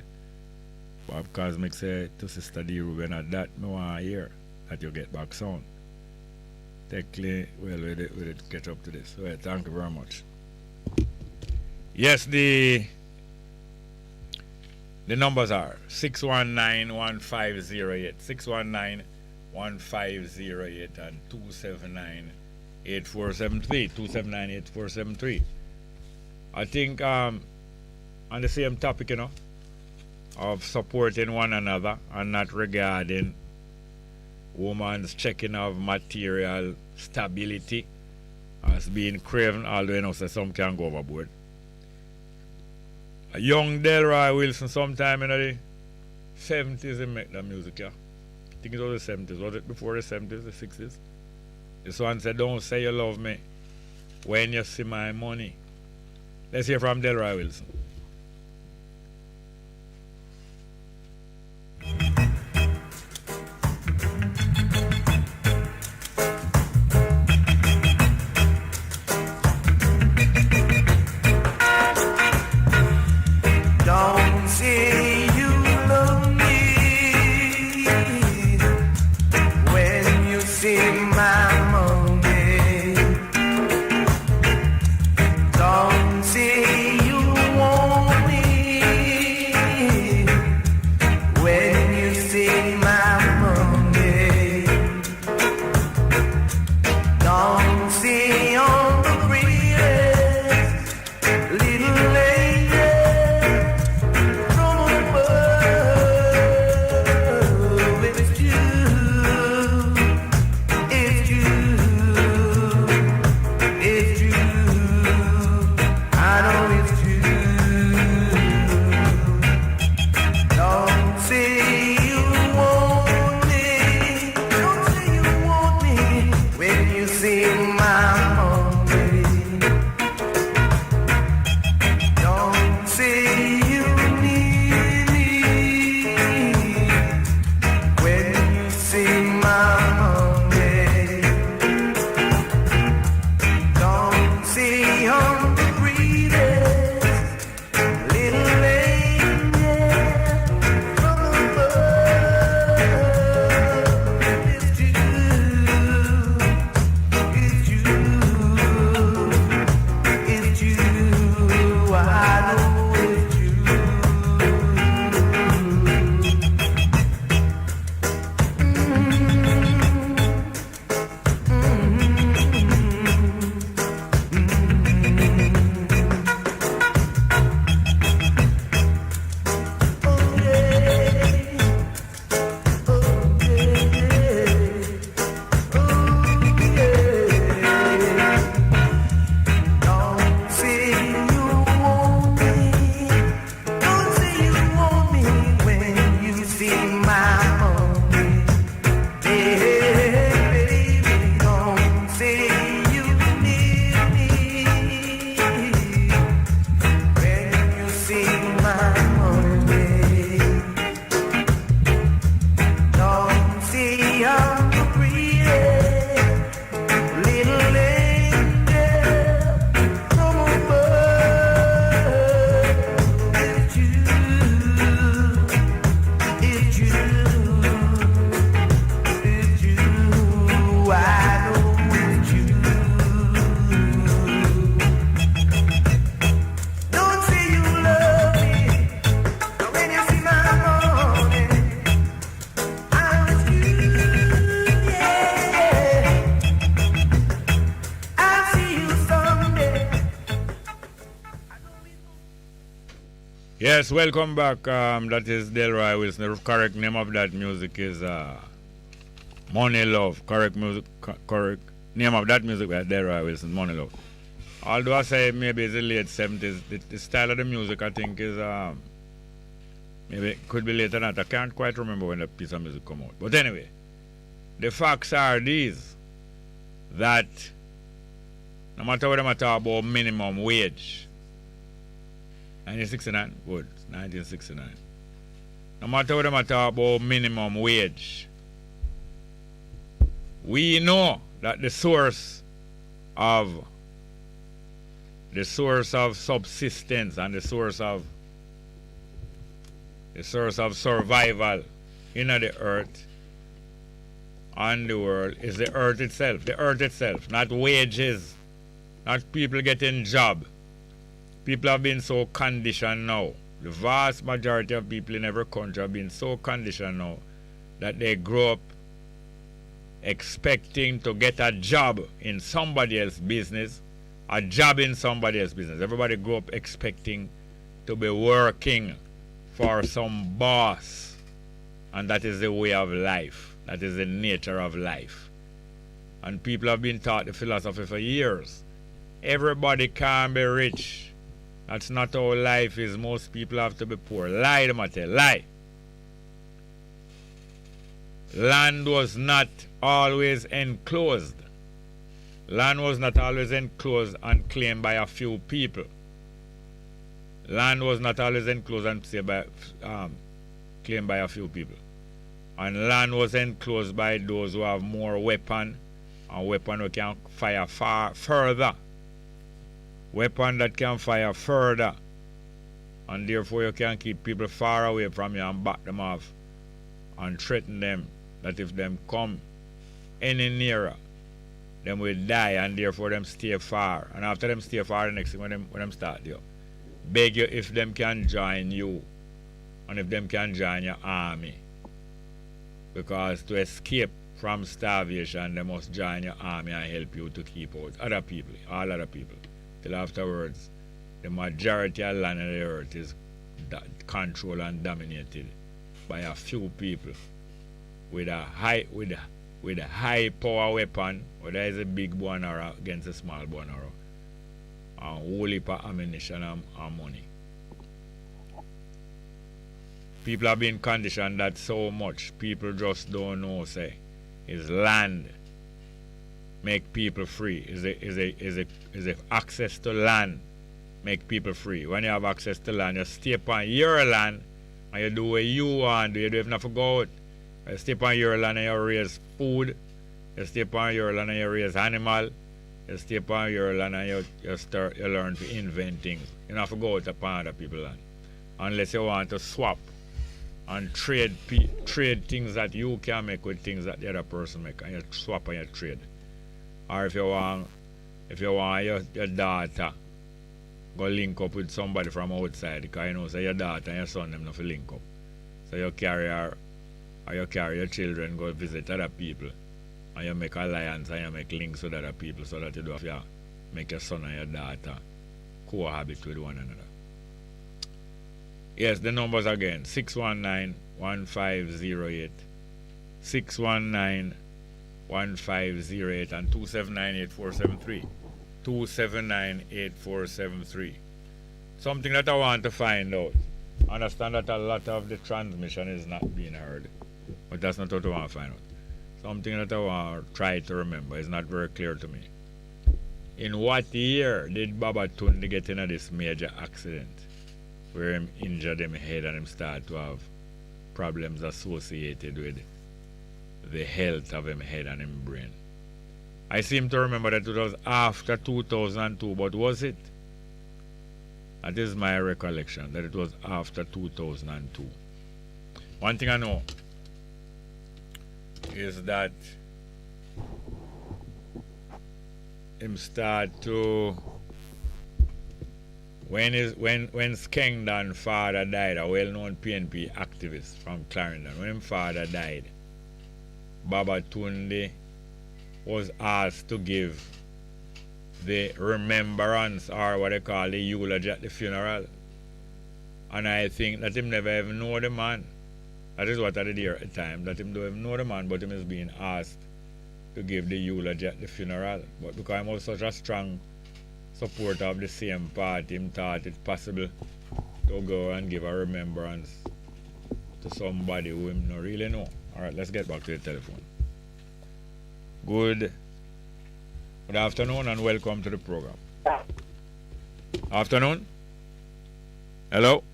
Bob Cosmic say to Sister D. Ruben at that me want to hear that you get back sound. Technically, well, we'll get up to this. Well, thank you very much. Yes, the numbers are 619-1508, 619-1508 and 279-8473, 279-8473. I think on the same topic, you know, of supporting one another and not regarding woman's checking of material stability as being craven, although you know so some can go overboard. A young Delroy Wilson sometime in the 70s he make that music, yeah. I think it was the 70s. Was it before the 70s, the 60s? This one said, don't say you love me when you see my money. Let's hear from Delroy Wilson. Don't say you love me when you see my money. Don't say you want me when you see my money. Don't say on the prettiest little lady from above. It's you, it's you, it's you. I know it's you. Don't say you want me. Don't say you want me when you see my money. Don't say you need me when you see my money. Don't say I'm the greatest little lady from above. It's you, it's you, it's you. I know it's you. Don't say you want me. Don't say you want me when you see my money. Hey, baby, don't say you need me when you see my money. Don't say I'm the prettiest little lady from above. It's you, it's you, it's you. I know it's you. Don't say you love me when you see my money. I know it's you, yeah. I'll see you someday. Yes, welcome back. That is Delroy Wilson. The correct name of that music is Money Love. Correct name of that music by Delroy Wilson, Money Love. Although I say maybe it's the late 70s, the style of the music I think is maybe it could be later than that. I can't quite remember when the piece of music come out. But anyway, the facts are these, that no matter what I talk about minimum wage, 1969, good, 1969. No matter what I talk about minimum wage, we know that the source of subsistence and the source of the source of survival in the earth and the world is the earth itself, not wages, not people getting job. People have been so conditioned now. The vast majority of people in every country have been so conditioned now that they grow up expecting to get a job in somebody else's business, Everybody grew up expecting to be working for some boss. And that is the way of life. That is the nature of life. And people have been taught the philosophy for years. Everybody can be rich. That's not how life is. Most people have to be poor. Lie, lie. Land was not always enclosed. Land was not always enclosed and claimed by a few people. Land was not always enclosed and claimed by a few people. And land was enclosed by those who have more weapon, and weapon who can fire further. Weapon that can fire further. And therefore you can keep people far away from you and back them off and threaten them that if them come any nearer, them will die, and therefore them stay far. And after them stay far, the next thing when them start you, beg you if them can join you and if them can join your army. Because to escape from starvation, they must join your army and help you to keep out other people, all other people. Till afterwards, the majority of land on the earth is controlled and dominated by a few people with a high power weapon, whether it's a big one or against a small one or a whole heap of ammunition and money. People have been conditioned that so much. People just don't know, say, is land make people free? Is it access to land make people free? When you have access to land, you stay upon your land and you do what you want. You don't have to go out. You stay upon your land and you raise food. You stay upon your land and you raise animal. You stay upon your land and you learn to invent things. You don't have to go out upon other people's land. Unless you want to swap and trade things that you can make with things that the other person make, and you swap and you trade. Or if you want your daughter go link up with somebody from outside, because you know so your daughter and your son them not link up. So you carry her or you carry your children go visit other people, and you make alliance and you make links with other people so that you don't have to make your son and your daughter cohabit with one another. Yes, the numbers again, 619-1508, 619-1508 and 279-8473, 279-8473. Something that I want to find out. I understand that a lot of the transmission is not being heard, but that's not what I want to find out. Something that I want to try to remember is not very clear to me. In what year did Baba Tunde get into this major accident where him injured him head and him start to have problems associated with the health of him head and him brain? I seem to remember that it was after 2002, but was it? That is my recollection, that it was after 2002. One thing I know is that him start to when Skengdan's father died, a well-known PNP activist from Clarendon, when his father died, Baba Tunde was asked to give the remembrance, or what they call the eulogy at the funeral. And I think that him never even know the man. That is what I did here at the time, that him don't even know the man, but him is being asked to give the eulogy at the funeral. But because I'm also such a strong supporter of the same party, him thought it possible to go and give a remembrance to somebody who him not really know. Alright, let's get back to the telephone. Good afternoon and welcome to the program. Afternoon? Hello?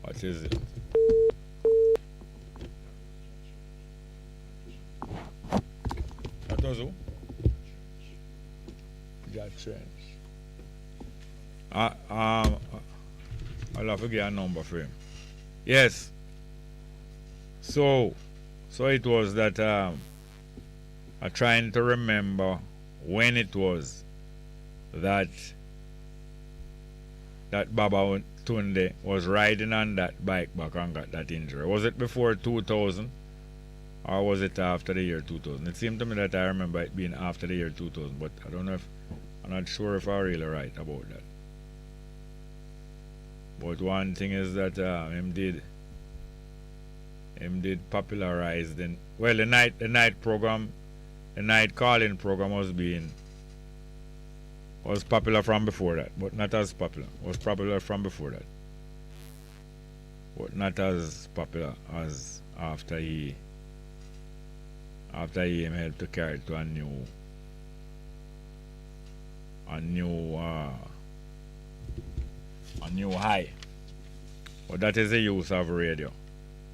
What is it? That was who? Jack Trench. I'll have to get a number for him. Yes. So it was that I'm trying to remember when it was that Baba Tunde was riding on that bike back and got that injury. Was it before 2000 or was it after the year 2000? It seemed to me that I remember it being after the year 2000, but I don't know if I'm not sure if I'm really right about that. But one thing is that him did popularize the night program, the night calling program was popular from before that, but not as popular. Was popular from before that, but not as popular as after he helped to carry it to a new high. But that is the use of radio,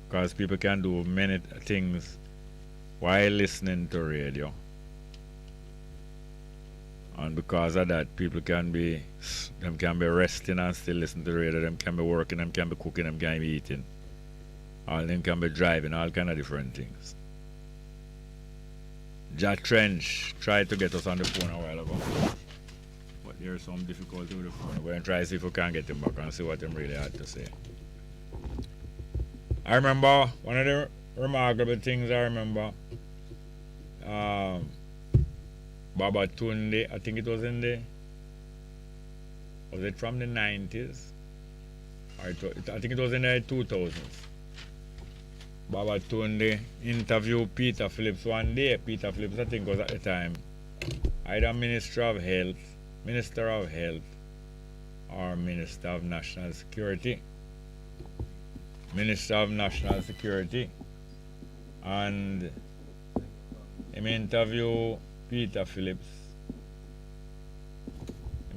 because people can do many things while listening to radio. And because of that, people can be resting and still listening to radio. Them can be working, them can be cooking, them can be eating. All them can be driving, all kind of different things. Jack Trench tried to get us on the phone a while ago, but there's some difficulty with the phone. We're going to try to see if we can get him back and see what him really had to say. I remember one of the remarkable things I remember. Baba Tunde, I think it was was it from the 90s? I think it was in the 2000s. Baba Tunde interviewed Peter Phillips one day. Peter Phillips, I think, was at the time either Minister of Health, or Minister of National Security. Minister of National Security. And him interviewed Peter Phillips.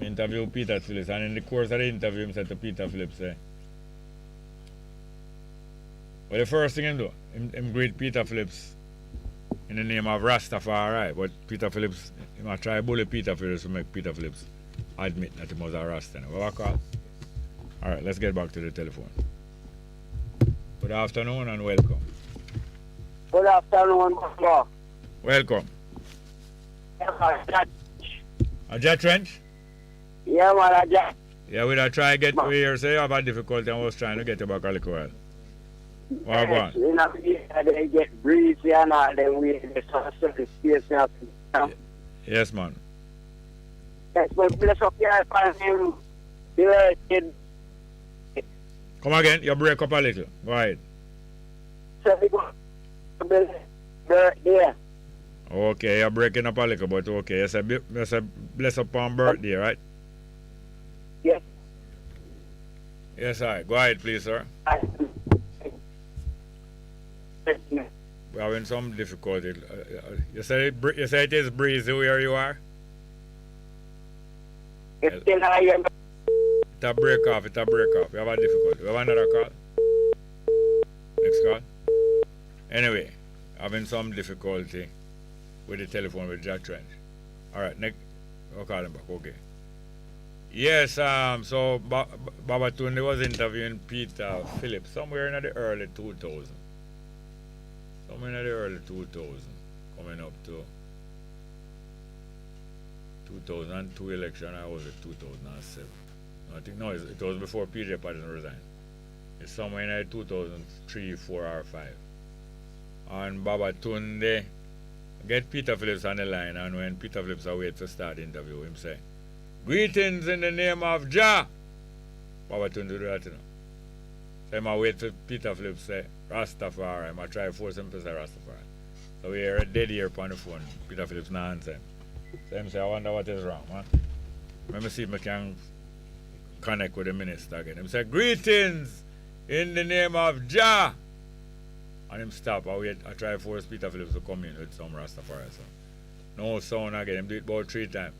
And in the course of the interview, he said to Peter Phillips, well, the first thing he do, him greet Peter Phillips in the name of Rastafari, but Peter Phillips, he might try to bully Peter Phillips to make Peter Phillips admit that he was a Rasta. What call? All right, let's get back to the telephone. Good afternoon and welcome. Good afternoon, Bongo. Welcome. A jet trench? Yeah, man, a jet. Yeah, we'll try to get here. Say you have a difficulty and I was trying to get you back a little while. What go on? You know, they get breezy and all, then we just have to space now. Yes, man. Yes, but bless up here, I find him. Come again, you break up a little. Go ahead. Yeah. Okay, you're breaking up a little, but okay. You say bless up on birthday, right? Yes. Yes, all right. Go ahead, please, sir. We're having some difficulty. You say it is breezy where you are? It's still high. It'll break off. You have a difficulty. We have another call. Next call. Anyway, having some difficulty with the telephone with Jack Trench. All right, next. I'll call him back. Okay. Yes, so Baba Tunde was interviewing Peter Phillips somewhere in the early 2000s. Coming up to 2002 election, or was it 2007? I think, no, it was before PJ Patterson resigned. It's somewhere in 2003, 4 or 5. And Baba Tunde get Peter Phillips on the line, and when Peter Phillips await to start the interview, him say, "Greetings in the name of Jah." Baba Tunde do that, you know. So I wait for Peter Phillips say, "Rastafari." I try to force him to say Rastafari. So we are dead here upon the phone. Peter Phillips not answer him. So him say, "I wonder what is wrong, man." Let me see if I can connect with the minister again. Him say, "Greetings in the name of Jah." And him stop. I try to force Peter Phillips to come in with some Rastafari. So no sound again. Him do it about 3 times.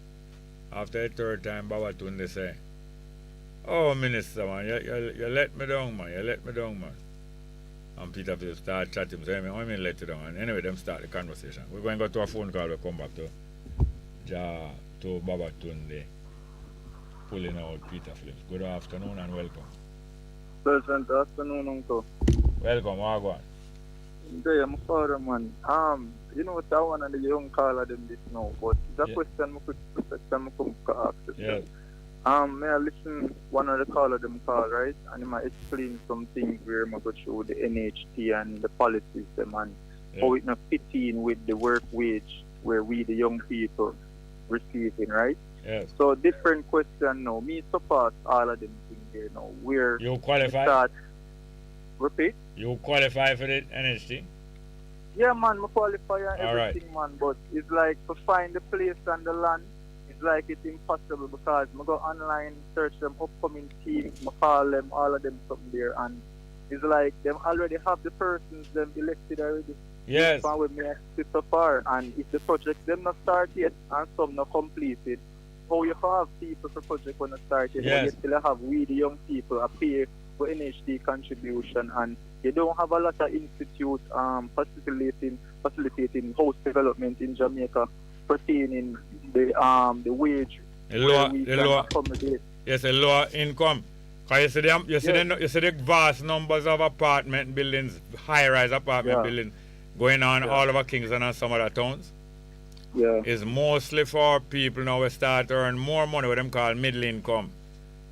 After the 3rd time, Baba Tunde say, "Oh, minister, man, you let me down, man. And Peter Phillips start chatting. So I mean, let you down. And anyway, them start the conversation. We're going to go to a phone call. We'll come back to Baba Tunde pulling out Peter Phillips. Good afternoon and welcome. Pleasant afternoon, Uncle. Welcome, Wagwan. There, I'm sorry, man. You know what I want to the young caller them this now, but it's a question I could ask. Yes. May I listen one of the caller them call, right? And he might explain some things where I go through the NHT and the policies them and how it not fit in with the work wage where we the young people receiving, right? Yes. So different question now. Me support all of them things there now. Where you qualify? Repeat? You qualify for the NHT? Yeah, man, I qualify and all everything, man. But it's like to find the place and the land, it's like it's impossible because I go online, search them upcoming teams, I call them, all of them something there, and it's like them already have the persons them elected already. Yes. With me sit so far, and if the project them not start yet and some not completed, how you can have people for project when not start yet, yes. You still have we the young people a pay for NHD contribution, and you don't have a lot of institute facilitating house development in Jamaica pertaining the wage. The lower income. Because you see the vast numbers of apartment buildings, high-rise apartment buildings going on all over Kingston and some other towns. Yeah. It's mostly for people now who start to earn more money, what them call middle income.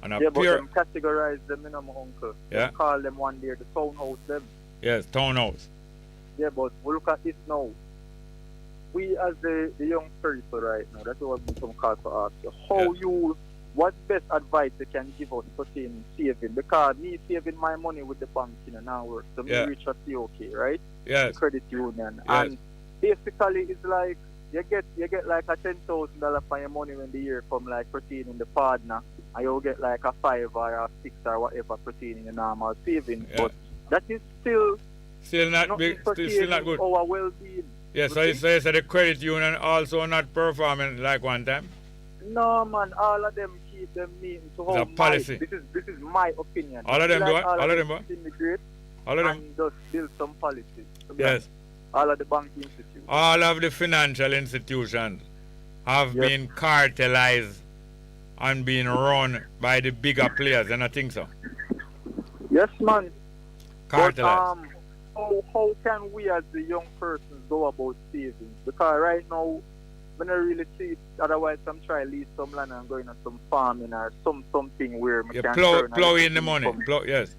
And but them categorize them in my uncle. Yeah. They call them one day the townhouse them. Yes, townhouse. Yeah, but we look at this now. We as the young people right now, that's what we come call to ask you. What best advice they can give us pertaining saving? Because me saving my money with the bank now work. So me reach a COK, right? Yes. The credit union. Yes. And basically it's like you get like a $10,000 for your money when the year come, like pertaining the partner, and you'll get like a 5 or a 6 or whatever pertaining the normal saving. But that is still not big, still not good. Our well-being. Yes, so you say the credit union also not performing like one time? No, man, all of them keep them meeting to how policy. This is my opinion. All of them do it? All of them immigrate. All of them? And just build some policies. Yes. All of the banking institutions. All of the financial institutions have been cartelized and being run by the bigger players, and I think so. Yes, man. Cartelized. But, how can we as the young persons go about saving? Because right now, when I really see it, otherwise I'm trying to lease some land and going on some farming or something where you plow in the money. Yes.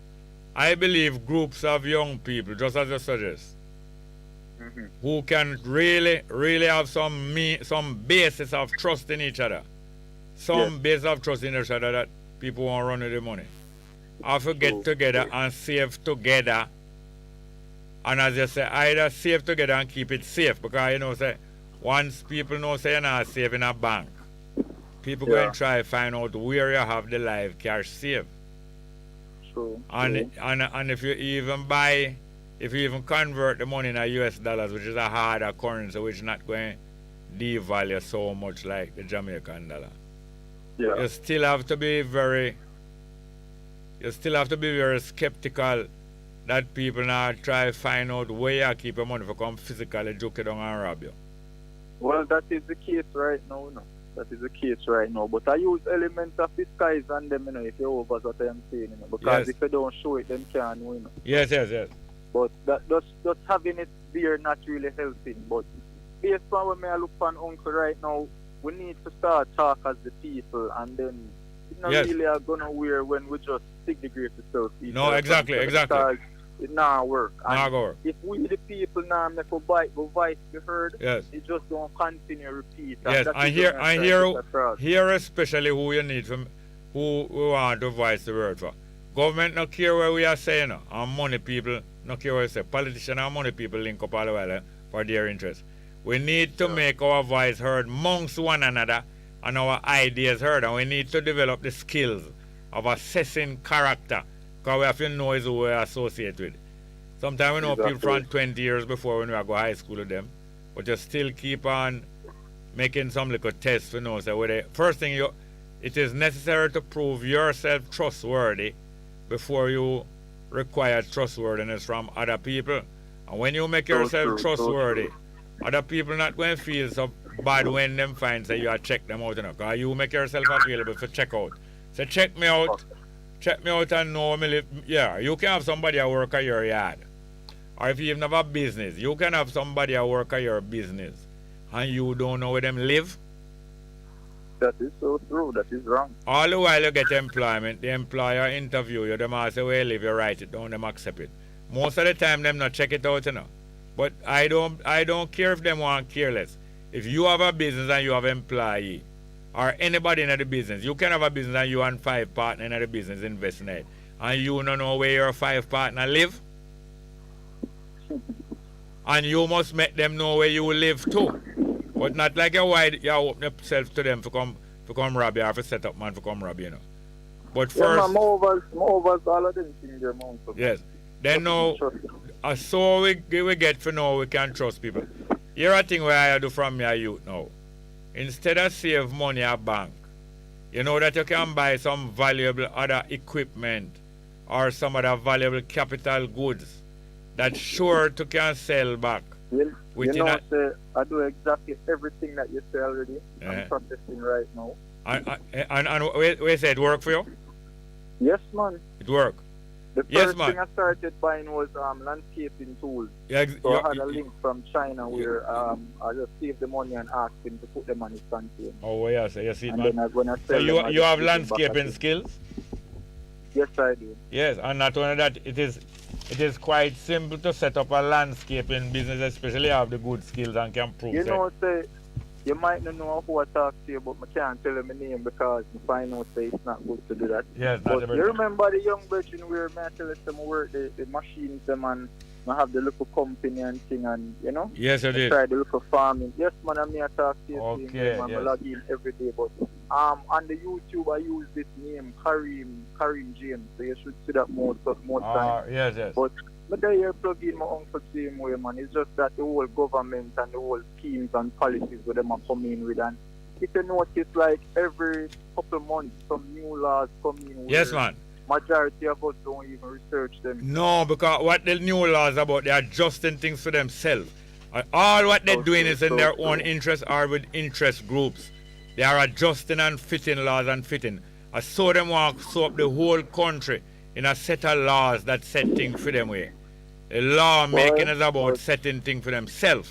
I believe groups of young people, just as you suggest, who can really have some basis of trust in each other. Some basis of trust in each other that people won't run with the money. Have to get together and save together. And as you say, either save together and keep it safe. Because say once people know say you're not safe in a bank, people go and try to find out where you have the live cash safe. True. And if you even convert the money in US dollars, which is a harder currency, which is not going to devalue so much like the Jamaican dollar. Yeah. You still have to be very skeptical that people now try to find out where you keep your money for come physically joke it down and rob you. Well, that is the case right now, That is the case right now. But I use elements of disguise on them, if you over what I am saying, because if you don't show it, then can't win. Yes. But that just having it there not really helping. But based on when I look for an uncle right now, we need to start talk as the people, and then it's not really gonna wear when we just segregate ourselves. No, exactly. It not work. Not work. If we the people now make a voice be heard, yes, it just don't continue repeat. Yes, and here especially who you need from who we want to voice the word for. Government not care where we are saying, and money people not care what we say. Politicians and money people link up all the while for their interests. We need to make our voice heard amongst one another and our ideas heard, and we need to develop the skills of assessing character, because we have to know who we associate with. Sometimes we know people from 20 years before when we go to high school with them, but you still keep on making some little tests to know. So first thing, it is necessary to prove yourself trustworthy before you require trustworthiness from other people. And when you make yourself trustworthy, other people not going to feel so bad when them find that you have checked them out, because you make yourself available for check out. So check me out. Check me out and know me live. Yeah, you can have somebody that work at your yard. Or if you even have a business, you can have somebody that work at your business and you don't know where them live. That is so true. That is wrong. All the while you get employment, the employer interview you, them ask you where you live, you write it down, them accept it. Most of the time them not check it out, you know. But I don't care if them want careless. If you have a business and you have employee, or anybody in the business, you can have a business and you and 5 partners in the business invest in it. And you don't know where your 5 partner live. And you must make them know where you live too. But not like you open yourself to them to come rob you or to set up man to come rob you, know. But first... Yeah, Movers, all of them things they're yes. Then now, so we get for now we can trust people. Here a thing where I do from your youth now. Instead of save money at bank, you know that you can buy some valuable other equipment or some other valuable capital goods that sure to can sell back. I do exactly everything that you say already. I'm processing right now. And we say it work for you? Yes, man. It work. The first thing I started buying was landscaping tools. Yeah, so I had a link from China where I just saved the money and asked him to put them on his container. Oh, yes, you see, and man. then when I So you have landscaping skills? Yes, I do. Yes, and not only that, it is quite simple to set up a landscaping business, especially have the good skills and can prove it. You know, say, you might not know who I talk to you, but I can't tell you my name because I find out say it's not good to do that. Yes, but you remember the young virgin where I tell them work the machines them and I have the local company and thing and you know? Yes, I did. Try the local farming. Yes, man, I'm here talk to you. Okay, I log in every day, but on the YouTube I use this name Karim James, so you should see that more time. Yes. But there you plug in my uncle same way, man. It's just that the whole government and the whole schemes and policies where them are coming in with, and if you notice, like every couple of months, some new laws come in. Yes, man. Majority of us don't even research them. No, because what the new laws about, they're adjusting things for themselves. And all what they're doing is in their own interest or with interest groups. They are adjusting and fitting laws and fitting. I saw them walk so up the whole country in a set of laws that set things for them way. The law making is about setting things for themselves.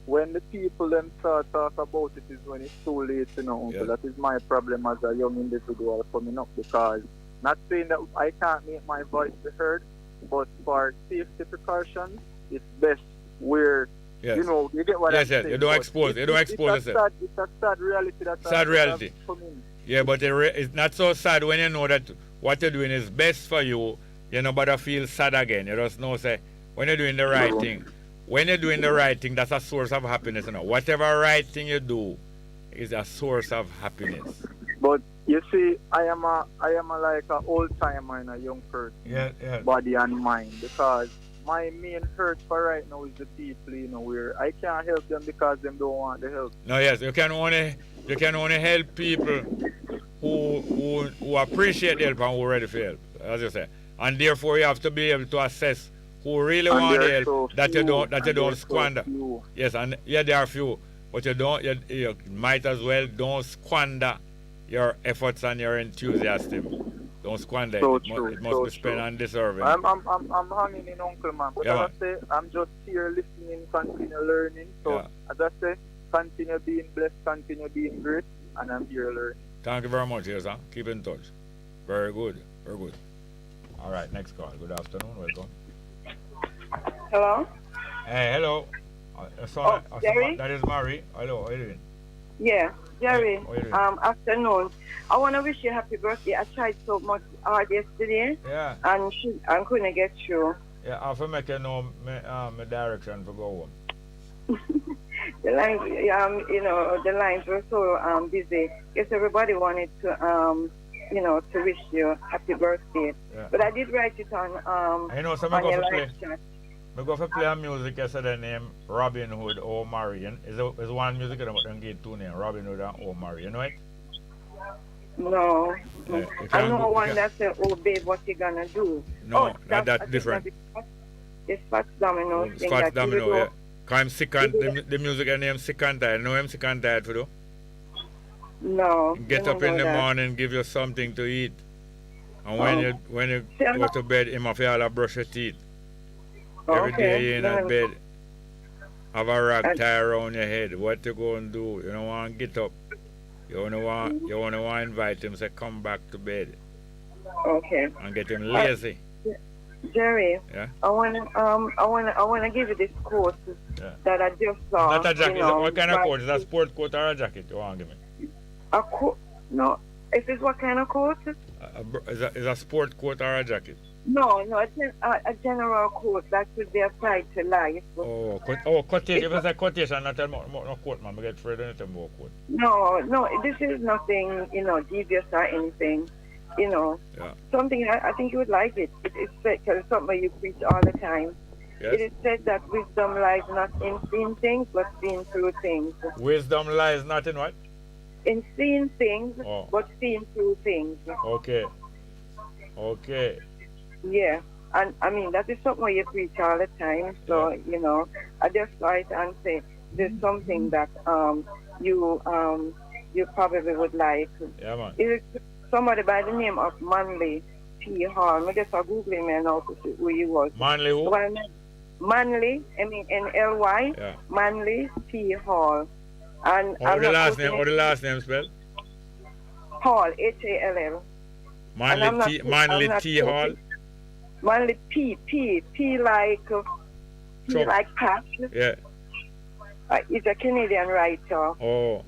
When the people them start talk about it is when it's too late, you know. Yeah. So that is my problem as a young individual coming up, because not saying that I can't make my voice be heard, but for safety precautions, it's best where yes. you know you get what I'm saying. You don't expose yourself. It's a sad reality that sad reality. Yeah, but it's not so sad when you know that what you're doing is best for you. You know, but I feel sad again. You just know, say, when you're doing the right thing, when you're doing the right thing, that's a source of happiness. You know, whatever right thing you do is a source of happiness. But you see, I am like an old timer in a young person, body and mind, because my main hurt for right now is the people, you know, where I can't help them because them don't want the help. No, yes, you can only help people who appreciate help and who are ready for help, as you say. And therefore you have to be able to assess who really want help, so that you don't squander. So yes, and there are few, but you might as well don't squander your efforts and your enthusiasm. Don't squander so it. It must be spent on deserving. I'm hanging in, Uncle Man, but as I say, I'm just here listening, continue learning. So as I say, continue being blessed, continue being great, and I'm here learning. Thank you very much, yes, sir. Keep in touch. Very good. All right, next call. Good afternoon. Welcome. Hello? Hey, hello. Jerry? That is Mary. Hello, how are you doing? Yeah, Jerry. Hey, afternoon. I want to wish you a happy birthday. I tried so much hard yesterday. Yeah. And I couldn't get through. Yeah, I have to make you know my direction to go home. The lines, the lines were so busy. Yes, everybody wanted to, to wish you happy birthday. Yeah. But I did write it on. I know, so I'm going to play a music yesterday named Robin Hood or Marion. Is one music that I'm get two names, Robin Hood and Oh Marion, you know it? No. I know one that said, oh babe, what you gonna do? No, that's different. It's Fats Domino. Fats Domino, yeah. Because I'm sick and the music name Sick and Tired. Know him Sick and Tired for you? No. Get up in the morning, give you something to eat. And when you go to bed, him have to brush your teeth. Every day you in that bed, have a rag tie around your head. What you go and do? You don't want to get up. You only want to invite him, say come back to bed. Okay. And get him lazy. Jerry, yeah? I wanna give you this quote that I just saw. Not a jacket. What kind of right. coat? Is that a sport coat or a jacket you want to give me? A coat? No. Is this what kind of coat? Is a sport coat or a jacket? No, a general quote that should be applied to life. Quotation. If it's a quotation, not no quote, man. I get afraid of anything more quote. No, this is nothing, devious or anything. Something I think you would like it. It's because it's something you preach all the time. Yes. It is said that wisdom lies not in seeing things, but seeing through things. Wisdom lies not in what? In seeing things, but seeing through things. Okay. Yeah, and I mean that is something you preach all the time. So I just write and say there's something that you probably would like. Yeah, man. It's somebody by the name of Manley P. Hall. I just Google him now to see who he was. Manley who? Manley, Manly, yeah. Manley P. Hall. And how the last name spelled? Hall, Hall. Manley T. Hall. Manley P like Pat. Yeah. He's a Canadian writer. Oh.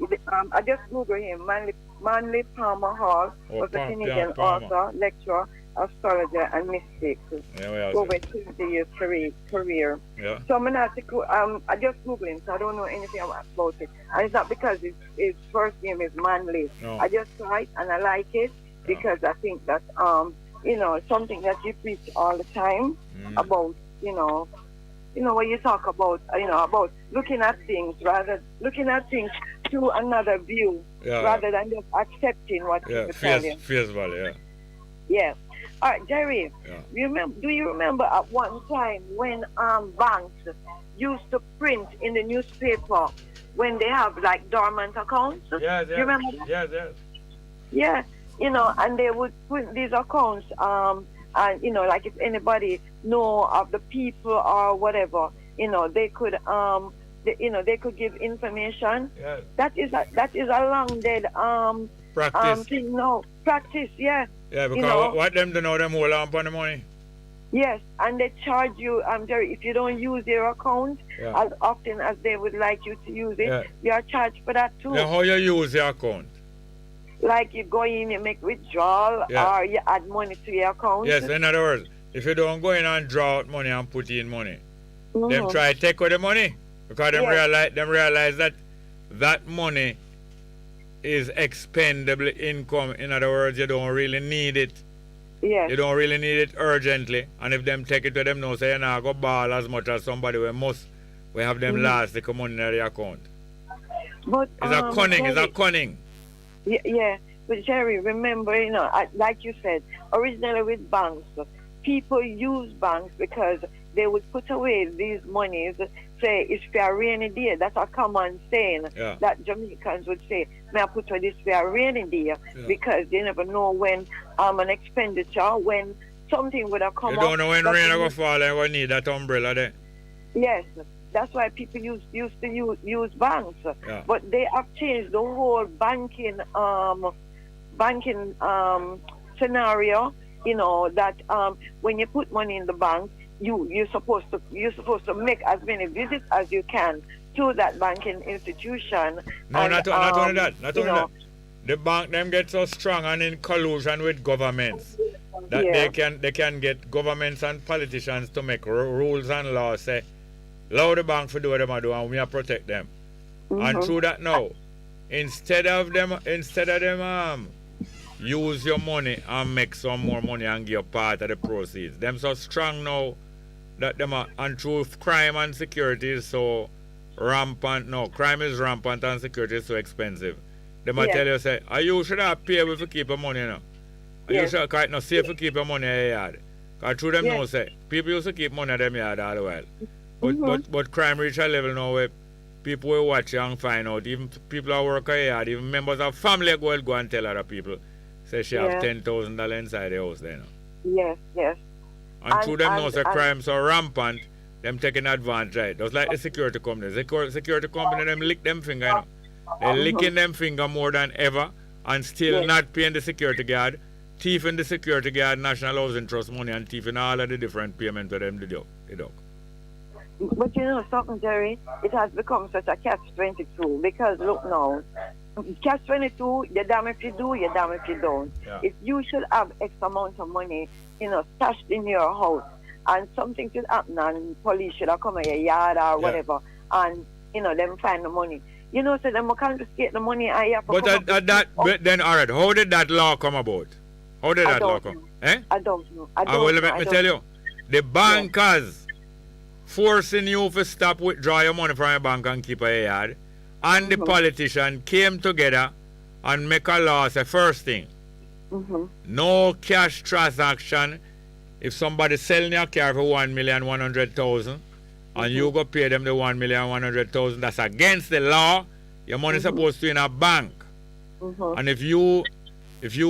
I just Googled him. Manley Palmer Hall was a Canadian author, lecturer, astrologer, and mystic. Over 20 years career. Yeah. So I'm not I just Googled him, so I don't know anything about it. And it's not because his first name is Manley. No. I just saw it and I like it because I think that something that you preach all the time about, when you talk about, about looking at things through another view rather than just accepting what people tell you. Face value, yeah. Yeah. All right, Jerry, do you remember at one time when banks used to print in the newspaper when they have like dormant accounts? Yes. Do you remember that? Yes. Yeah. And they would print these accounts, and like if anybody know of the people or whatever, they could they could give information. Yes. That is a long dead practice. thing. No, practice, yeah. Yeah, because what them do know them hold on for the money. Yes, and they charge you, Jerry, if you don't use your account as often as they would like you to use it, you are charged for that too. Now how you use your account? Like you go in, you make withdrawal, or you add money to your account. Yes, in other words, if you don't go in and draw out money and put in money, them try to take away the money because them realize that money is expendable income. In other words, you don't really need it. Yes. You don't really need it urgently. And if them take it to them now, say you not go ball as much as somebody we have them last the money in the account. But it's a cunning. Yeah, but Jerry, remember, like you said, originally with banks, people use banks because they would put away these monies, say, it's for a rainy day. That's a common saying that Jamaicans would say, may I put this for a rainy day, because they never know when an expenditure, when something would have come up. You don't know when rain will fall and we need that umbrella there. Yes. That's why people used to use banks, but they have changed the whole banking scenario. That when you put money in the bank, you're supposed to make as many visits as you can to that banking institution. No, and, not only that. The bank them get so strong and in collusion with governments that they can get governments and politicians to make rules and laws say, allow the bank to do what they do and we protect them. And through that now, instead of them use your money and make some more money and give part of the proceeds. Them so strong now that them and through crime and security is so rampant. No, crime is rampant and security is so expensive. Them tell you say, you should have paid if you keep your money now. You should quite not safe to keep your money in your yard. Because through them now say, people used to keep money in them yard all the while. But crime reach a level now where people will watch you and find out. Even people who work hard, even members of family go and tell other people. Say she have $10,000 inside the house there. Yes. And through them knows the crimes are rampant, them taking advantage, right? Just like the security company. Security company, them lick them finger, you know. They're licking them finger more than ever and still not paying the security guard, thieving the security guard, National Housing Trust money, and thieving all of the different payments for them to do. But you know something, Jerry? It has become such a catch-22 because look now, catch-22, you're damn if you do, you're damn if you don't. Yeah. If you should have X amount of money, stashed in your house, and something should happen, and police should have come in your yard or whatever, and them find the money. So them confiscate the money and you have to But then, all right, how did that law come about? How did that law come? I don't know. Let me tell you, the bankers forcing you to stop withdraw your money from your bank and keep it in your yard, and the politician came together and make a law. Say first thing, no cash transaction. If somebody selling your car for 1,100,000 and you go pay them the 1,100,000, that's against the law. Your money is supposed to be in a bank. And if you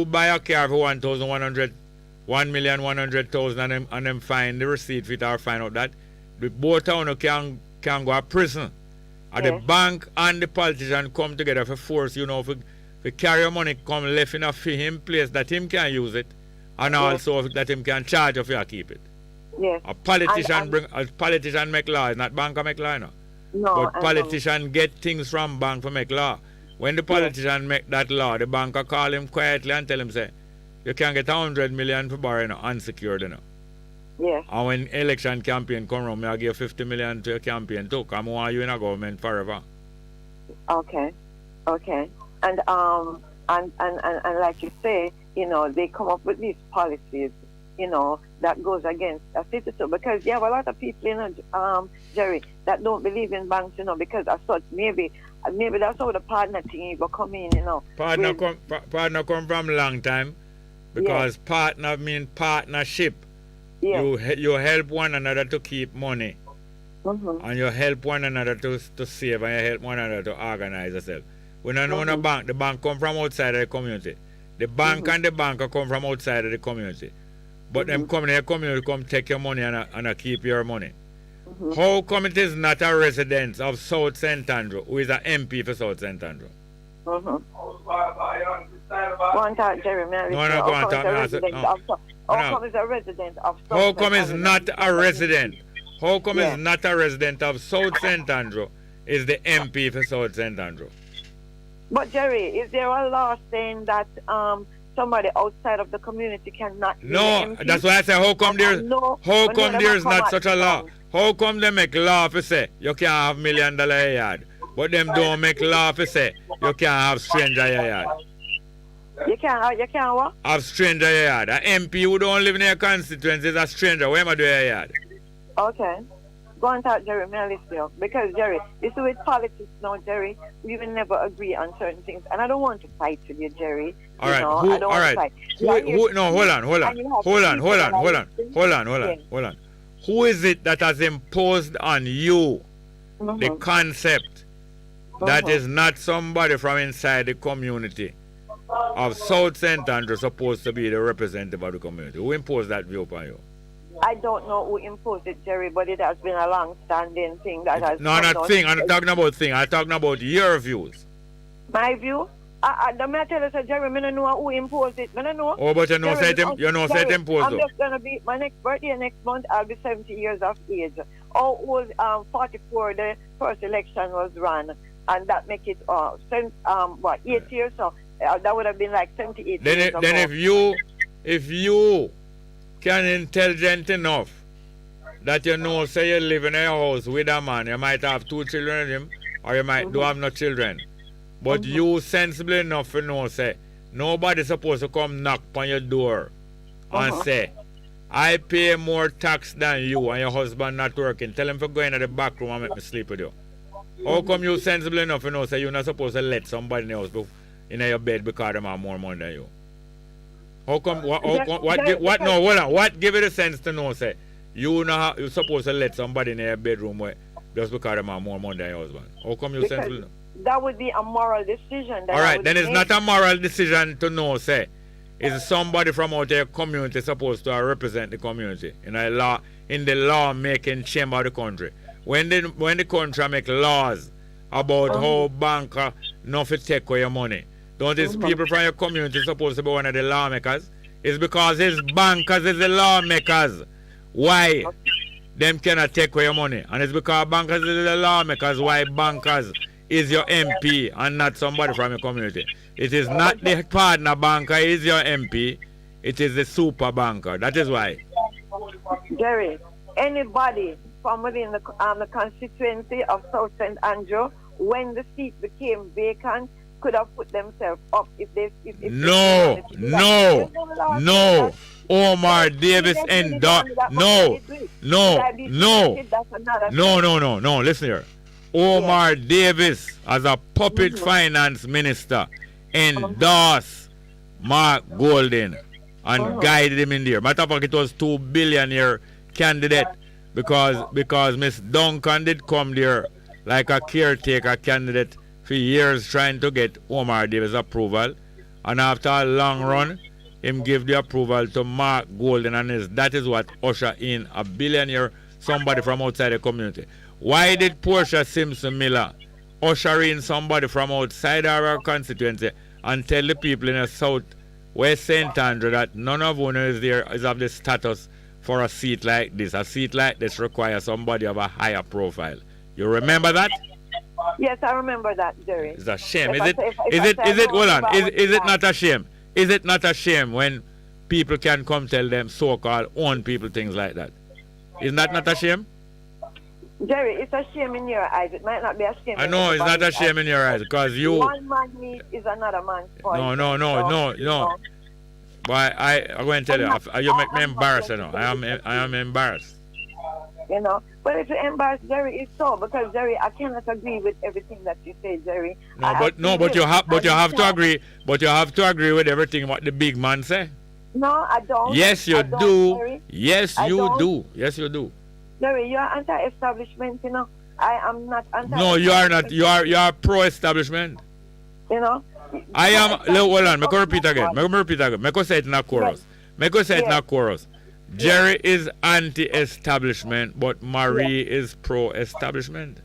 buy a car for 1,100,000 and them find the receipt for it or find out that, the both of you can go to prison. And the bank and the politician come together for force, to carry your money, come left in a him place that him can use it, and also that him can charge if you keep it. Yes. A politician make law, it's not bank make law, but politician get things from bank to make law. When the politician make that law, the banker call him quietly and tell him, say, you can get 100 million for borrowing unsecured, Yes. And when election campaign come around, I give 50 million to your campaign too. Come on, you in a government forever. Okay. And like you say, they come up with these policies, that goes against a citizen, because you have a lot of people, Jerry, that don't believe in banks, because as such, maybe that's how the partner thing even come in, Partner come from long time, because partner mean partnership. You help one another to keep money, and you help one another to save, and you help one another to organize yourself. When I know the bank come from outside of the community. The bank and the banker come from outside of the community. But them come in the community, come take your money and keep your money. How come it is not a resident of South St. Andrew, who is an MP for South St. Andrew? Go on talk, Jerry. Go on talk. How come is a resident of South How come is not a resident? How come is not a resident of South St. Andrew is the MP for South St. Andrew? But Jerry, is there a law saying that somebody outside of the community cannot be No, that's why I say how come there's not such a law? How come they make law for say you can't have $1 million a yard, but them don't make law for say you can't have stranger a yard? You can't what? Have stranger a yard. An MP who don't live in your constituency is a stranger. Where am I doing a yard? Okay. Go and talk, Jerry. May I listen to you? Because, Jerry, you see with politics now, Jerry, we will never agree on certain things. And I don't want to fight with you, Jerry. All right. Hold on. Who is it that has imposed on you the concept that is not somebody from inside the community of South St. Andrew supposed to be the representative of the community? Who imposed that view upon you? I don't know who imposed it, Jerry, but it has been a long-standing thing that has... No, not thing. I'm not talking about thing. I'm talking about your views. My view? I tell you, Jerry, I don't know who imposed it. I don't know. Oh, but you know, say it imposed. I'm just going to be... My next birthday next month, I'll be 70 years of age. How old 44, the first election was run, and that make it, 8 years? So that would have been like 78 years ago. Then if you can intelligent enough that say you live in a house with a man, you might have 2 children with him, or you might do have no children. But you sensible enough to know, say, nobody's supposed to come knock on your door and say, I pay more tax than you and your husband not working. Tell him to go into the back room and make me sleep with you. How come you sensible enough to know, say, you're not supposed to let somebody in the house in your bed because they have more money than you? How come? What give it a sense to know? Say you're supposed to let somebody in your bedroom just because them have more money than your husband? How come you Because sensible? that would be a moral decision. That All I right, would then it's make. not a moral decision to know, say, is somebody from out their community supposed to represent the community in the law making chamber of the country? When the country make laws about how banker not to take away your money, don't these people from your community supposed to be one of the lawmakers? It's because his bankers is the lawmakers. Why them cannot take away your money? And it's because bankers is the lawmakers why bankers is your MP and not somebody from your community. It is not the partner banker is your MP. It is the super banker. That is why. Jerry, anybody from within the constituency of South St. Andrew, when the seat became vacant, could have put themselves up if they... No. Omar Davis endorsed. No. Listen here. Omar Davis, as a puppet finance minister, endorsed Mark Golden and guided him in there. Matter of fact, it was $2 billion candidate because Miss Duncan did come there like a caretaker candidate for years trying to get Omar Davis approval. And after a long run, him give the approval to Mark Golden, and that is what usher in a billionaire, somebody from outside the community. Why did Portia Simpson Miller usher in somebody from outside our constituency and tell the people in the South West St. Andrew that none of one is of the status for a seat like this? A seat like this requires somebody of a higher profile. You remember that? Yes, I remember that, Jerry. It's a shame. Is it not a shame? Is it not a shame when people can come tell them so-called own people things like that? Isn't that not a shame? Jerry, it's a shame in your eyes. It might not be a shame. I know it's not a shame in your eyes because you... One man's meat is another man's point. No. But I'm going to tell you, you make me embarrassed, you know. I am embarrassed. You know, but if you're embarrassed, Jerry, it's so, because Jerry, I cannot agree with everything that you say, Jerry. But you have to agree with everything what the big man say. No, I don't. Yes, you do. Jerry. Yes, you do. Jerry, you are anti-establishment, you know. I am not anti-establishment. No, you are not. You are pro-establishment. You know. I am. Hold on. Make me repeat again. Make me say it in a chorus. Jerry is anti-establishment, but Marie is pro-establishment.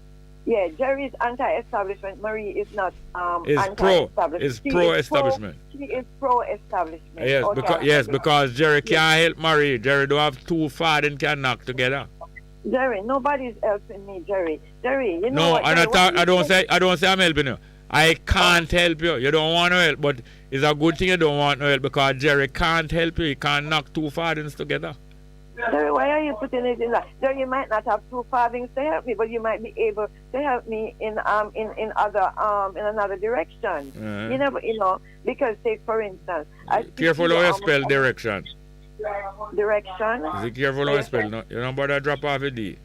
Yeah, Jerry is anti-establishment. Marie is not anti-establishment. Is pro-establishment. She is pro-establishment. Yes, okay, because Jerry can't help Marie. Jerry don't have two fathers and can knock together. Jerry, nobody's helping me, Jerry. Jerry, you know what? I don't say I'm helping you. I can't help you. You don't want to help, but it's a good thing you don't want to help because Jerry can't help you. He can't knock two fathers together. Jerry, why are you putting it in that? Jerry, you might not have two fathers to help me, but you might be able to help me in another direction. Uh-huh. You know, because take for instance, careful how you spell direction. Direction. Is it careful how you spell? No, you don't bother drop off a D.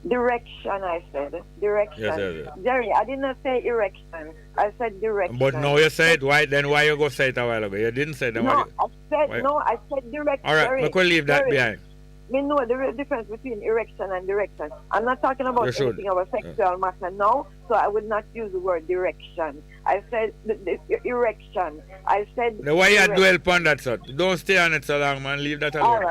Direction, I said. Direction. Yes. Jerry, I did not say erection. I said direction. But now you said why? Then why you go say it a while ago? You didn't say that. I said direction. All right, we could leave that behind. We know the difference between erection and direction. I'm not talking about anything about sexual matter now, so I would not use the word direction. I said the erection. I said. Now why you dwell upon that, sir? Don't stay on it so long, man. Leave that alone.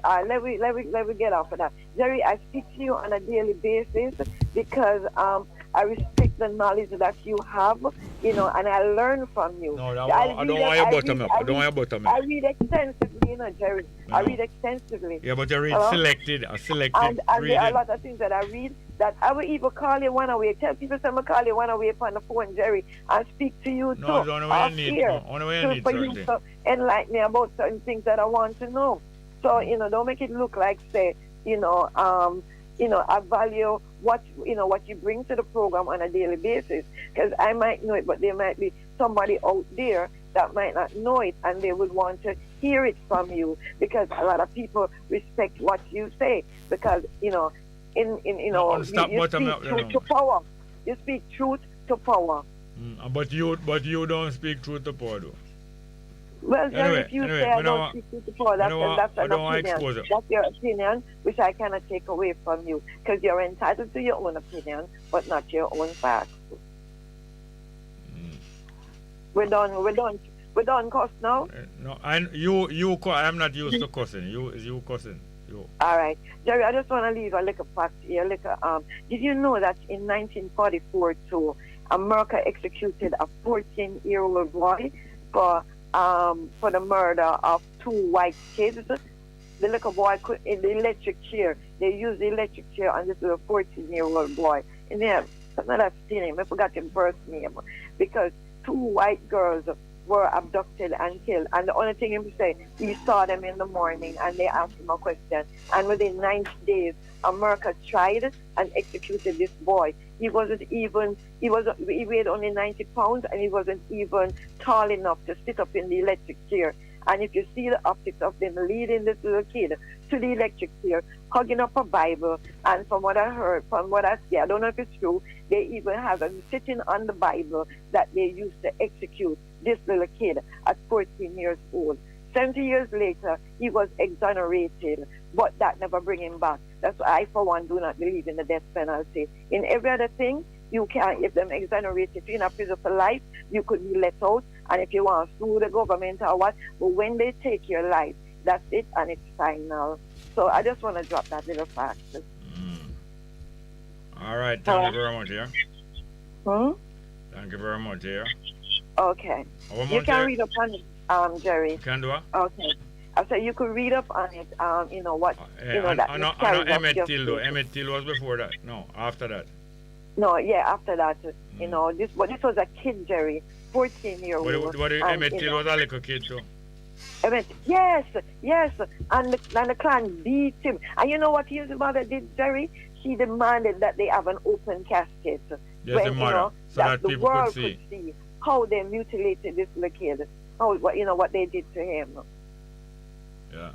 All right, let me get off of that. Jerry, I speak to you on a daily basis because I respect the knowledge that you have, you know, and I learn from you. No, I don't want your bottom up. I don't want your bottom up. I read extensively, you know, Jerry. No. I read extensively. Yeah, but you read selected. And there are a lot of things that I read that I will even call you one away. Tell people I'm going to call you one away upon the phone, Jerry, and speak to you too. No, the only way you need for you to enlighten me about certain things that I want to know. So, you know, don't make it look like, say, I value what you bring to the program on a daily basis, because I might know it, but there might be somebody out there that might not know it, and they would want to hear it from you, because a lot of people respect what you say, because you speak truth to power. You speak truth to power. But you don't speak truth to power, though. Well, Jerry, if you say I don't speak to the poor, that's an opinion. That's your opinion, which I cannot take away from you, because you're entitled to your own opinion, but not your own facts. We're done cuss now? No, I'm not used to cussing. You cussing. You. All right. Jerry, I just want to leave a little fact here. Did you know that in 1944 too, America executed a 14-year-old boy for the murder of 2 white kids? The little boy could in the electric chair. They used the electric chair on this little 14-year-old boy. And then another name, I forgot his birth name, because 2 white girls were abducted and killed. And the only thing he said, he saw them in the morning and they asked him a question. And within 90 days, America tried and executed this boy. He weighed only 90 pounds and he wasn't even tall enough to sit up in the electric chair. And if you see the optics of them leading this little kid to the electric chair, hugging up a Bible, and from what I heard, from what I see, I don't know if it's true, they even have him sitting on the Bible that they used to execute this little kid at 14 years old. 70 years later, he was exonerated, but that never bring him back. That's why I, for one, do not believe in the death penalty. In every other thing, you can, if them exonerated, if you're in a prison for life, you could be let out, and if you want to sue the government or what, but when they take your life, that's it, and it's final. So I just want to drop that little fact. All right, thank you very much, yeah? Thank you very much, yeah? Okay. You can read up on it, Jerry. Can do it? Okay. I said you could read up on it, what, I know Emmett Till, though. Emmett Till was before that. No, after that. No, yeah, after that, this was a kid, Jerry, 14-year-old. But Emmett Till was a little kid, too. Emmett, yes, and the clan beat him. And you know what his mother did, Jerry? She demanded that they have an open casket. Yes, the mother, so that the people world could see how they mutilated this little kid. What they did to him. Yeah.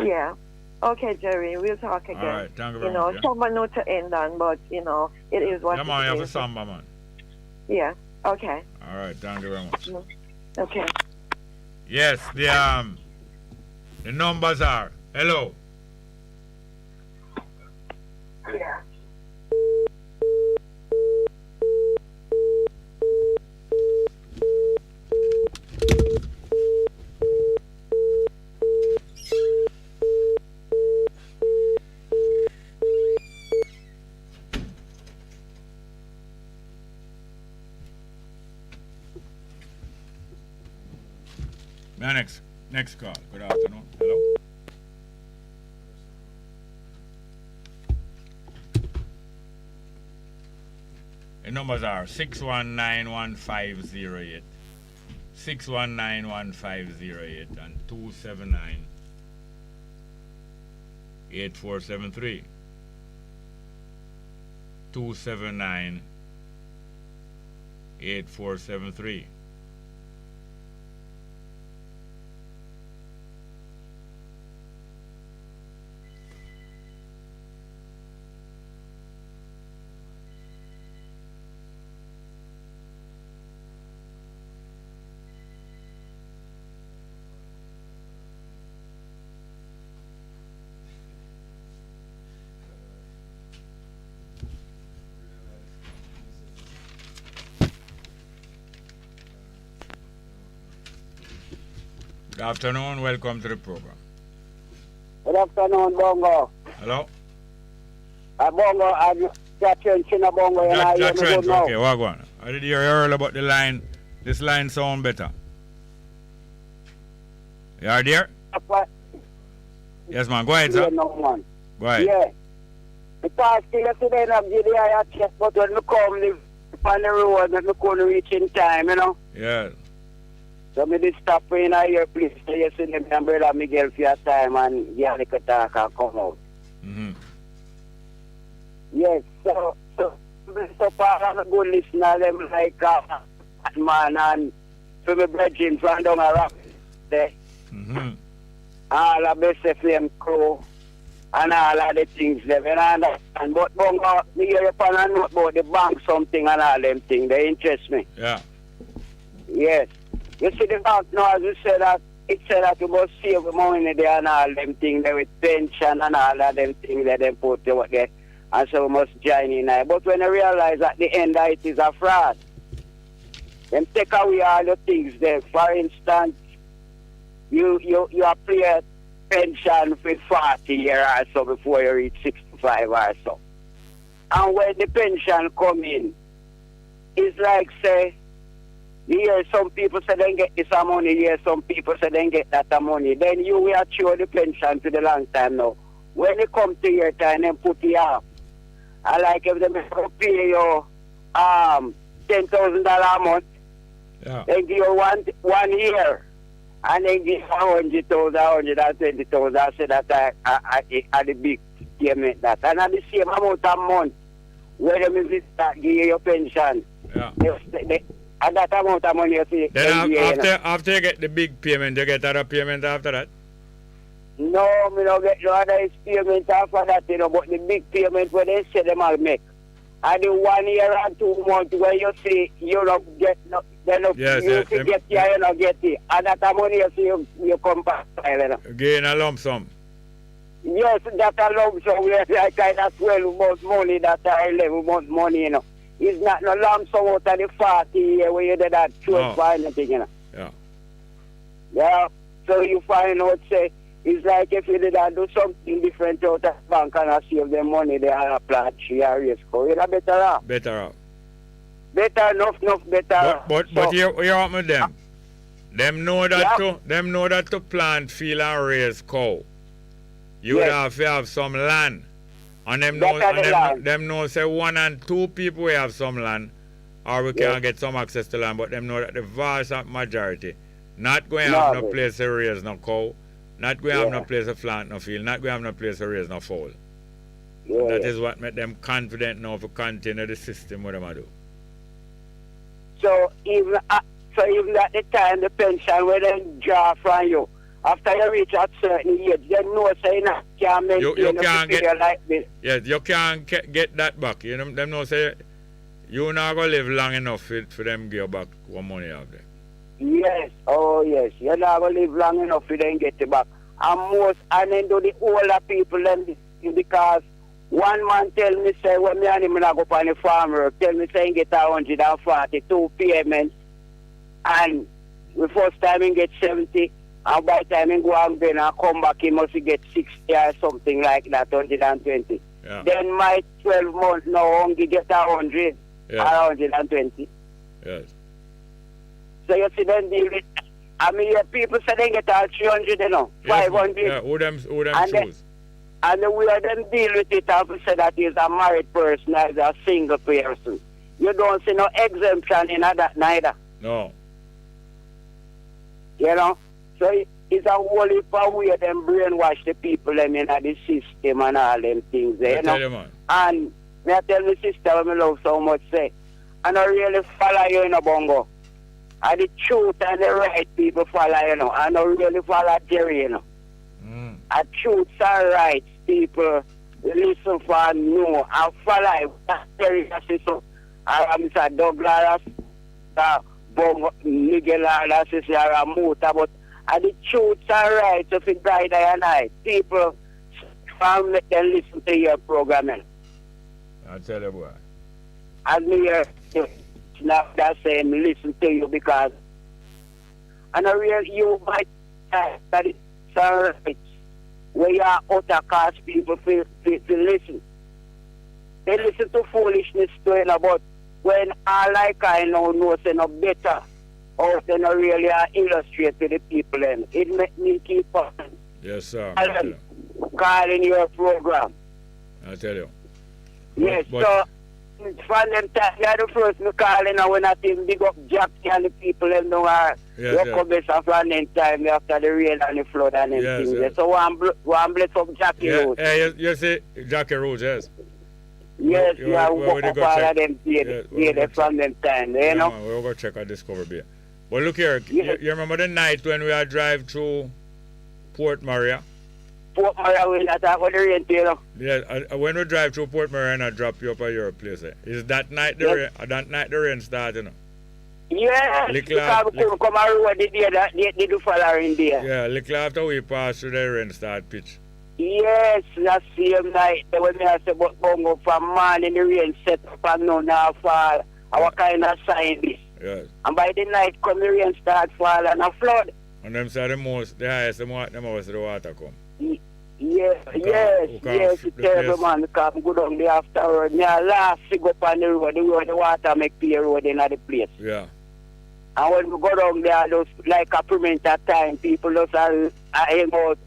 Yeah. Okay, Jerry, we'll talk again. All right, thank you very much. Someone note to end on, but, it is what it is. You have a samba, man. Yeah, okay. All right, thank you very much. Okay. Yes, the numbers are, hello. Yeah. Next call. Good afternoon. Hello. The numbers are 6191508, 6191508, and 279-8473. 279-8473. Good afternoon, welcome to the program. Good afternoon, Bongo. Hello? Bongo, I'm Trent, Bongo, and I Trent, okay, what going on? I did hear earlier about the line. This line sound better. You are there? Yes, man, go ahead, sir. No, man. Go ahead. Yeah. Because yesterday, I'm GDI, but when I come on the road, I couldn't reach in time, Yeah. So I did stop in here, please. Yesterday, my brother Miguel for your time and yeah, they could talk and come out. Yes, so far I'm a good listener, them like man and for my brethren from down a rock there. All of Bess FM crew and all of the things there, you understand? But Bongo, me hear you on a note about the bank something and all them things, they interest me. Yeah. Yes. You see the bank now, as you said that, it said that you must save the money there and all them things there with pension and all of them things that they put there. And so we must join in there. But when you realize at the end that it is a fraud, then take away all the things there. For instance, you apply pension for 40 years or so before you reach 65 or so. And when the pension come in, it's like, say, here some people say they get this money, here some people say they get that money. Then you will assure the pension to the long time now. When it comes to your time, then put it up. I like if they pay you $10,000 a month, then give you one year, and then give you 100,000, 120,000. I say that I the big payment that. And at the same amount of month, when you visit that, give you your pension. Yeah. And that amount of money you see. Then after you get the big payment, you get other payment after that? No, me don't get no other payment after that, you know, but the big payment when they say them will make. And the 1 year and 2 months where you see you don't get no, then yes, you yes, get here, you don't get it. And that money you see you come back. You know. Gain a lump sum. Yes, that a lump sum. We are like kind of 12 months money, that 11 months money, you know. It's not no lump sum out of the 40 year where you did that choice for anything, you know. Yeah. Yeah. So you find out, say, it's like if you did do something different out of the bank and save them money, they are a plant, she are risk. You're better off. Better off. Better enough better. But you up with them. Them know that to plant, field and raise cow. You would have to have some land. And them know say 1 and 2 people we have some land, or we can get some access to land, but them know that the vast majority not going to have no place to raise no cow, not going to have no place to plant no field, not going to have no place to raise no fowl. That is what make them confident now to continue the system what them do. So even at the time the pension when they draw from you, after you reach a certain age, you know say you can't maintain a figure like this. Yes, you can't get that back. You know, them know say you're not going to live long enough for them give back what money you have there. Yes, oh yes. You're not going to live long enough for them get it back. And then do the older people them because one man tell me say when me and him go on the farm tell me say he get 142 payments and the first time he get 70. And by the time he go and then I come back, he must get 60 or something like that, 120. Yeah. Then my 12 months now, only get 100 or 120. Yes. So you see them deal with, I mean, people say they get all 300, you know, 500. Yeah, who them and choose? And the way them deal with it, I have say that he's a married person, as a single person. You don't see no exemption in that neither. No. You know? So it's a whole heap of way them brainwash the people them in the system and all them things there, you know. You, man. And me I tell my sister when I love so much say, I don't really follow you in a bongo. And the truth and the right people follow, you know. I don't really follow Jerry, you know. And truth and rights people listen for and know and follow Jerry so Mr. Douglas, Bongo, Miguel and Sister Mota, but and the truth and rights of it guide and I. People from let them listen to your programming. I tell you boy. And me not that saying listen to you because and a real you might that it's alright where you are out of cast people feel listen. They listen to foolishness to it about when I like I know say no better. Or they not really illustrate to the people then. It make me keep on. Yes, sir. Calling your program. I tell you. Yes, so from them time, you're the first me calling and when I think big up Jackie and the people them know are come best from them time after the rain and the flood and them things. Yes. So one bless up Jackie Rose. Yeah, you see Jackie Rose, yes. Yes, we walk up all of them here from them time, you know. We'll go check our Discover Bay. But look here, you remember the night when we had drive through Port Maria? Port Maria, we not talk about the rain, you know. Yeah, when we drive through Port Maria and I drop you up at your place, is that night the rain started, you know? Yes, because we couldn't come a road the day that they do following day. Yeah, little after we pass through the rain start pitch. Yes, that same night when I say about Bongo from morning the rain set up and now now fall. Our kind of sign this. Yes. And by the night come the rain start fall and a flood. And them say the highest the most the water come. Yes, it's terrible man, because I go down there afterward. Me a last to go up on the road the water make the road in the place. Yeah. And when we go down there, those like a perimeter time, people just hang out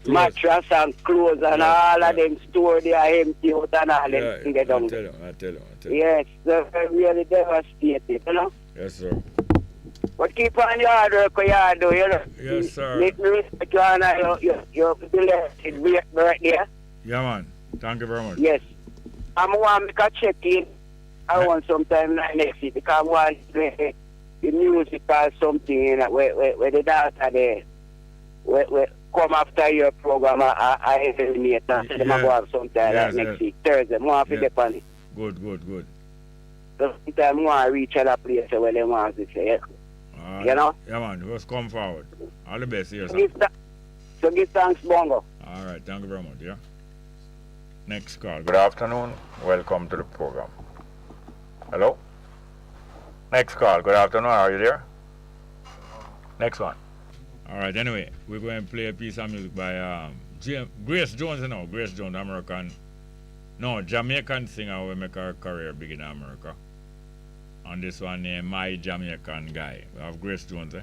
mattress and clothes and all of them store there empty out and all them get down there. I tell you. Yes, they're really devastated, you know. Yes, sir. But keep on your hard work you do, you know. Yes, sir. Make me respect you and you're blessed right there. Yeah, man. Thank you very much. Yes. I want to make a check-in. I want sometime next week because I want the music or something, you know, where the data there, where come after your program, I eliminate and say them go have sometime next week, Thursday. I want to get on it. Good. So sometimes I want to reach other place where they want to say, you know? Yeah, man. Just come forward. All the best here, sir. So give thanks, Bongo. All right. Thank you very much, yeah. Next call. Good afternoon. Welcome to the program. Hello? Next call. Good afternoon. Are you there? Next one. All right. Anyway, we're going to play a piece of music by Grace Jones, you know. Grace Jones, Jamaican singer who make her career big in America. And this one named My Jamaican Guy. We have Grace Jones,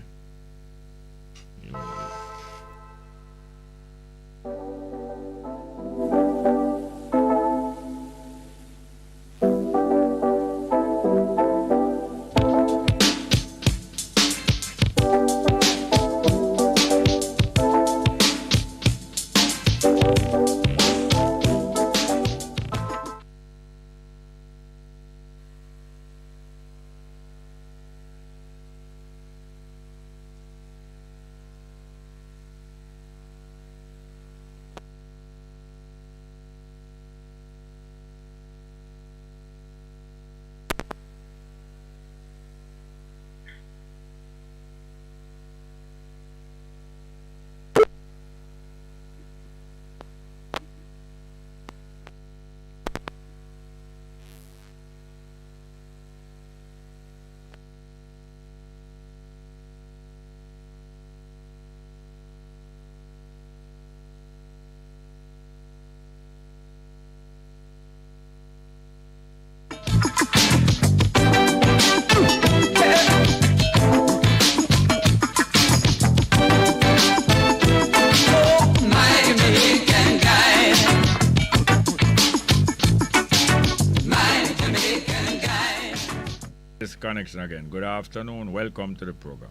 Connection again. Good afternoon. Welcome to the program.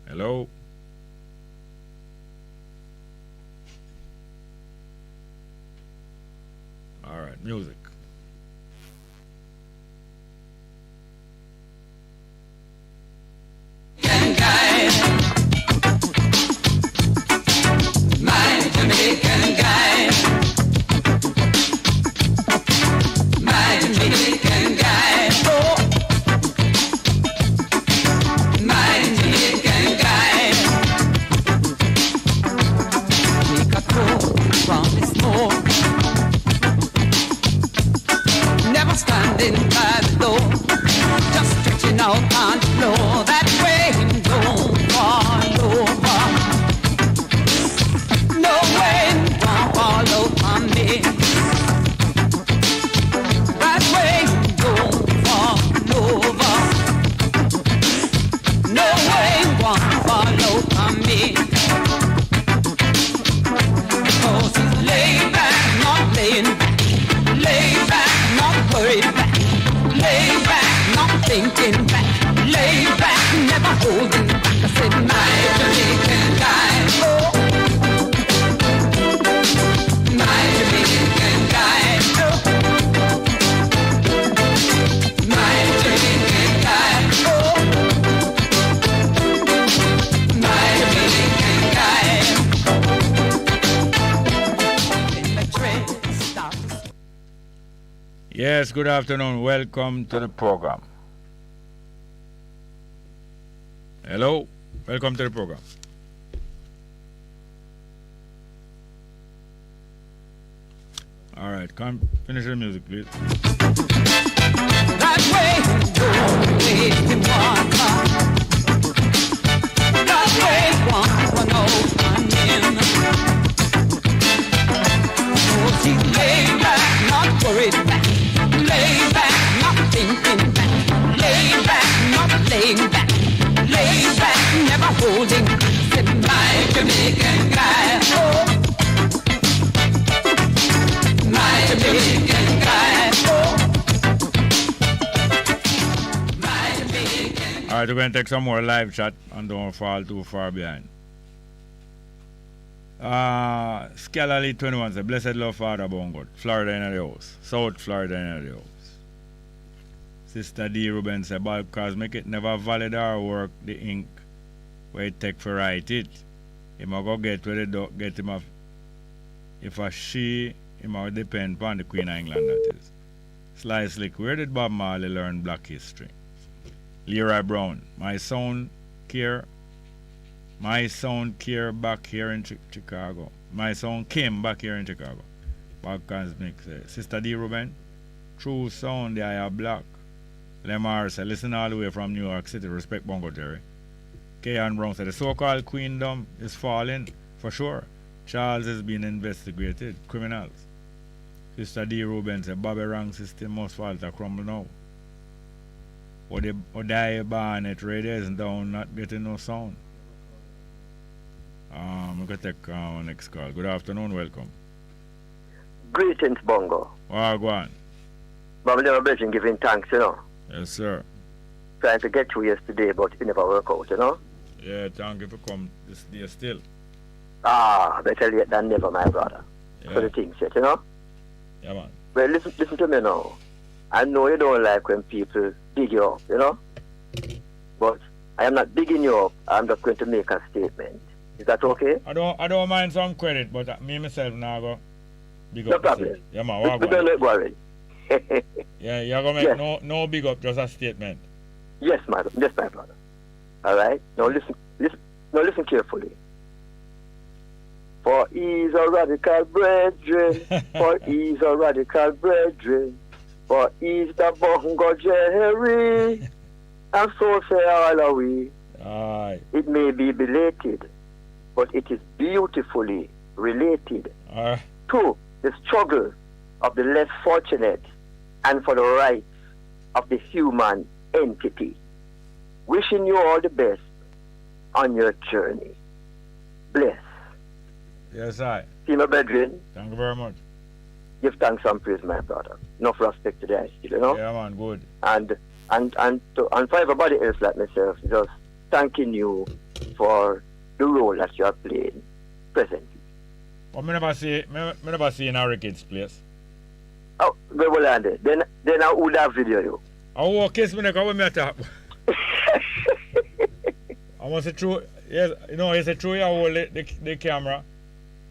Hello? All right, music. My Jamaican guy. My Jamaican guy. Oh. Standing by the door, just stretching out on the floor. That rain don't fall over. No rain won't fall over me. That rain don't fall over. No rain won't fall over me. Because he's laid back, not laying back. Laid back, not worried back. Lay back, not thinking back. Lay back, never holding back. I said, my Jamaican guy. Oh. My Jamaican guy. Oh. My Jamaican guy. Oh. My Jamaican guy. In the train stops. Yes, good afternoon. Welcome to the program. Hello. Welcome to the program. All right, come finish the music, please. That way, wasting water. That way, want no onion. Oh, she's laid back, not worried back. Laid back, not thinking back. Laid back, not laying back. Laid back, never holding. Said my Jamaican guy. Oh. My Jamaican guy. Oh. All right, we're going to take some more live chat and don't fall too far behind. Scalali 21 says, Blessed Love Father Bongo, Florida in the house. South Florida in the house. Sister D. Ruben says, Bulk Cosmic, it never valid our work, the ink, where it take for write it. He might go get where they don't get him off. If a she, it might depend upon the Queen of England, that is. Sly Slick, where did Bob Marley learn black history? Leroy Brown, my son care back here in Chicago. My son came back here in Chicago. Bob Cosmic says, Sister D. Ruben, true sound, they are black. Lemar said, listen all the way from New York City, respect Bongo Terry. Kayan Brown said, the so-called queendom is falling, for sure. Charles is being investigated, criminals. Sister D. Ruben said, Bobby Rank system must fall to crumble now. Odai Barnett radio is down, not getting no sound. We're going to take our next call. Good afternoon, welcome. Greetings, Bongo. Go on. But never been giving thanks, you know. Yes, sir. Trying to get through yesterday, but it never worked out, you know. Yeah, thank you for coming this day still. Better late than never, my brother. Yeah. For the things set, you know. Yeah, man. Well, listen to me now. I know you don't like when people dig you up, you know. But I am not digging you up. I'm just going to make a statement. Is that okay? I don't mind some credit, but me myself now go big up. No problem. Yeah, man. We don't let worry. Yeah, you're gonna make no big up, just a statement. Yes, madam. Yes, my brother. All right. Now listen carefully. For he's a radical brethren. For he's a radical brethren. For he's the Bongo Jerry. And so say all are we. Aye. It may be belated, but it is beautifully related to the struggle of the less fortunate and for the rights of the human entity. Wishing you all the best on your journey. Bless. Yes, I. See my brethren. Thank you very much. Give thanks and praise, my brother. Enough respect to the high still, you know? Yeah, man, good. And for everybody else like myself, just thanking you for the role that you are playing presently. But me never see in our kids' place. Oh, where will I land? Then I would have video you. Oh, kiss me, when me attack. I must say true. Yes, you know, it's a true. You hold the camera.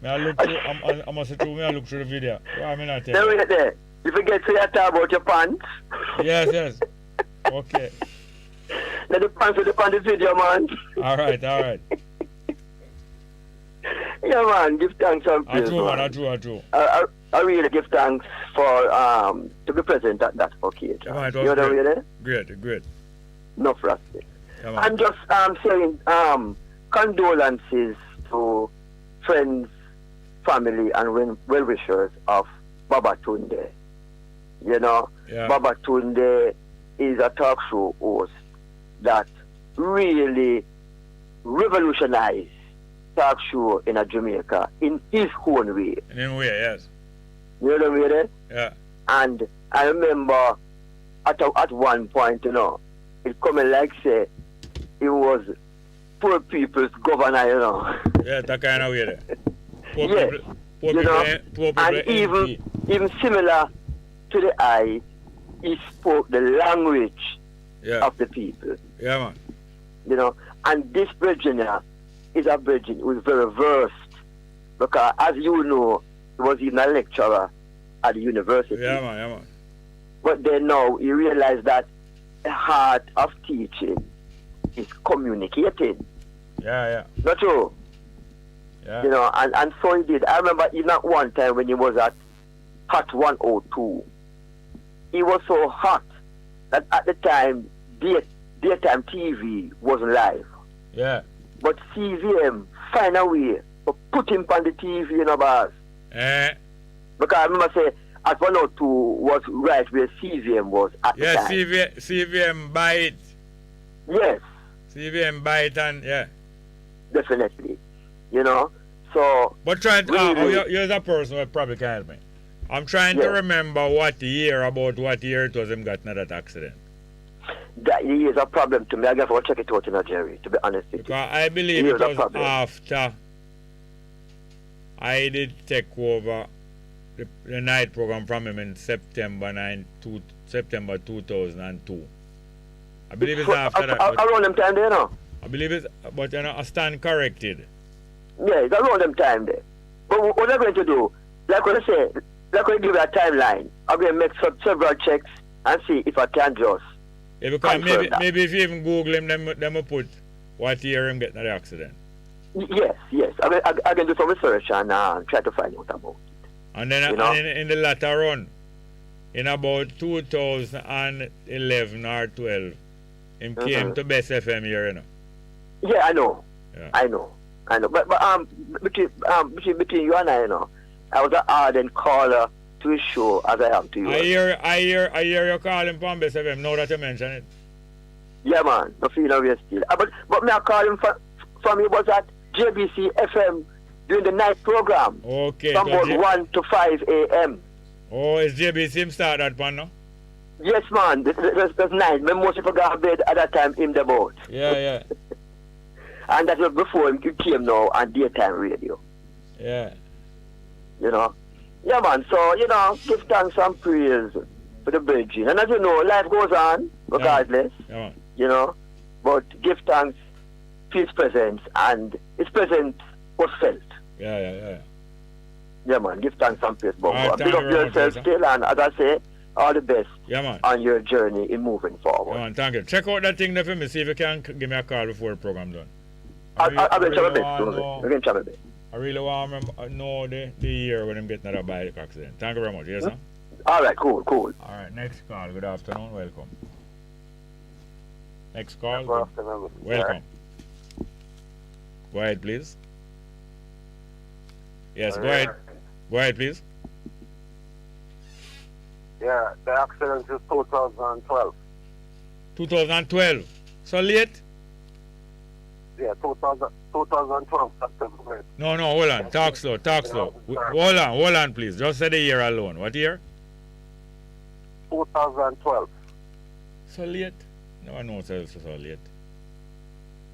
I look through. I must say true. Me I look through the video. What I mean, I tell you. There. You forget to talk about your pants. Yes. Okay. Let the pants with the video, man. All right. Yeah, man. Give thanks and praise, I true. I really give thanks for to be present at that occasion. Yeah, man, you know really? Great. No frosty. Yeah, I'm just saying condolences to friends, family, and well-wishers of Baba Tunde. You know, yeah. Baba Tunde is a talk show host that really revolutionized talk show in Jamaica in his own way. In his way, yes. You know what I mean? Yeah. And I remember at one point, you know, it coming like say it was poor people's governor, you know. Yeah, that kind of way there. Poor people, and even similar to the eye, he spoke the language of the people. Yeah, man. You know, and this Virginia is a Virgin who is very versed because, as you know, he was even a lecturer at the university. Yeah, man. But then now he realized that the heart of teaching is communicated. Yeah. Not true. Yeah. You know, and so he did. I remember even at one time when he was at Hot 102, he was so hot that at the time, daytime TV wasn't live. Yeah. But CVM find a way to put him on the TV, you know, boss. Because I remember say at 102 was right where CVM was at the time. Yeah, CVM buy it. Yes. CVM buy it and yeah. Definitely. You know, so... But trying to... you're the person who probably can help me. I'm trying to remember what year it was him got in that accident. That is a problem to me. I guess I'll check it out, you know, Jerry, to be honest with you. Because I believe it was after I did take over the night program from him in September 2002. I believe it's after that. Around them time there, you know? I believe it's... But, you know, I stand corrected. Yeah, it's around them time there. But what I'm going to do, like what I say, like I give you a timeline, I'm going to make several checks and see if I can just... Yeah, because maybe if you even Google him, them will put what year him getting the accident. Yes. I can do some research and try to find out about it. And then in the latter run, in about 2011 or 12, him came to Bess FM here, you know. Yeah, I know. Yeah. I know. But between you and I, you know, I was an ardent caller to his show as I am to you. I hear you calling from Bess FM now that you mention it. Yeah, man. No feel no way still. But me I call him from he was at JBC FM during the night program. Okay. From about 1 to 5 a.m. Oh, is JBC him start that one now? Yes, man. There's night. Me most people got bed at that time in the boat. Yeah. And that was before him came now on daytime radio. Yeah. You know? Yeah, man. So, you know, give thanks and praise for the bridging. And as you know, life goes on, regardless. Yeah. You know? But give thanks to his presence, and his presence was felt. Yeah. Yeah, man. Give thanks and praise, Bongo. Big up yourself still, and as I say, all the best on your journey in moving forward. Yeah, man, thank you. Check out that thing there for me, see if you can give me a call before the program done. I'm going to try my best. I really want to know the year when I'm getting that bike accident. Thank you very much. Yes, sir? All right, cool. All right, next call. Good afternoon. Welcome. Next call. Good afternoon. Welcome. Go ahead, please. Yes, go ahead. Go ahead, please. Yeah, the accident is 2012. 2012? So late? Yeah, 2012. No, hold on. Talk slow. Hold on, please. Just say the year alone. What year? 2012. So late? No one knows it's so late.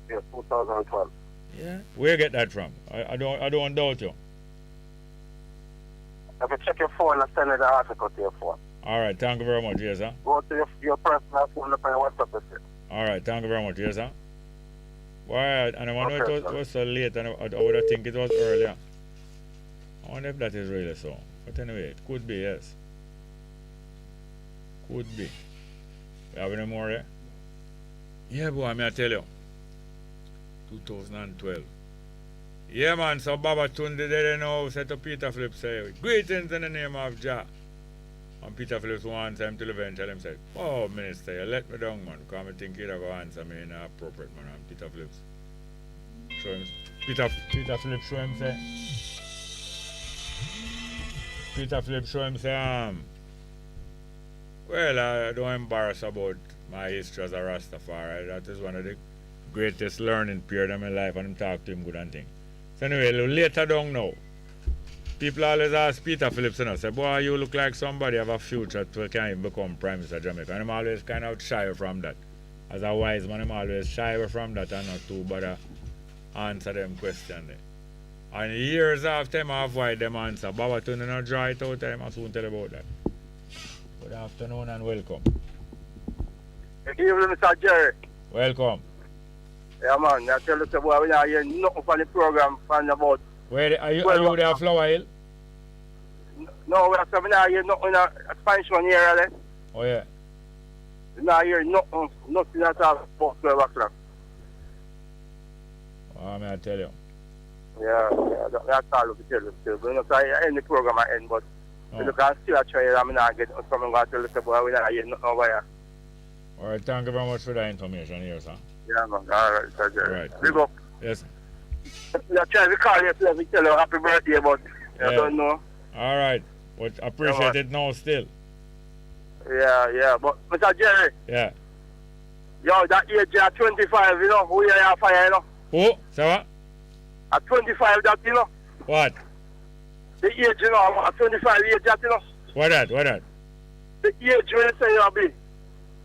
Yeah, 2012. Yeah? Where you get that from? I don't doubt you. If you check your phone and send the article to your phone. All right, thank you very much. Yes, sir. Go to your personal phone and WhatsApp it. All right, thank you very much. Yes, sir. Why? And I wonder if it was so late, and I would think it was earlier. I wonder if that is really so. But anyway, it could be, yes. Could be. You have any more there? Yeah, boy, I tell you. 2012. Yeah, man, so Baba Tunde, they know, said to Peter Phillips, say, greetings in the name of Jah. And Peter Phillips wants him to eventually him say, oh, Minister, you let me down, man, because I think you'd have answer me in an appropriate manner. And Peter Phillips show him, Peter Phillips show him, say, well, I don't embarrass about my history as a Rastafari. That is one of the greatest learning period of my life, and I'm talking to him good and thing. So anyway, later down now, people always ask Peter Phillips, and say, boy, you look like somebody have a future to can even become Prime Minister of Jamaica. And I'm always kind of shy from that. As a wise man, I'm always shy from that and not too bother answer them questions. And years after I avoid them answer, Baba Tunde not draw it out, I soon tell you about that. Good afternoon and welcome. Good evening, Mr. Jerry. Welcome. Yeah, man, I tell you, boy, we are hearing nothing from the program from about. Where are you there at Flower Hill? No, we are hearing nothing in a Spanish one here, Oh, yeah. We are hearing nothing at all about 12 o'clock. May I tell you? Yeah, that's all to tell you still. But, you know, so I end the program I end, but you can still try it. I'm not getting something going to tell the boy, we're not getting nothing over here. All right, thank you very much for that information here, sir. Yeah, man. All right, sir. All right. Big up. Yes. I try to call you to tell you happy birthday, but I don't know. All right, but appreciate it now still. Yeah, but Mr. Jerry. Yeah. Yo, that age at 25, you know, who you have fire, you know. Who? Say what? At 25, that, you know. What? The age, you know, at 25 age, that, you know. What that? The age when you say you be.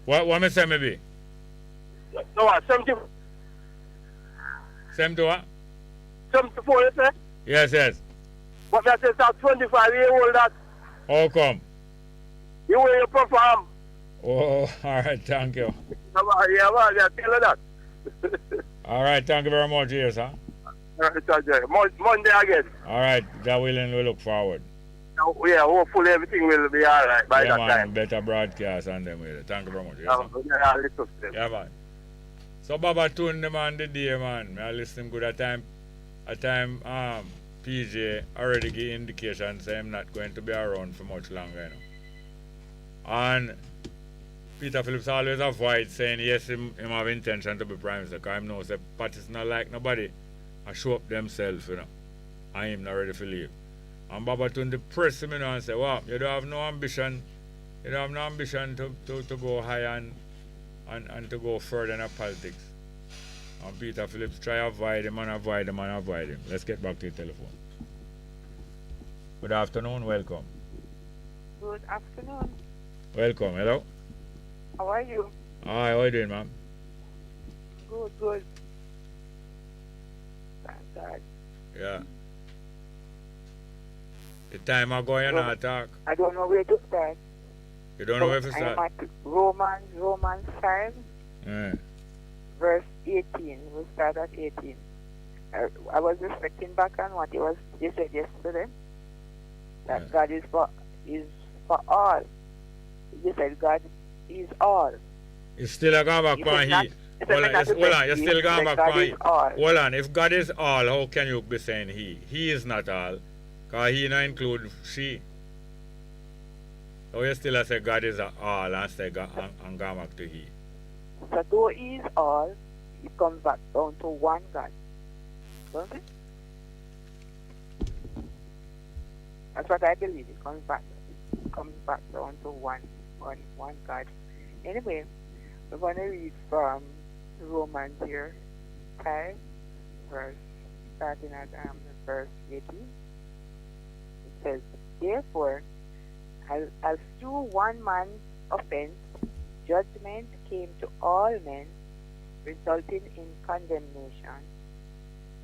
What me say me be? No, what, 70. 70 what? 74, you say? Yes. But that is at 25 years old, that. How come? You will you perform. Oh, all right, thank you. Yeah, tell you that. All right, thank you very much, yes, sir. All right, Monday again. All right, God willing, we look forward. Yeah, hopefully everything will be all right by that time. Better broadcast on them with it. Thank you very much. Yes, yeah, man. So Baba tuned them on the day, man. I listen good at time. PJ already give indication say I'm not going to be around for much longer, you know. And Peter Phillips always avoid saying yes, him have intention to be prime minister, because him knows that parties not like nobody. I show up themselves, you know. I am not ready to leave. And Baba Tunde press him, you know, and say, wow, you don't have no ambition. You don't have no ambition to go high and to go further in politics. And Peter Phillips try to avoid him. Let's get back to the telephone. Good afternoon, welcome. Good afternoon. Welcome, hello. How are you? Hi, how are you doing, ma'am? Good. Thank God. Yeah. The time ago you not talk. I don't know where to start. You don't know where to start? I'm at Romans 5, verse 18. We'll start at 18. I was reflecting back on what you said yesterday. That God is for all. You said God is all. You still a going back on he. Hold on, you still going back on he. Hold on, if God is all, how can you be saying he? He is not all. Because he not include she. So you still say God is all and say God and go back to he. So though he is all, it comes back down to one God. Don't it? That's what I believe. It comes back down to one God. Anyway, we're going to read from Romans here, 5, starting at verse 18. It says, therefore, as through one man's offense, judgment came to all men, resulting in condemnation.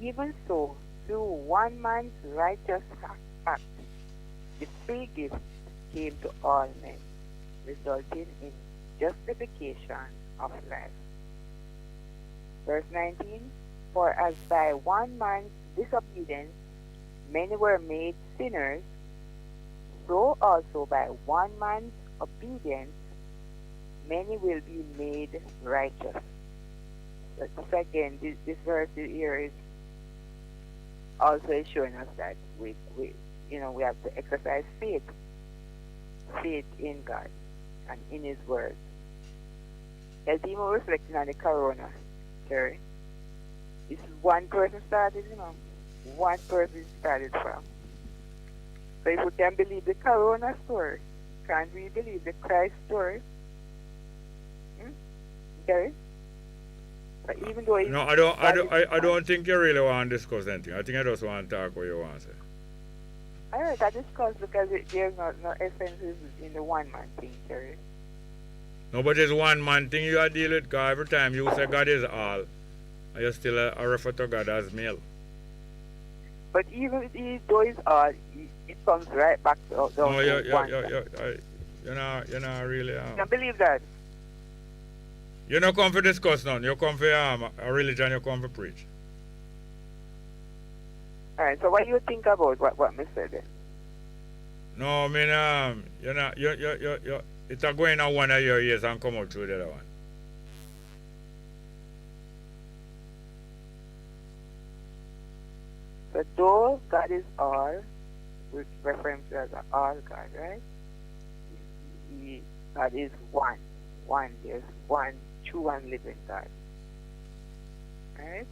Even so, through one man's righteous act, the free gift came to all men, resulting in justification of life. Verse 19, for as by one man's disobedience many were made sinners, so also by one man's obedience many will be made righteous. But again, this verse here is also showing us that we have to exercise faith in God and in His Word. As even reflecting on the corona, Terry, this is one person started, one person started from. So if we can believe the corona story, can't we believe the Christ story? Terry? But even though no, I don't think you really want to discuss anything. I think I just want to talk what you want to say. Alright, I discuss because there's no essences in the one man thing, Terry. No, but it's one man thing you are dealing with, because every time you say God is all, you still refer to God as male. But even though it's all, it comes right back to one. No, you're not really. I can't believe that. You don't come for discuss none. You come for a religion, you come for preach. Alright, so what do you think about what me said then? No, I mean, it's a going on one of your ears and come out through the other one. So though God is all, with reference to as an all God, right? God is one. One. There's one true and living God. Right?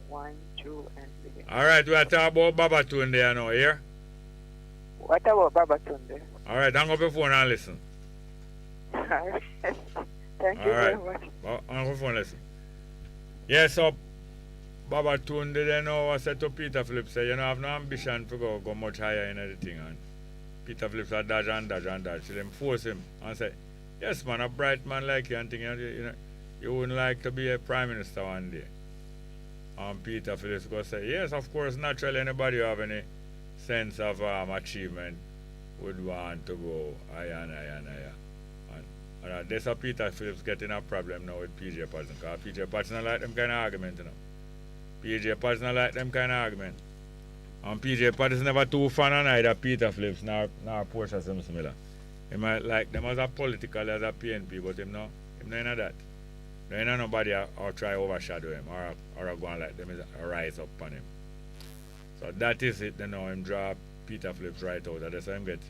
One true and living. Alright, we are talking about Babatunde there now, here. What about Babatunde? Alright, hang up your phone and listen. Alright. Thank you very much. Hang up your phone and listen. Yes, so Babatunde there now was said to Peter Phillips, say, you don't have no ambition to go much higher in everything. And Peter Phillips had dodge and dodge and dodge. So them force him and say, yes man, a bright man like you and think, you wouldn't like to be a prime minister one day. And Peter Phillips go say, yes, of course, naturally anybody who have any sense of achievement would want to go higher and higher and higher. And that's how Peter Phillips getting a problem now with PJ Patterson, because PJ Patterson like them kind of argument, PJ Patterson like them kind of argument. And PJ Patterson never too fan on either Peter Phillips nor Portia Simpson Miller. He might like them as a political, as a PNP, but him no in that. There ain't nobody or try overshadow him or go and like them rise up on him. So that is it, then now him draw Peter Phillips right out. That's how him get.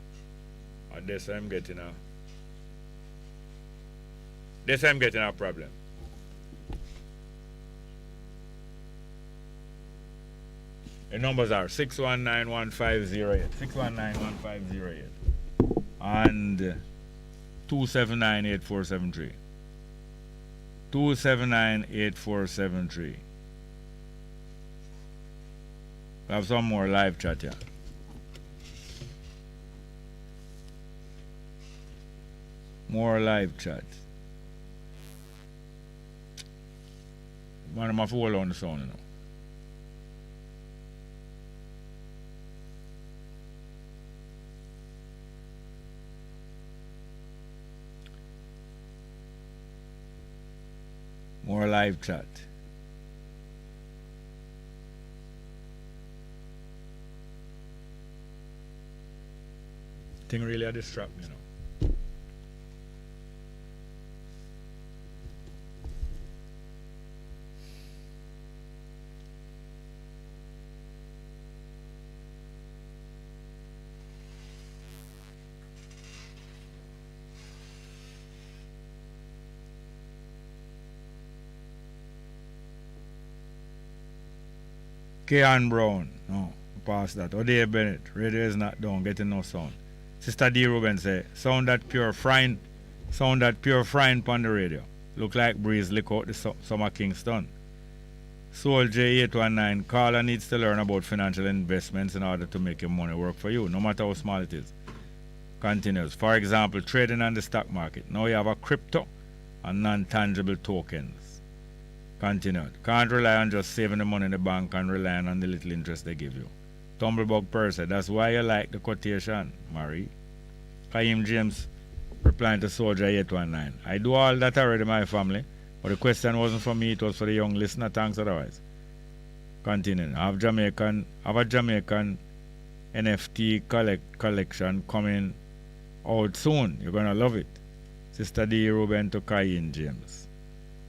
And that's how him getting a. That's how him getting a problem. The numbers are 619-1508, 619-1508, and 279-8473. 279-8473. We have some more live chat here. More live chat. Man, I'm off hold on the sound now. More live chat. Thing really a distract me now. Kean Brown, no, past that. O'Day Bennett, radio is not down, getting no sound. Sister D. Ruben say, sound that pure frying on the radio. Look like breeze lick out the summer Kingston. Soul J819, caller needs to learn about financial investments in order to make your money work for you, no matter how small it is. Continues. For example, trading on the stock market. Now you have a crypto and non-tangible tokens. Continued. Can't rely on just saving the money in the bank and relying on the little interest they give you. Tumblebug Percy, that's why you like the quotation, Marie. Kaim James replying to Soldier 819. I do all that already, my family, but the question wasn't for me, it was for the young listener. Thanks otherwise. Continuing. I have a Jamaican NFT collection coming out soon. You're gonna love it. Sister D. Ruben to Kaim James.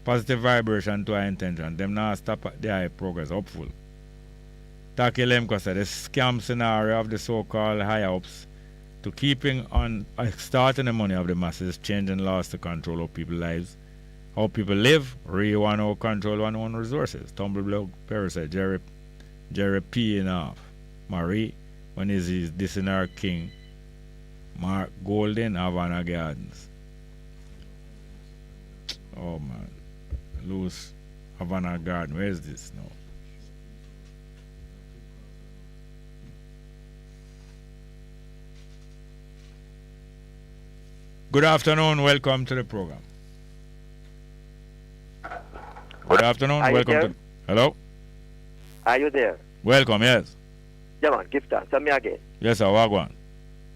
Positive vibration to our intention. Them now stop at the high progress. Hopeful. Taki Lemko said the scam scenario of the so-called high-ups to keeping on starting the money of the masses, changing laws to control how people lives, how people live, really want to control one own resources. Tumbleblock Perry said Jerry P enough. Marie, when is this in our king? Mark Golden, Havana Gardens. Oh man. Loose Havana Garden. Where is this now? Good afternoon. Welcome to the program. Good afternoon. Welcome to. Hello. Are you there? Welcome. Yes. Yeah, man. Give thanks. Tell me again. Yes, sir. Wagwan.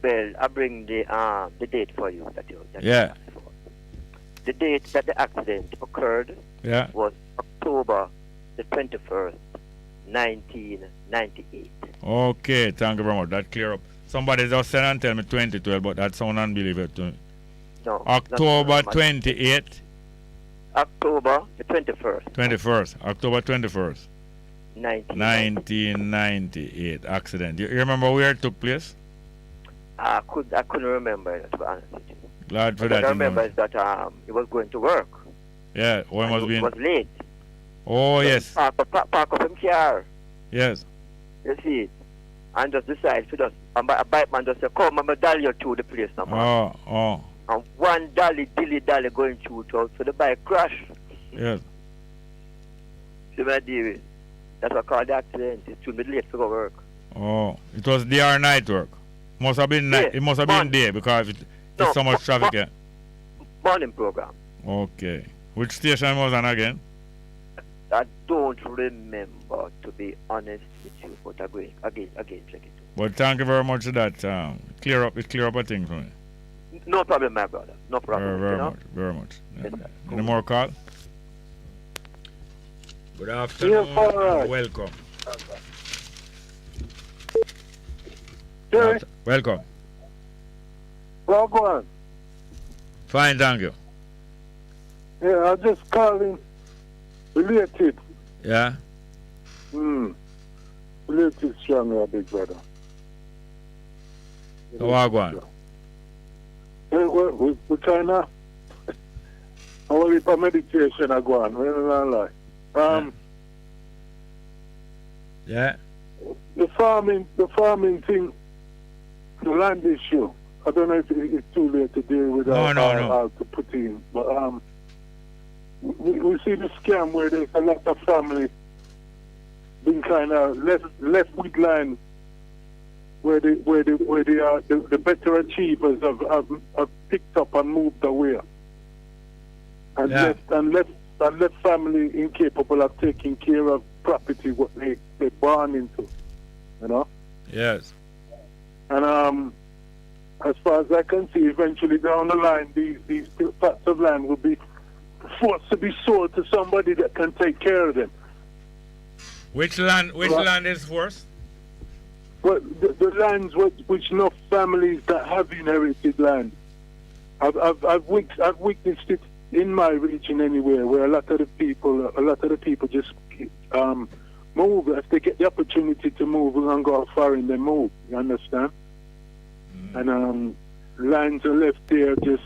Well, I bring the date for you that you yeah. asked for. The date that the accident occurred was October the 21st, 1998. Okay, thank you very much. That clear up. Somebody just said and tell me 2012, but that sound unbelievable to me. No. October 28th. October the 21st. 21st. October 21st. 1998 accident. You remember where it took place? I couldn't remember, to be honest with you. Glad for What that. I remember is that he was going to work. Yeah, when was being. He was late. Oh, yes. Park up his car. Yes. You see it. And just decide to just, a bike man just say, come, I'm a dolly to the place now, man. Oh. And one dolly going through to the bike crash. Yes. See what I deal with? That's what I call the accident. It's too late to go work. Oh, it was day or night work. Must have been night. It must have been day because there's so much traffic here. Morning program. Okay. Which station was on again? I don't remember, to be honest with you, but again, check it. But thank you very much for that. Clear up a thing for me. No problem, my brother. No problem. Very much. Yes, Any more call? Good afternoon. Yes, welcome. Jerry? Welcome. Well, go on. Fine, thank you. Yeah, I just calling related. Yeah? Related strongly, big brother. So what go on? We kind of, only for meditation I go on, we're not lie. Yeah? The farming thing, the land issue, I don't know if it's too late to deal with No. to put in, but we see the scam where there's a lot of family being kind of left with land where they are the better achievers have picked up and moved away, and left family incapable of taking care of property what they born into, you know. Yes. And as far as I can see, eventually down the line, these plots of land will be forced to be sold to somebody that can take care of them. Which land is forced? Well, the lands which enough families that have inherited land. I've witnessed it in my region anywhere, where a lot of the people just move if they get the opportunity to move and go foreign. They move. You understand? And lands are left there just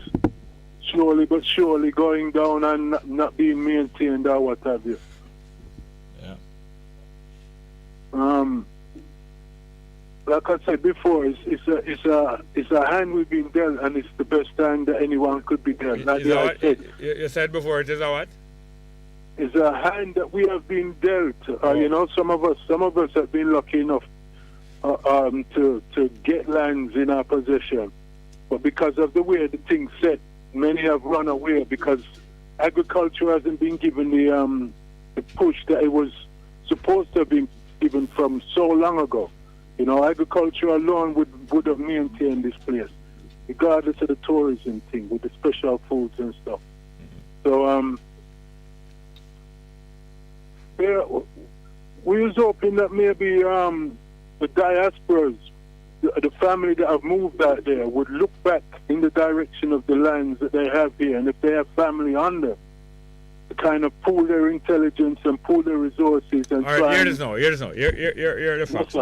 slowly but surely going down and not being maintained or what have you. Yeah. Like I said before, it's a hand we've been dealt, and it's the best hand that anyone could be dealt. Like you said before, it is a what? It's a hand that we have been dealt. You know, some of us have been lucky enough to get lands in our possession, but because of the way the thing's set, many have run away because agriculture hasn't been given the push that it was supposed to have been given from so long ago. You know, agriculture alone would have maintained this place, regardless of the tourism thing with the special foods and stuff. So, we was hoping that maybe the diasporas, the family that have moved out there, would look back in the direction of the lands that they have here, and if they have family on them, to kind of pool their intelligence and pool their resources and all right, hear this now. Hear the facts.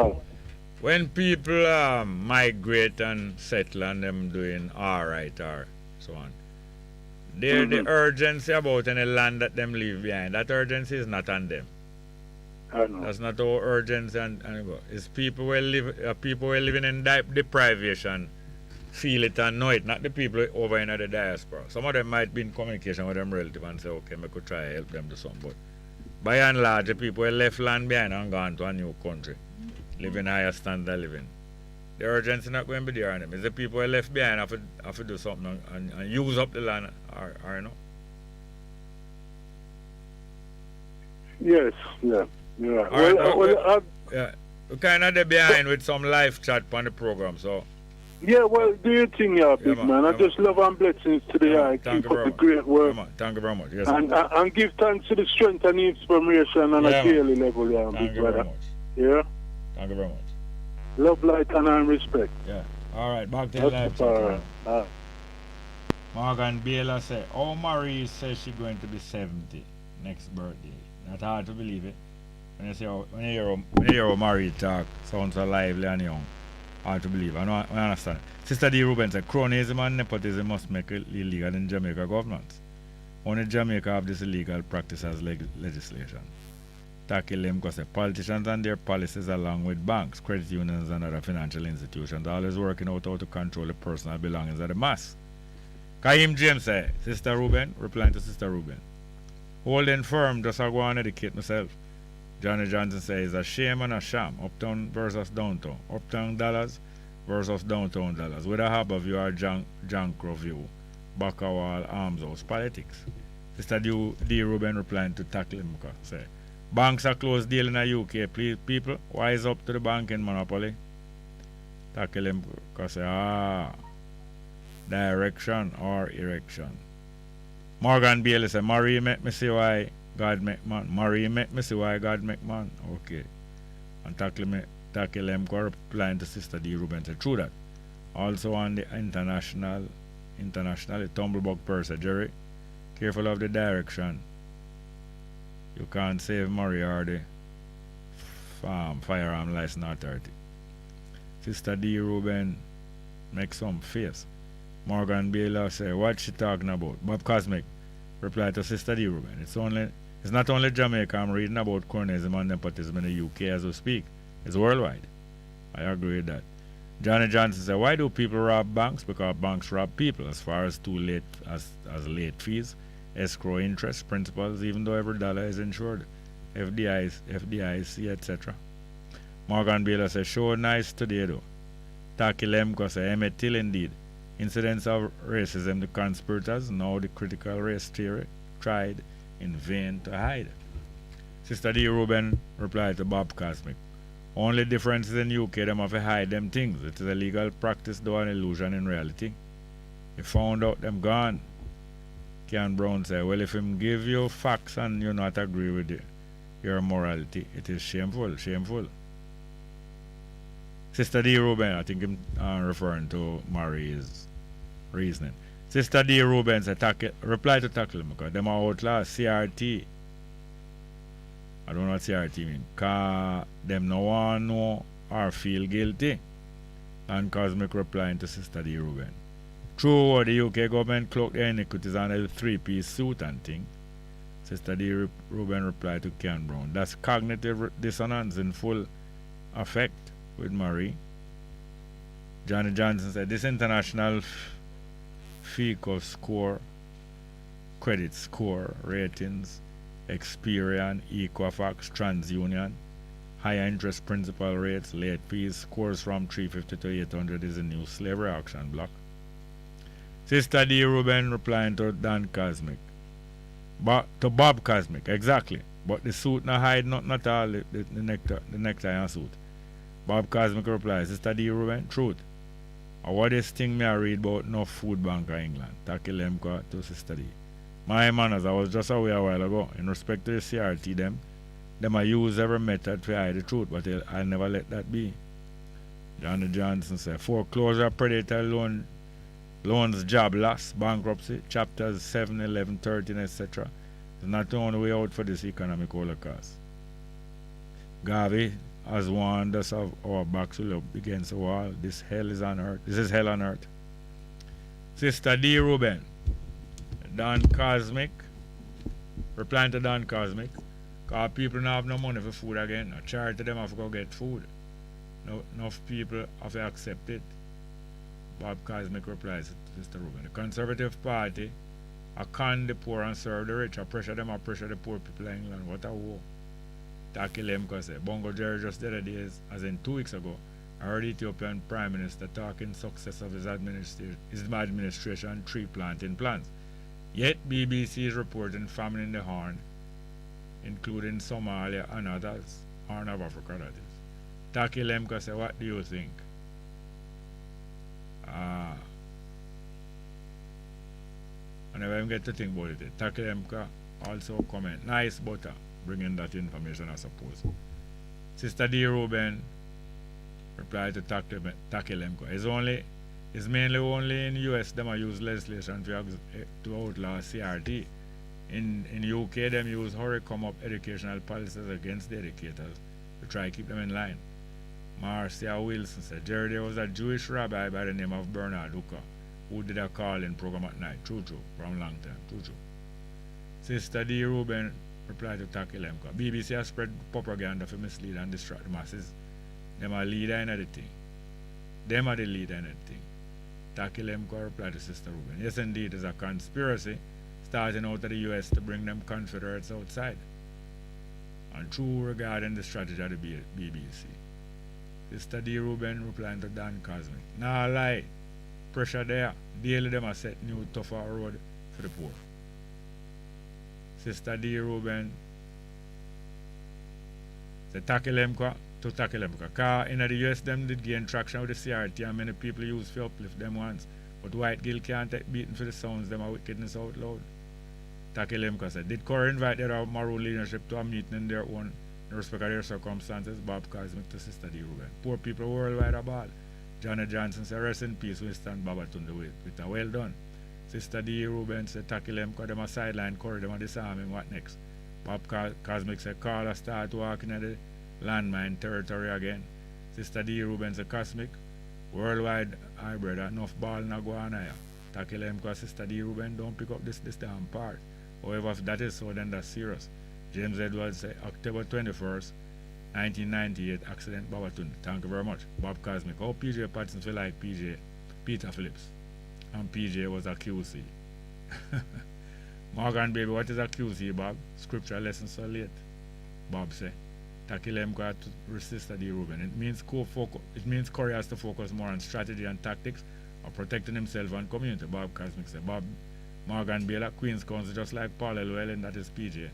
When people migrate and settle and them doing all right or so on, the urgency about any land that them leave behind, that urgency is not on them. That's not our urgency and go. It's people who living in deprivation feel it and know it, not the people over in the diaspora. Some of them might be in communication with them relative and say, okay, I could try to help them do something. But by and large, the people who left land behind and gone to a new country, living higher standard of living, the urgency not going to be there on them. It's the people who left behind have to do something and use up the land, or you know? Yes, yeah. Yeah. We're kind of behind with some live chat on the program, so. Yeah, well, do your thing, big man. I just love and blessings to the eye. Keep up the great work. Thank you very much. Yes, and give thanks to the strength and inspiration on a daily level, big brother. Much. Yeah? Thank you very much. Love, light, and respect. Yeah. All right, back to the live chat. Right. Morgan Baylor said, oh, Marie says she's going to be 70 next birthday. Not hard to believe it. When you hear how Murray talk, sounds so lively and young. Hard to believe. I understand. Sister D. Rubin said, cronyism and nepotism must make it illegal in Jamaica governments. Only Jamaica have this illegal practice as legislation. Tackle them because the politicians and their policies along with banks, credit unions and other financial institutions always working out how to control the personal belongings of the mass. Kaim James said, Sister Rubin, replying to Sister Rubin, holding firm, just I go and educate myself. Johnny Johnson says, it's a shame and a sham. Uptown versus downtown. Uptown dollars versus downtown dollars. With a hub of your junk review, Bacawal arms house politics. Sister D. Rubin replying to tackle him, say, banks are closed deal in the UK. Please, people, wise up to the banking monopoly. Tackle him, say, direction or erection. Morgan Bailey said, Marie make me see why God make man. Marie make me see why God make man. Okay. And tackle him replying to Sister D. Rubin said, true that. Also on the internationally Tumblebug person, Jerry, careful of the direction. You can't save Murray or the firearm license authority. Sister D. Rubin make some face. Morgan Baylor say, what she talking about? Bob Cosmic replied to Sister D. Rubin. It's not only Jamaica I'm reading about cronyism and nepotism in the UK as we speak. It's worldwide. I agree with that. Johnny Johnson said, why do people rob banks? Because banks rob people as far as too late as late fees, escrow interest, principals, even though every dollar is insured, FDIC, etc. Morgan Baylor said, show nice today though. Taki Lemko said, Emmett Till indeed. Incidents of racism, the conspirators, now the critical race theory, tried in vain to hide. Sister D. Rubin replied to Bob Cosmic, only difference is in UK, them have to hide them things. It is a legal practice, though an illusion in reality. You found out them gone. Ken Brown said, well, if him give you facts and you not agree with your morality, it is shameful. Sister D. Rubin, I think I'm referring to Marie's reasoning. Sister D. Rubin said, reply to tackle him because them are outlaw CRT. I don't know what CRT mean. Because them no one know or feel guilty. And Cosmic replying to Sister D. Rubin. True, the UK government cloaked their iniquities under the three-piece suit and thing. Sister D. Rubin replied to Ken Brown. That's cognitive dissonance in full effect with Marie. Johnny Johnson said, this international FICO score, credit score, ratings, Experian, Equifax, TransUnion, higher interest principal rates, late fees, scores from 350 to 800 is a new slavery auction block. Sister D. Rubin replying to Dan Cosmic. To Bob Cosmic, exactly. But the suit not hide nothing at all, the necktie and suit. Bob Cosmic replies, Sister D. Rubin, truth. Or what is thing me I read about no food bank in England? Tackle Lemko to Sister D. My manners, I was just away a while ago. In respect to the CRT, them I use every method to hide the truth, but I'll never let that be. Johnny Johnson said, foreclosure, predator loans, job loss, bankruptcy, chapters 7, 11, 13, etc. is not the only way out for this economic holocaust. Garvey has warned us of our backs will up against the wall. This is hell on earth. Sister D. Rubin. Don Cosmic, replying to Don Cosmic, because people don't have no money for food again. A charity them have to go get food. No, enough people have to accept it. Bob Cosmic replies to Sister Rubin. The Conservative Party con the poor and serve the rich. I pressure them, I pressure the poor people in England. What a war. Taki Lemko said, Bongo Jerry just the other day, as in 2 weeks ago, I heard Ethiopian Prime Minister talking success of his administration tree planting plans. Yet BBC is reporting famine in the Horn, including Somalia and others, Horn of Africa that is. Taki Lemko said, what do you think? I never even get to think about it. Taki Lemko also comment, nice butter, bringing that information I suppose. Sister D. Rubin replied to Taki Lemko. It's mainly only in the US them use legislation to outlaw CRT. In UK, them use hurry come up educational policies against the educators to try to keep them in line. Marcia Wilson said, Jerry, there was a Jewish rabbi by the name of Bernard Hooker who did a call-in program at night. True, from long time. True. Sister D. Ruben replied to Taki Lemka. BBC has spread propaganda for mislead and distract the masses. Them are leader in anything. Them are the leader in anything. Taki Lemka replied to Sister Ruben. Yes, indeed, there's a conspiracy starting out of the US to bring them Confederates outside. And true regarding the strategy of the BBC. Sister D. Ruben replying to Dan Cosmic. Nah lie. Pressure there. Daily them are set new tougher road for the poor. Sister D. Ruben said tackle them to tackle them. Because in the US them did gain traction with the CRT and many people use to uplift them once. But white Gill can't take beating for the sounds them are wickedness out loud. Tackle them said, did Corey invite their maroon leadership to a meeting in their own in respect of their circumstances? Bob Cosmic to Sister D. Ruben. Poor people worldwide are bad. Johnny Johnson said, rest in peace, Winston Babatunde with a well done. Sister D. Ruben said, tackle them because them a sideline Corey, them a disarm him, what next? Bob Cosmic said, Carla start walking at the landmine territory again. Sister D. Ruben said, Cosmic, worldwide hybrid, enough ball na go on here. Tackle them because Sister D. Ruben don't pick up this damn part. However, if that is so, then that's serious. James Edwards said, October 21st, 1998, accident Babatunde. Thank you very much. Bob Cosmic. How PJ Patterson feel like Peter Phillips? And PJ was a QC. Morgan baby, what is a QC, Bob? Scripture lesson so late. Bob said, Takilem got to resist the Reuben. It means Corey has to focus more on strategy and tactics of protecting himself and community. Bob Cosmic said, Bob Morgan Baylor, Queen's Council, just like Paul Llewellyn, that is PJ.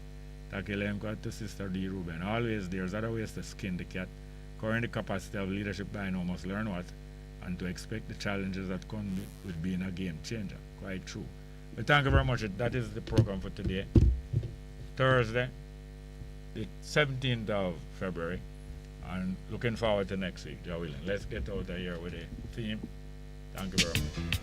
Takilem got to Sister D. Reuben. Always there's other ways to skin the cat. Current the capacity of leadership by now must learn what and to expect the challenges that come with being a game changer. Quite true. But thank you very much. That is the program for today. Thursday, the 17th of February. And looking forward to next week, Joe Willen. Let's get out of here with a theme. Thank you very much.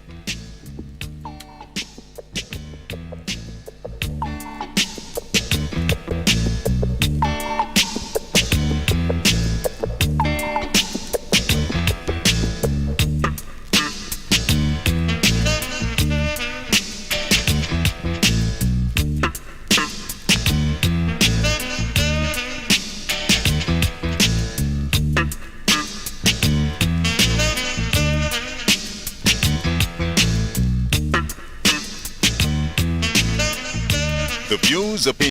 The views, opinions,